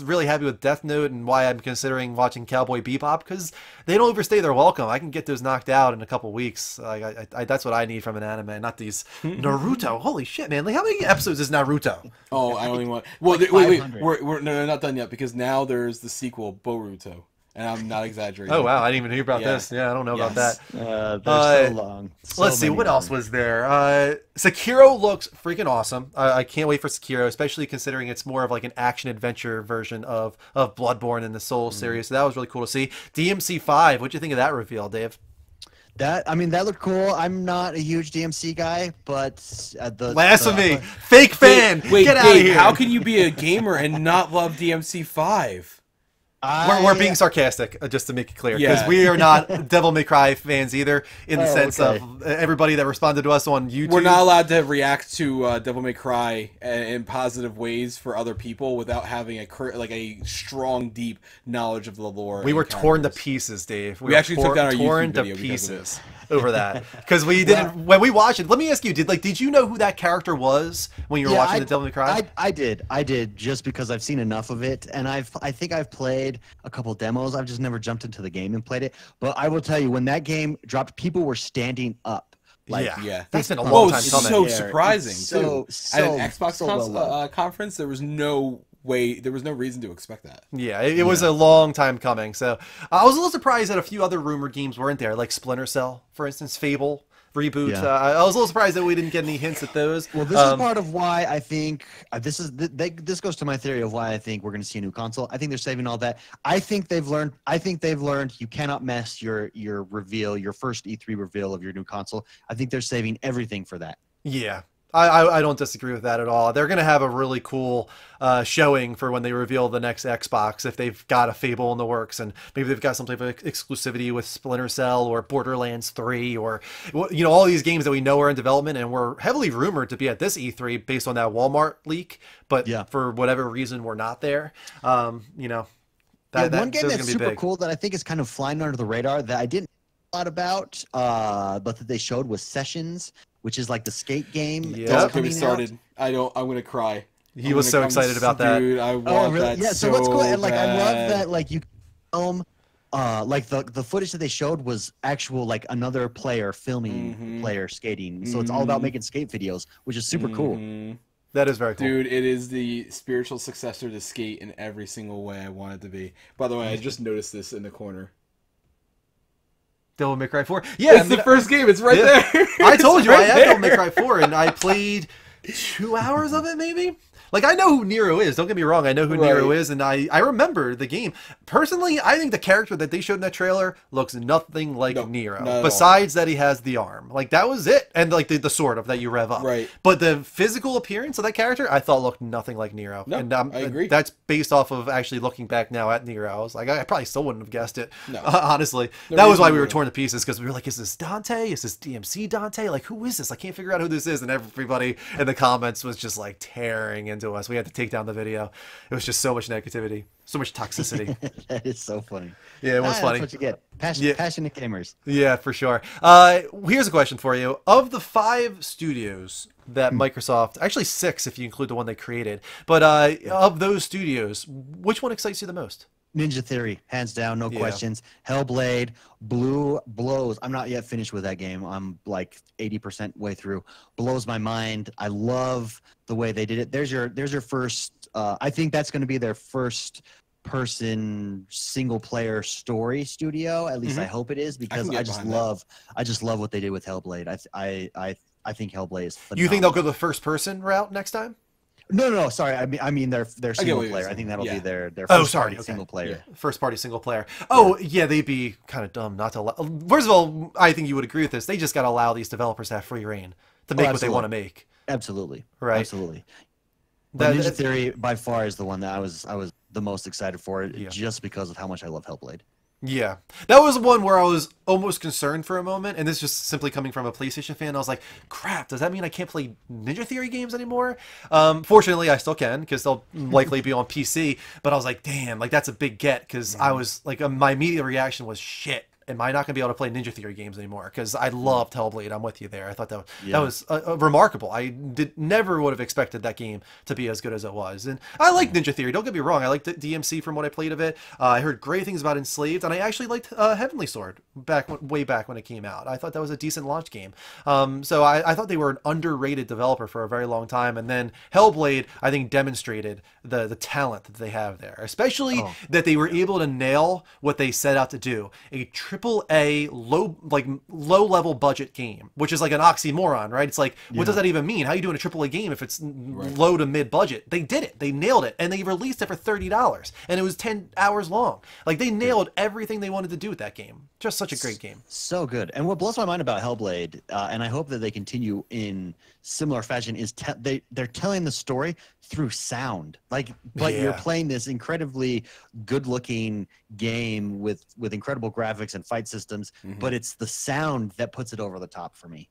really happy with Death Note and why I'm considering watching Cowboy Bebop, because they don't overstay their welcome. I can get those knocked out in a couple weeks. That's what I need from an anime, not these Naruto. Holy shit, man. Like, how many episodes is Naruto? Oh, I don't even want. Well, Like wait. 500. We're no, not done yet because now there's the sequel, Boruto, and I'm not exaggerating. Oh, wow. I didn't even hear about Yeah. this. Yeah, I don't know about Yes. that. they're so long. So Let's see, many what of else them. was there? Sekiro looks freaking awesome. I can't wait for Sekiro, especially considering it's more of like an action-adventure version of Bloodborne in the Soul series. So that was really cool to see. DMC5, what'd you think of that reveal, Dave? I mean, that looked cool. I'm not a huge DMC guy, but Blasphemy! Fake fan! Wait, Get out of Dave, here! how can you be a gamer and not love DMC5? We're being sarcastic, just to make it clear, because Yeah. we are not Devil May Cry fans either, in the Oh, sense okay. of everybody that responded to us on YouTube. We're not allowed to react to Devil May Cry in positive ways for other people without having a strong, deep knowledge of the lore. We and were torn to characters. pieces, Dave. We actually took down our torn YouTube to video because of it. pieces over that because we didn't. When we watched it, let me ask you: Did you know who that character was when you were watching the Devil May Cry? I did just because I've seen enough of it, and I think I've played a couple demos. I've just never jumped into the game and played it. But I will tell you, when that game dropped, people were standing up. Like, Yeah. That's been a Whoa, long time it's coming. so Yeah, surprising it's too. so- At an Xbox so well done. conference, there was no way, there was no reason to expect that. Yeah, it was a long time coming. So I was a little surprised that a few other rumored games weren't there, like Splinter Cell, for instance, Fable reboot. Yeah. I was a little surprised that we didn't get any hints at those. Well, this is part of why I think this goes to my theory of why I think we're going to see a new console. I think they're saving all that. I think they've learned you cannot mess your reveal, your first E3 reveal of your new console. I think they're saving everything for that. Yeah. I don't disagree with that at all. They're going to have a really cool showing for when they reveal the next Xbox, if they've got a Fable in the works, and maybe they've got some type of exclusivity with Splinter Cell or Borderlands 3 or, all these games that we know are in development and were heavily rumored to be at this E3 based on that Walmart leak, but Yeah. for whatever reason we're not there. One game those that's are gonna be super big. cool that I think is kind of flying under the radar that I didn't know a lot about, but that they showed was Sessions, which is like the skate game. Yeah. that's Don't get me coming out. started. I'm gonna cry. He was so excited about that. Dude, I want Oh, really? that Yeah. So what's cool? And like, I love bad. that. Like, you film. Like the footage that they showed was actual, like, another player filming the player skating. So it's all about making skate videos, which is super cool. Mhm. That is very cool. Dude, it is the spiritual successor to Skate in every single way I want it to be. By the way, I just noticed this in the corner. Devil May Cry 4. Yeah, It's the first game. It's right Yeah. there. I told It's you I right had there. Devil May Cry 4 and I played 2 hours of it maybe. Like, I know who Nero is. Don't get me wrong. I know who Nero Right. is, and I remember the game. Personally, I think the character that they showed in that trailer looks nothing like No, Nero. not at all. Besides that he has the arm. Like, that was it. And, like, the sword of that you rev up. Right. But the physical appearance of that character, I thought looked nothing like Nero. No, and I agree. That's based off of actually looking back now at Nero. I was like, I probably still wouldn't have guessed it. No. Honestly. No That was reason why to we were do it. torn to pieces, because we were like, is this Dante? Is this DMC Dante? Like, who is this? I can't figure out who this is. And everybody in the comments was just like tearing into us. We had to take down the video. It was just so much negativity, so much toxicity. That is so funny. Yeah, it was funny. That's what you get. Yeah. Passionate gamers. Yeah, for sure. Here's a question for you. Of the 5 studios that Microsoft, actually 6 if you include the one they created, but of those studios, which one excites you the most? Ninja Theory, hands down, no Yeah. questions. Hellblade, Blue blows. I'm not yet finished with that game. I'm like 80% way through. Blows my mind. I love the way they did it. There's your first. I think that's going to be their first person single player story studio. At least I hope it is, because get I just behind that. love what they did with Hellblade. I think Hellblade is phenomenal. You think they'll go the first person route next time? No. Sorry, I mean their what single you're player. I saying. think that'll Yeah. be their Oh, first sorry, party okay. single player. First party single player. Oh, yeah, they'd be kind of dumb not to allow. First of all, I think you would agree with this. They just got to allow these developers to have free reign to make what they absolutely. want to make. Absolutely. Right. Absolutely. But Ninja That- Theory by far is the one that I was the most excited for, Yeah. just because of how much I love Hellblade. Yeah, that was one where I was almost concerned for a moment, and this is just simply coming from a PlayStation fan. I was like, crap, does that mean I can't play Ninja Theory games anymore? Fortunately, I still can, because they'll likely be on PC, but I was like, damn, like, that's a big get, because I was, like, my immediate reaction was, shit, am I not going to be able to play Ninja Theory games anymore? Because I loved Hellblade. I'm with you there. I thought that Yeah. was remarkable. I never would have expected that game to be as good as it was. And I like Ninja Theory. Don't get me wrong. I liked DMC from what I played of it. I heard great things about Enslaved, and I actually liked Heavenly Sword way back when it came out. I thought that was a decent launch game. So I thought they were an underrated developer for a very long time. And then Hellblade, I think, demonstrated the talent that they have there, especially that they were able to nail what they set out to do, a triple A low level budget game, which is like an oxymoron, right? It's like, what does that even mean? How are you doing a triple A game if it's low to mid budget? They did it. They nailed it, and they released it for $30, and it was 10 hours long. Like, they nailed everything they wanted to do with that game. Just such a great game. So good. And what blows my mind about Hellblade, and I hope that they continue in similar fashion, is they're telling the story through sound. Like, but you're playing this incredibly good-looking game with incredible graphics and fight systems, but it's the sound that puts it over the top for me.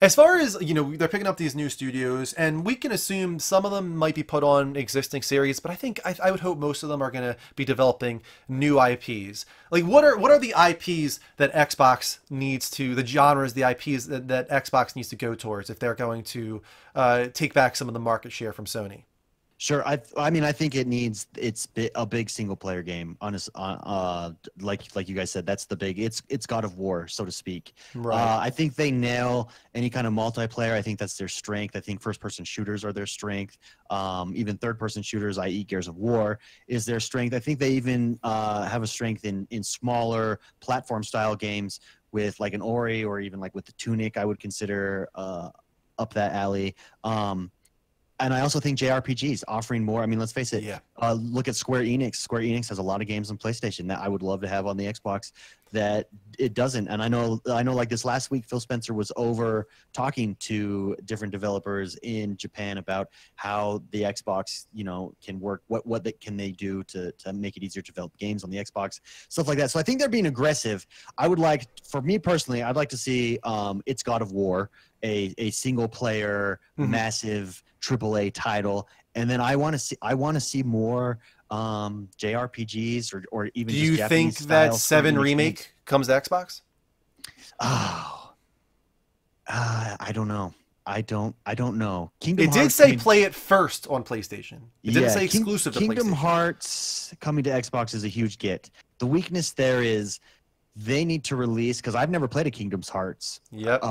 As far as, they're picking up these new studios, and we can assume some of them might be put on existing series, but I think I would hope most of them are going to be developing new IPs. Like, what are the IPs that Xbox needs to, the genres, the IPs that Xbox needs to go towards if they're going to take back some of the market share from Sony? Sure. I mean, I think it's a big single player game. Honest, like you guys said, that's the big. It's God of War, so to speak. Right. I think they nail any kind of multiplayer. I think that's their strength. I think first person shooters are their strength. Even third person shooters, i.e., Gears of War, is their strength. I think they even have a strength in smaller platform style games with like an Ori, or even like with the Tunic. I would consider up that alley. And I also think JRPGs offering more. I mean, let's face it. Yeah. Look at Square Enix. Square Enix has a lot of games on PlayStation that I would love to have on the Xbox that it doesn't. And I know like this last week, Phil Spencer was over talking to different developers in Japan about how the Xbox, can work. What can they do to make it easier to develop games on the Xbox, stuff like that. So I think they're being aggressive. For me personally, I'd like to see It's God of War, a single player, massive AAA title, and then I want to see more JRPGs or even. Do you think that 7 remake comes to Xbox? Oh, I don't know. I don't know. Kingdom It Hearts did say play it first on PlayStation. It didn't say exclusive to Kingdom PlayStation. Hearts coming to Xbox is a huge get. The weakness there is they need to release, because I've never played a Kingdom Hearts. Yep.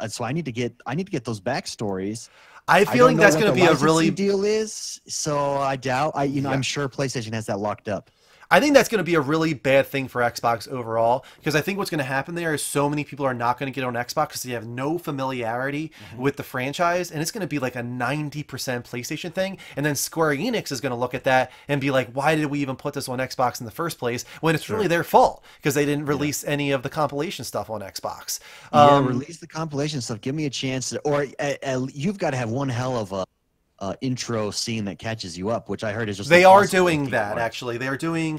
So I need to get those backstories. I have a feeling that's going to be a really deal is. So I doubt. I'm sure PlayStation has that locked up. I think that's going to be a really bad thing for Xbox overall, because I think what's going to happen there is so many people are not going to get on Xbox because they have no familiarity with the franchise, and it's going to be like a 90% PlayStation thing, and then Square Enix is going to look at that and be like, why did we even put this on Xbox in the first place, when it's really their fault because they didn't release any of the compilation stuff on Xbox. Release the compilation stuff. Give me a chance or you've got to have one hell of a intro scene that catches you up, which I heard is just. They are doing that, actually. They are doing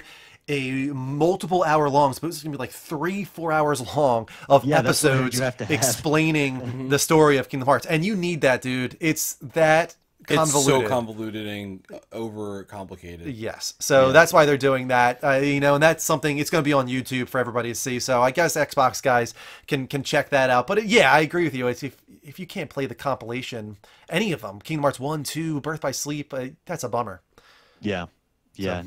a multiple hour long, so it's going to be like 3-4 hours long of episodes explaining the story of Kingdom Hearts. And you need that, dude. It's that convoluted. It's so convoluted and over complicated. Yes. So that's why they're doing that. And that's something, it's going to be on YouTube for everybody to see. So I guess Xbox guys can check that out. But I agree with you. It's if you can't play the compilation, any of them, Kingdom Hearts 1, 2, Birth by Sleep, that's a bummer. Yeah. Yeah,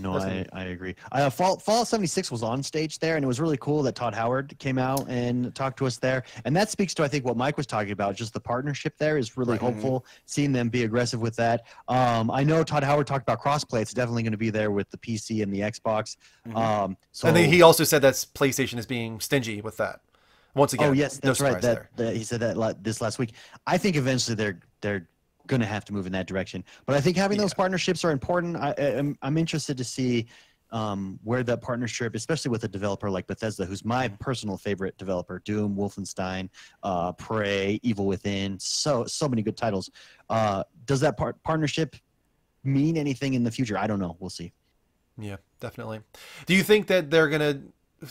I agree. Fallout 76 was on stage there, and it was really cool that Todd Howard came out and talked to us there. And that speaks to, I think, what Mike was talking about. Just the partnership there is really hopeful, seeing them be aggressive with that. I know Todd Howard talked about crossplay. It's definitely going to be there with the PC and the Xbox. And then he also said that PlayStation is being stingy with that. Once again, oh yes, that's right. He said that this last week. I think eventually they're going to have to move in that direction. But I think having those partnerships are important. I'm interested to see where that partnership, especially with a developer like Bethesda, who's my personal favorite developer, Doom, Wolfenstein, Prey, Evil Within, so many good titles. Does that partnership mean anything in the future? I don't know. We'll see. Yeah, definitely. Do you think that they're going to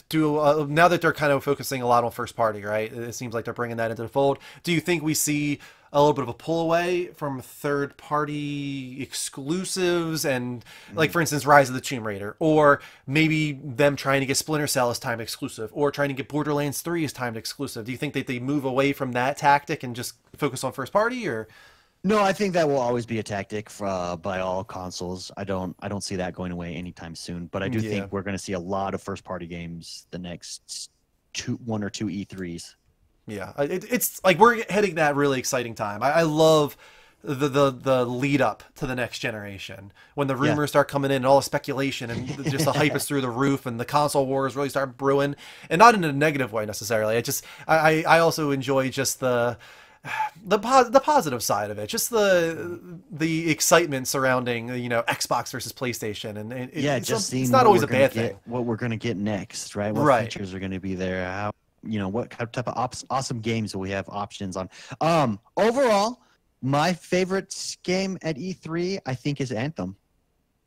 do, now that they're kind of focusing a lot on first party, right? It seems like they're bringing that into the fold. Do you think we see a little bit of a pull away from third party exclusives, and like, for instance, Rise of the Tomb Raider, or maybe them trying to get Splinter Cell as timed exclusive, or trying to get Borderlands 3 as timed exclusive? Do you think that they move away from that tactic and just focus on first party, or? No, I think that will always be a tactic by all consoles. I don't see that going away anytime soon. But I do think we're going to see a lot of first-party games the next 1 or 2 E3s. Yeah, it's like we're hitting that really exciting time. I love the lead up to the next generation, when the rumors start coming in and all the speculation and just the hype is through the roof and the console wars really start brewing, and not in a negative way necessarily. I also enjoy just the positive side of it, just the excitement surrounding Xbox versus PlayStation, and just seeing it's not always a bad thing. What we're gonna get next, right? What features are gonna be there? How what type of awesome games will we have options on? Overall, my favorite game at E3, I think, is Anthem.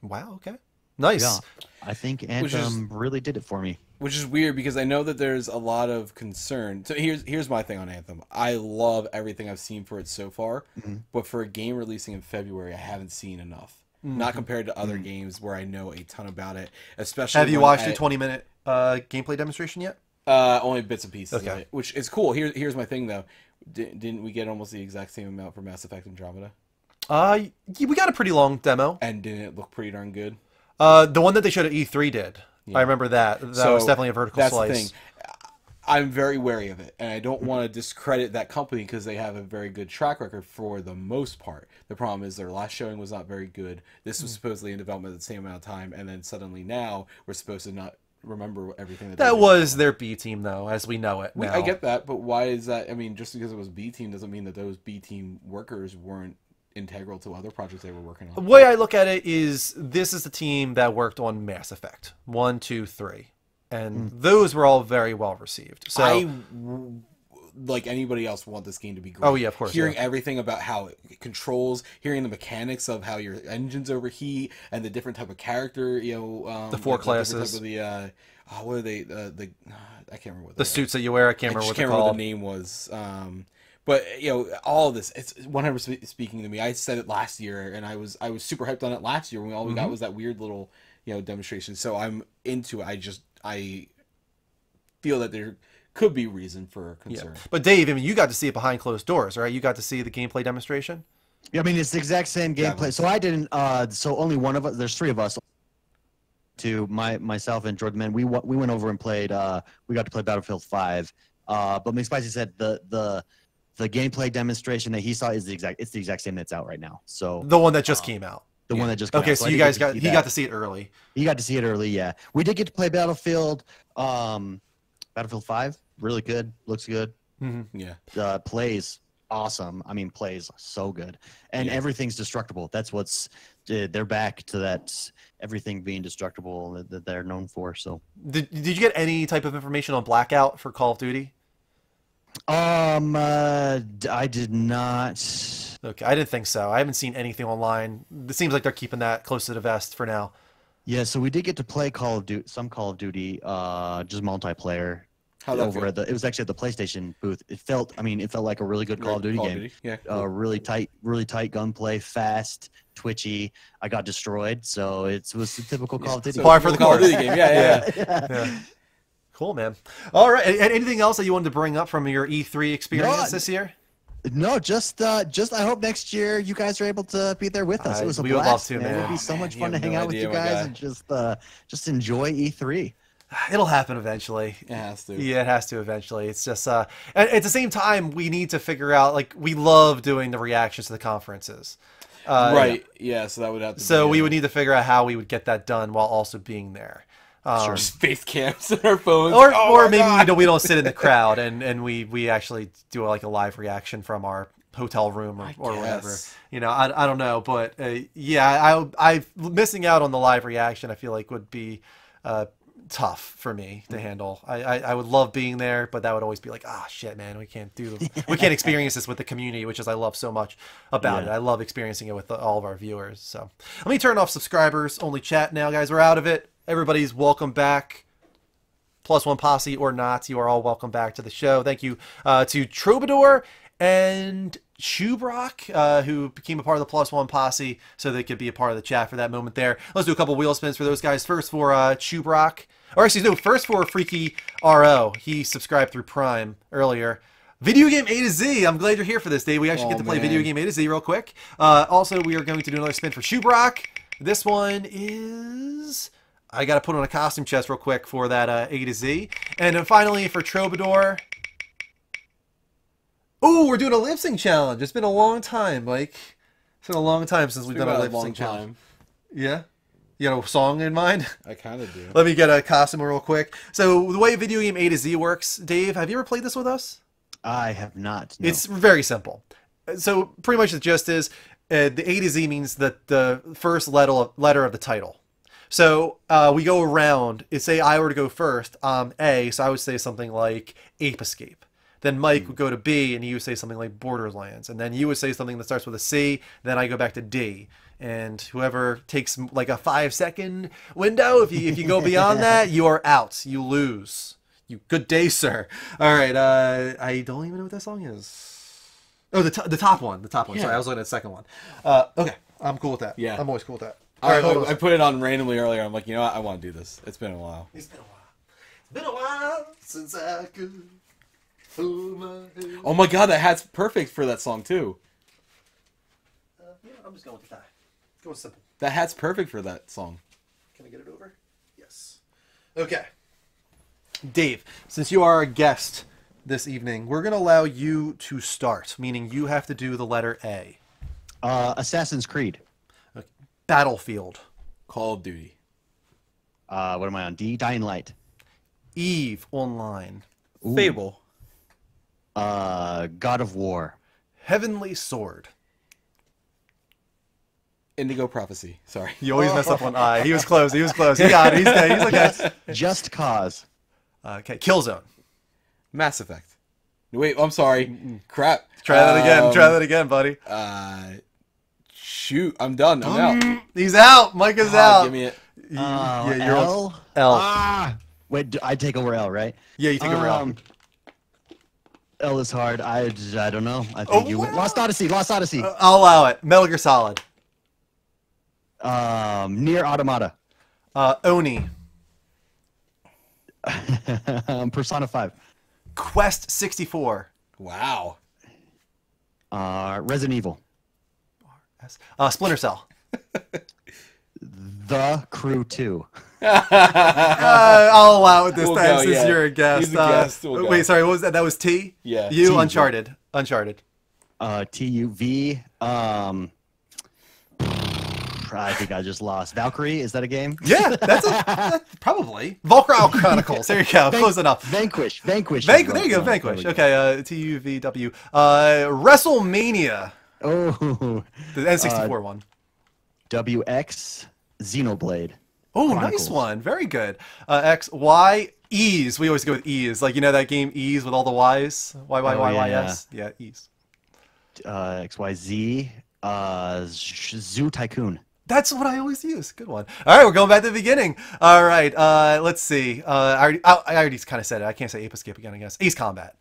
Wow. Okay. Nice. Yeah, I think Anthem really did it for me. Which is weird because I know that there's a lot of concern. So here's my thing on Anthem. I love everything I've seen for it so far, but for a game releasing in February, I haven't seen enough. Not compared to other games where I know a ton about it. Especially, have you watched a 20-minute gameplay demonstration yet? Only bits and pieces of Okay. it, which is cool. Here's my thing though. Didn't we get almost the exact same amount for Mass Effect Andromeda? We got a pretty long demo. And didn't it look pretty darn good? The one that they showed at E3 did. I remember that. That was definitely a vertical slice. The thing. I'm very wary of it, and I don't want to discredit that company because they have a very good track record for the most part. The problem is their last showing was not very good. This was supposedly in development at the same amount of time, and then suddenly now we're supposed to not remember everything that was their B team, though, as we know it now. I get that, but why is that? I mean, just because it was B team doesn't mean that those B team workers weren't integral to other projects they were working on. The way I look at it is this is the team that worked on Mass Effect 1, 2, 3. And those were all very well received. So I, like anybody else, want this game to be great. Oh yeah, of course. Hearing everything about how it controls, hearing the mechanics of how your engines overheat and the different type of character, the 4 classes. Type of the what are they? I can't remember what the suits are. That you wear. I can't remember what they're called. What the name was. But all of this, it's 100% speaking to me. I said it last year, and I was super hyped on it last year when all we got was that weird little demonstration. So I'm into it. I feel that there could be reason for concern. Yeah. But Dave, I mean, you got to see it behind closed doors, right? You got to see the gameplay demonstration. Yeah, I mean, it's the exact same gameplay. So I didn't. So only one of us. There's 3 of us. Myself and Jordan. We went over and played. We got to play Battlefield 5. But McSpicy said the gameplay demonstration that he saw is the exact same that's out right now. So the one that just came out. The one that just came out. Okay, so you guys got to see it early. He got to see it early, yeah. We did get to play Battlefield 5. Really good. Looks good. Yeah. Plays awesome. I mean, plays so good. And everything's destructible. That's what's they're back to that everything being destructible that they're known for. So did you get any type of information on Blackout for Call of Duty? I did not. Okay, I didn't think so. I haven't seen anything online. It seems like they're keeping that close to the vest for now. Yeah, so we did get to play Call of Duty, just multiplayer. It was actually at the PlayStation booth. It felt like a really good Call of Duty game. Yeah, cool. Really tight gunplay, fast, twitchy. I got destroyed, so it was the typical Call of Duty. Par for the Call of course. Duty game. Yeah. Cool, man. All right. And anything else that you wanted to bring up from your E3 experience this year? No, just I hope next year you guys are able to be there with us. It was a blast. We would love to, man. It would be so much fun to hang out with you guys and just enjoy E3. It'll happen eventually. It has to. Yeah, it has to eventually. It's just at the same time we need to figure out, like, we love doing the reactions to the conferences. Right. Yeah, so that would have to So we would need to figure out how we would get that done while also being there. Sure. Face cams on our phones. Or maybe we don't sit in the crowd and we actually do like a live reaction from our hotel room or whatever. I don't know, but I missing out on the live reaction I feel like would be tough for me to handle. I would love being there, but that would always be like, shit, man, we can't experience this with the community, which is I love so much about it. I love experiencing it with all of our viewers. So let me turn off subscribers only chat now, guys. We're out of it. Everybody's welcome back. Plus One Posse or not, you are all welcome back to the show. Thank you to Troubadour and Chubrock, who became a part of the Plus One Posse, so they could be a part of the chat for that moment there. Let's do a couple wheel spins for those guys. First for Chubrock, or actually no, first for Freaky RO. He subscribed through Prime earlier. Video Game A to Z. I'm glad you're here for this, Dave. We actually get to play Video Game A to Z real quick. Also, we are going to do another spin for Chubrock. This one is... I got to put on a costume chest real quick for that A to Z. And then finally for Troubadour. Oh, we're doing a lip sync challenge. It's been a long time, Mike. It's been a long time since we've It's done a been lip a long sync challenge. time. Yeah? You got a song in mind? I kind of do. Let me get a costume real quick. So the way video game A to Z works, Dave, have you ever played this with us? I have not. No. It's very simple. So pretty much the gist is the A to Z means the first letter of the title. So we go around. Say I were to go first, A, so I would say something like Ape Escape. Then Mike would go to B, and he would say something like Borderlands. And then you would say something that starts with a C. Then I go back to D. And whoever takes like a 5-second window, if you go beyond that, you are out. You lose. You good day, sir. All right. I don't even know what that song is. Oh, the top one. The top one. Yeah. Sorry, I was looking at the second one. Okay, I'm cool with that. Yeah. I'm always cool with that. All right, hold I on. put it on randomly earlier. I'm like, you know what? I want to do this. It's been a while. It's been a while. It's been a while since I could hold my head. Oh my god, that hat's perfect for that song too. Yeah, I'm just going with the tie. Going simple. That hat's perfect for that song. Can I get it over? Yes. Okay. Dave, since you are our guest this evening, we're going to allow you to start, meaning you have to do the letter A. Assassin's Creed. Battlefield. Call of Duty. What am I on? D. Dying Light. Eve Online. Fable. God of War. Heavenly Sword. Indigo Prophecy. Sorry. You always mess up one I. He was close. He was close. He got it. He's good. He's okay. Just Cause. Okay. Killzone. Mass Effect. Wait, I'm sorry. Crap. Try that again. Try that again, buddy. Shoot, I'm done. I'm out. He's out. Mike is Ah, out. give me it. Yeah, you're L. L. Wait, I take over L, right? Yeah, you take over L. L is hard. I don't know. I think you win. Lost Odyssey. Lost Odyssey. I'll allow it. Metal Gear Solid. Near Automata. Oni. Persona 5. Quest 64. Wow. Resident Evil. Splinter Cell. The Crew 2. I'll allow it this We'll time go, since yeah. you're a guest. He's a guest, we'll go. Wait, sorry, what was that? That was T? Yeah. You, T, Uncharted. Uncharted. TUV. I think I just lost. Valkyrie, is that a game? Yeah, that's probably. Volcrow Chronicles. There you go. Close enough. Vanquish. Vanquish. There you go, Vanquish. Okay, TUVW. WrestleMania. Oh. The N64 one. WX. Xenoblade. Oh, Chronicles. nice one. Very good. X, Y, Ease. We always go with Ease. Like, you know that game Ease with all the Ys? Y, Y, Y, Y, S? Yeah, Ease. XYZ. Zoo Tycoon. That's what I always use. Good one. All right, we're going back to the beginning. All right, let's see. I already kind of said it. I can't say Ape Escape again, I guess. Ace Combat.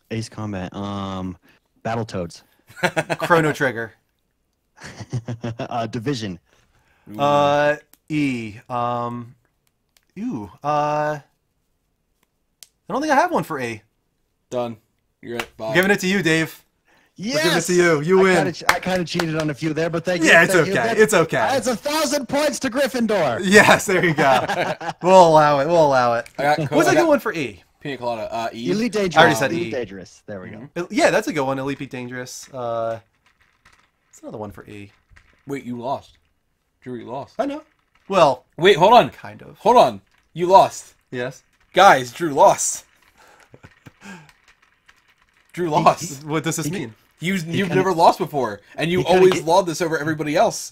Ace Combat. Battletoads. Chrono Trigger. Division. E. I don't think I have one for E. Done. You're it. Bye. I'm giving it to you, Dave. Yes. giving it to you. You win. I kind of cheated on a few there, but thank you. Yeah, it's thank you. okay. It's okay. It's 1,000 points to Gryffindor. Yes, there you go. We'll allow it. We'll allow it. I got What's a I good got one for E? Pina Colada. E. Elite Dangerous. I already said Elite E. Dangerous. There we go. Yeah, that's a good one. Elite Beat Dangerous. It's another one for E. Wait, you lost. Drew, you lost. I know. Well, Wait, hold on. kind of. Hold on. You lost. Yes. Guys, Drew lost. Drew lost. What does this mean? You've never lost before, and you always laud this over everybody else.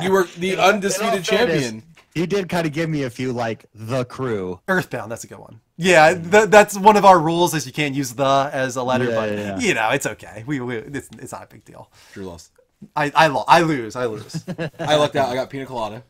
You were the undisputed champion. He did kind of give me a few, like, the crew. Earthbound, that's a good one. Yeah, that's one of our rules is you can't use the as a letter, Yeah, but yeah. you know, it's okay. It's not a big deal. Drew lost. I lose. I lucked out. I got Pina Colada,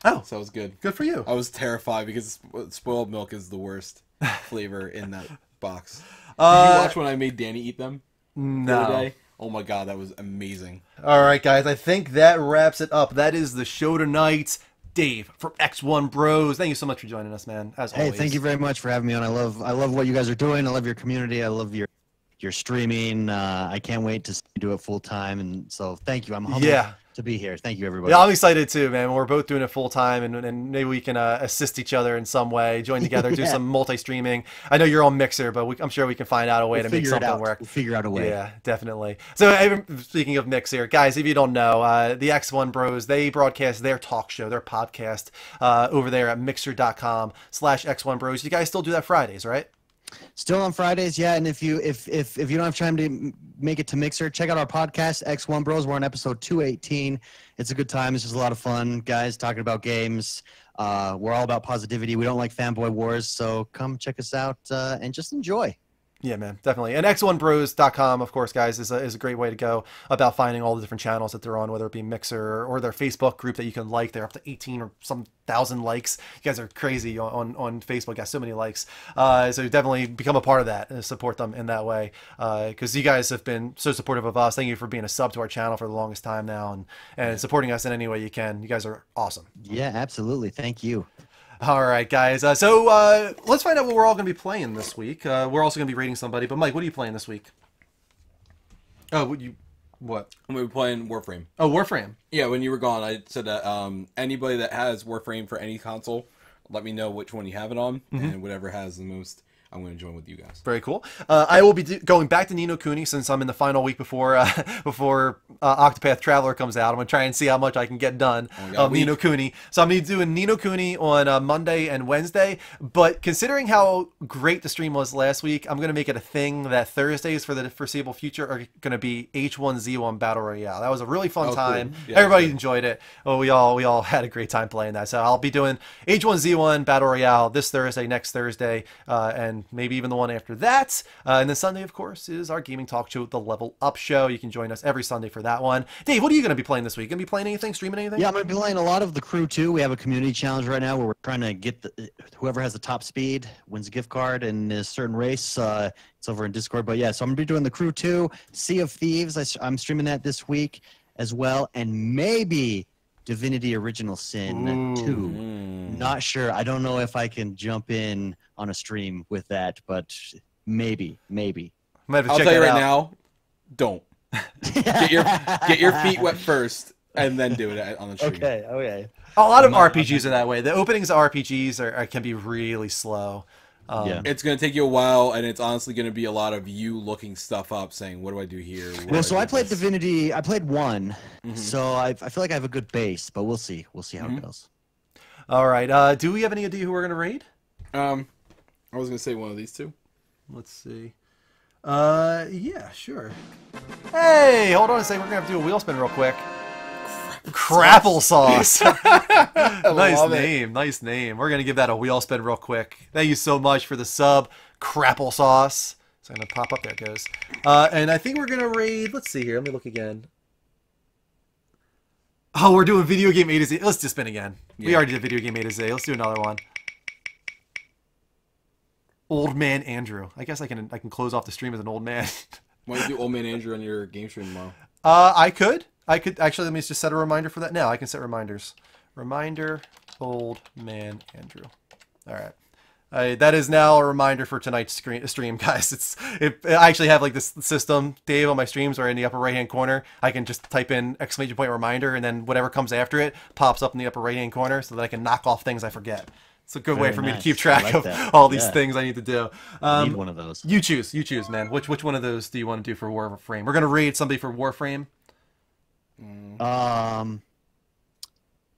Oh, so it was good. good for you. I was terrified because spoiled milk is the worst flavor in that box. Did you watch when I made Danny eat them the other No. day? Oh my god, that was amazing. All right, guys. I think that wraps it up. That is the show tonight. Dave from X1 Bros. Thank you so much for joining us, man. As Hey, always. thank you very much for having me on. I love what you guys are doing. I love your community. I love your streaming. I can't wait to see you do it full time. And so thank you. I'm humbled Yeah. to be here. Thank you, everybody. Yeah, I'm excited too, man. We're both doing it full time, and maybe we can assist each other in some way, join together, do Yeah. some multi-streaming. I know you're on Mixer, but I'm sure we can find out a way to make Figure it something out. work. We'll figure out a way. Yeah, definitely. So, speaking of Mixer, guys, if you don't know, the X1 Bros, they broadcast their talk show, their podcast, over there at mixer.com/X1 Bros. You guys still do that Fridays, right? Still on Fridays, yeah. And if you don't have time to make it to Mixer, check out our podcast, X1 Bros. We're on episode 218. It's a good time. It's just a lot of fun, guys, talking about games. We're all about positivity. We don't like fanboy wars, so come check us out and just enjoy. Yeah, man, definitely. And x1bros.com, of course, guys, is a great way to go about finding all the different channels that they're on, whether it be Mixer or their Facebook group that you can like. They're up to 18 or some thousand likes. You guys are crazy on Facebook. Got so many likes. So definitely become a part of that and support them in that way. Because you guys have been so supportive of us. Thank you for being a sub to our channel for the longest time now and supporting us in any way you can. You guys are awesome. Yeah, absolutely. Thank you. All right, guys. So let's find out what we're all going to be playing this week. We're also going to be rating somebody. But Mike, what are you playing this week? Oh, what? I'm gonna be playing Warframe. Oh, Warframe. Yeah, when you were gone, I said that anybody that has Warframe for any console, let me know which one you have it on, and whatever has the most, I'm going to join with you guys. Very cool. I will be going back to Ni no Kuni since I'm in the final week before Octopath Traveler comes out. I'm going to try and see how much I can get done of Ni no Kuni. So I'm going to be doing Ni no Kuni on Monday and Wednesday. But considering how great the stream was last week, I'm going to make it a thing that Thursdays for the foreseeable future are going to be H1Z1 Battle Royale. That was a really fun time. Cool. Yeah, everybody enjoyed it. Oh, we all had a great time playing that. So I'll be doing H1Z1 Battle Royale this Thursday, next Thursday, and maybe even the one after that. And then Sunday, of course, is our gaming talk show, The Level Up Show. You can join us every Sunday for that one. Dave, what are you going to be playing this week? Going to be playing anything, streaming anything? Yeah, I'm going to be playing a lot of The Crew 2. We have a community challenge right now where we're trying to get whoever has the top speed wins a gift card in a certain race. It's over in Discord. But yeah, so I'm going to be doing The Crew 2, Sea of Thieves. I'm streaming that this week as well. And maybe Divinity Original Sin 2. Not sure. I don't know if I can jump in on a stream with that, but maybe. I'll I'll tell you right now, don't. Get your feet wet first, and then do it on the stream. Okay. A lot of RPGs are that way. The openings of RPGs can be really slow. Yeah. It's going to take you a while, and it's honestly going to be a lot of you looking stuff up, saying, what do I do here? Well, so I played Divinity. I played 1, so I feel like I have a good base, but we'll see. We'll see how it goes. All right. Do we have any idea who we're going to raid? I was going to say one of these two. Let's see. Yeah, sure. Hey, hold on a second. We're going to have to do a wheel spin real quick. Crapple sauce. Nice name. We're going to give that a wheel spin real quick. Thank you so much for the sub, Crapple sauce. So I'm going to pop up. There it goes. And I think we're going to raid. Let's see here. Let me look again. Oh, we're doing video game A to Z. Let's just spin again. Yeah. We already did video game A to Z. Let's do another one. Old man Andrew. I guess I can close off the stream as an old man. Why don't you do Old Man Andrew on your game stream tomorrow? I could actually. Let me just set a reminder for that now. I can set reminders. Reminder, old man Andrew. All right. That is now a reminder for tonight's stream, guys. I actually have like this system, Dave, on my streams, where in the upper right hand corner I can just type in exclamation point reminder, and then whatever comes after it pops up in the upper right hand corner, so that I can knock off things I forget. It's a good way for me to keep track of all these things I need to do. Need one of those. You choose, man. Which one of those do you want to do for Warframe? We're gonna raid somebody for Warframe. I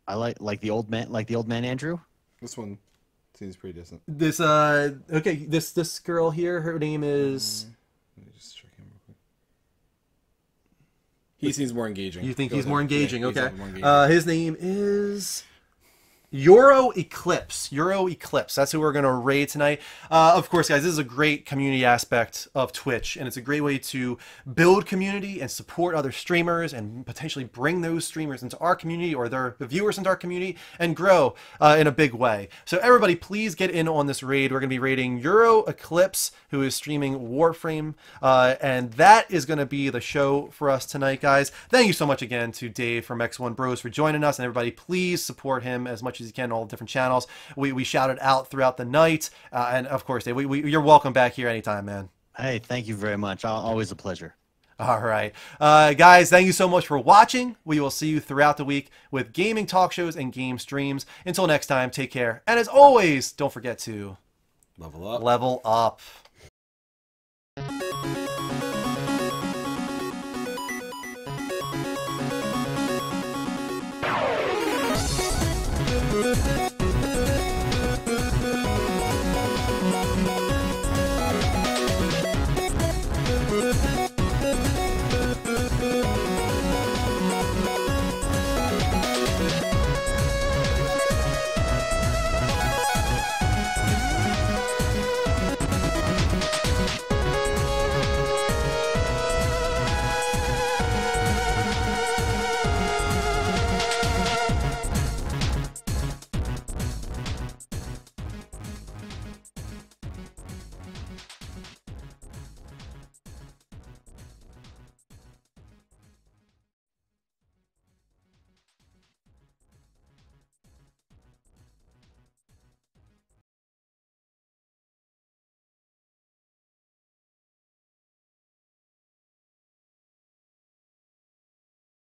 like the old man Andrew. This one seems pretty decent. This this girl here, her name is. Let me just check him real quick. He seems more engaging. You think he's more engaging? Yeah, okay. more engaging. His name is Euro Eclipse. That's who we're going to raid tonight. Of course, guys, this is a great community aspect of Twitch, and it's a great way to build community and support other streamers and potentially bring those streamers into our community or the viewers into our community and grow in a big way. So everybody, please get in on this raid. We're going to be raiding Euro Eclipse, who is streaming Warframe, and that is going to be the show for us tonight, guys. Thank you so much again to Dave from X1 Bros for joining us, and everybody, please support him as much as you can on all the different channels. We shouted out throughout the night, and of course, Dave, you're welcome back here anytime, man. Hey, thank you very much. Always a pleasure. All right. Guys, thank you so much for watching. We will see you throughout the week with gaming talk shows and game streams. Until next time, take care. And as always, don't forget to Level up. level up.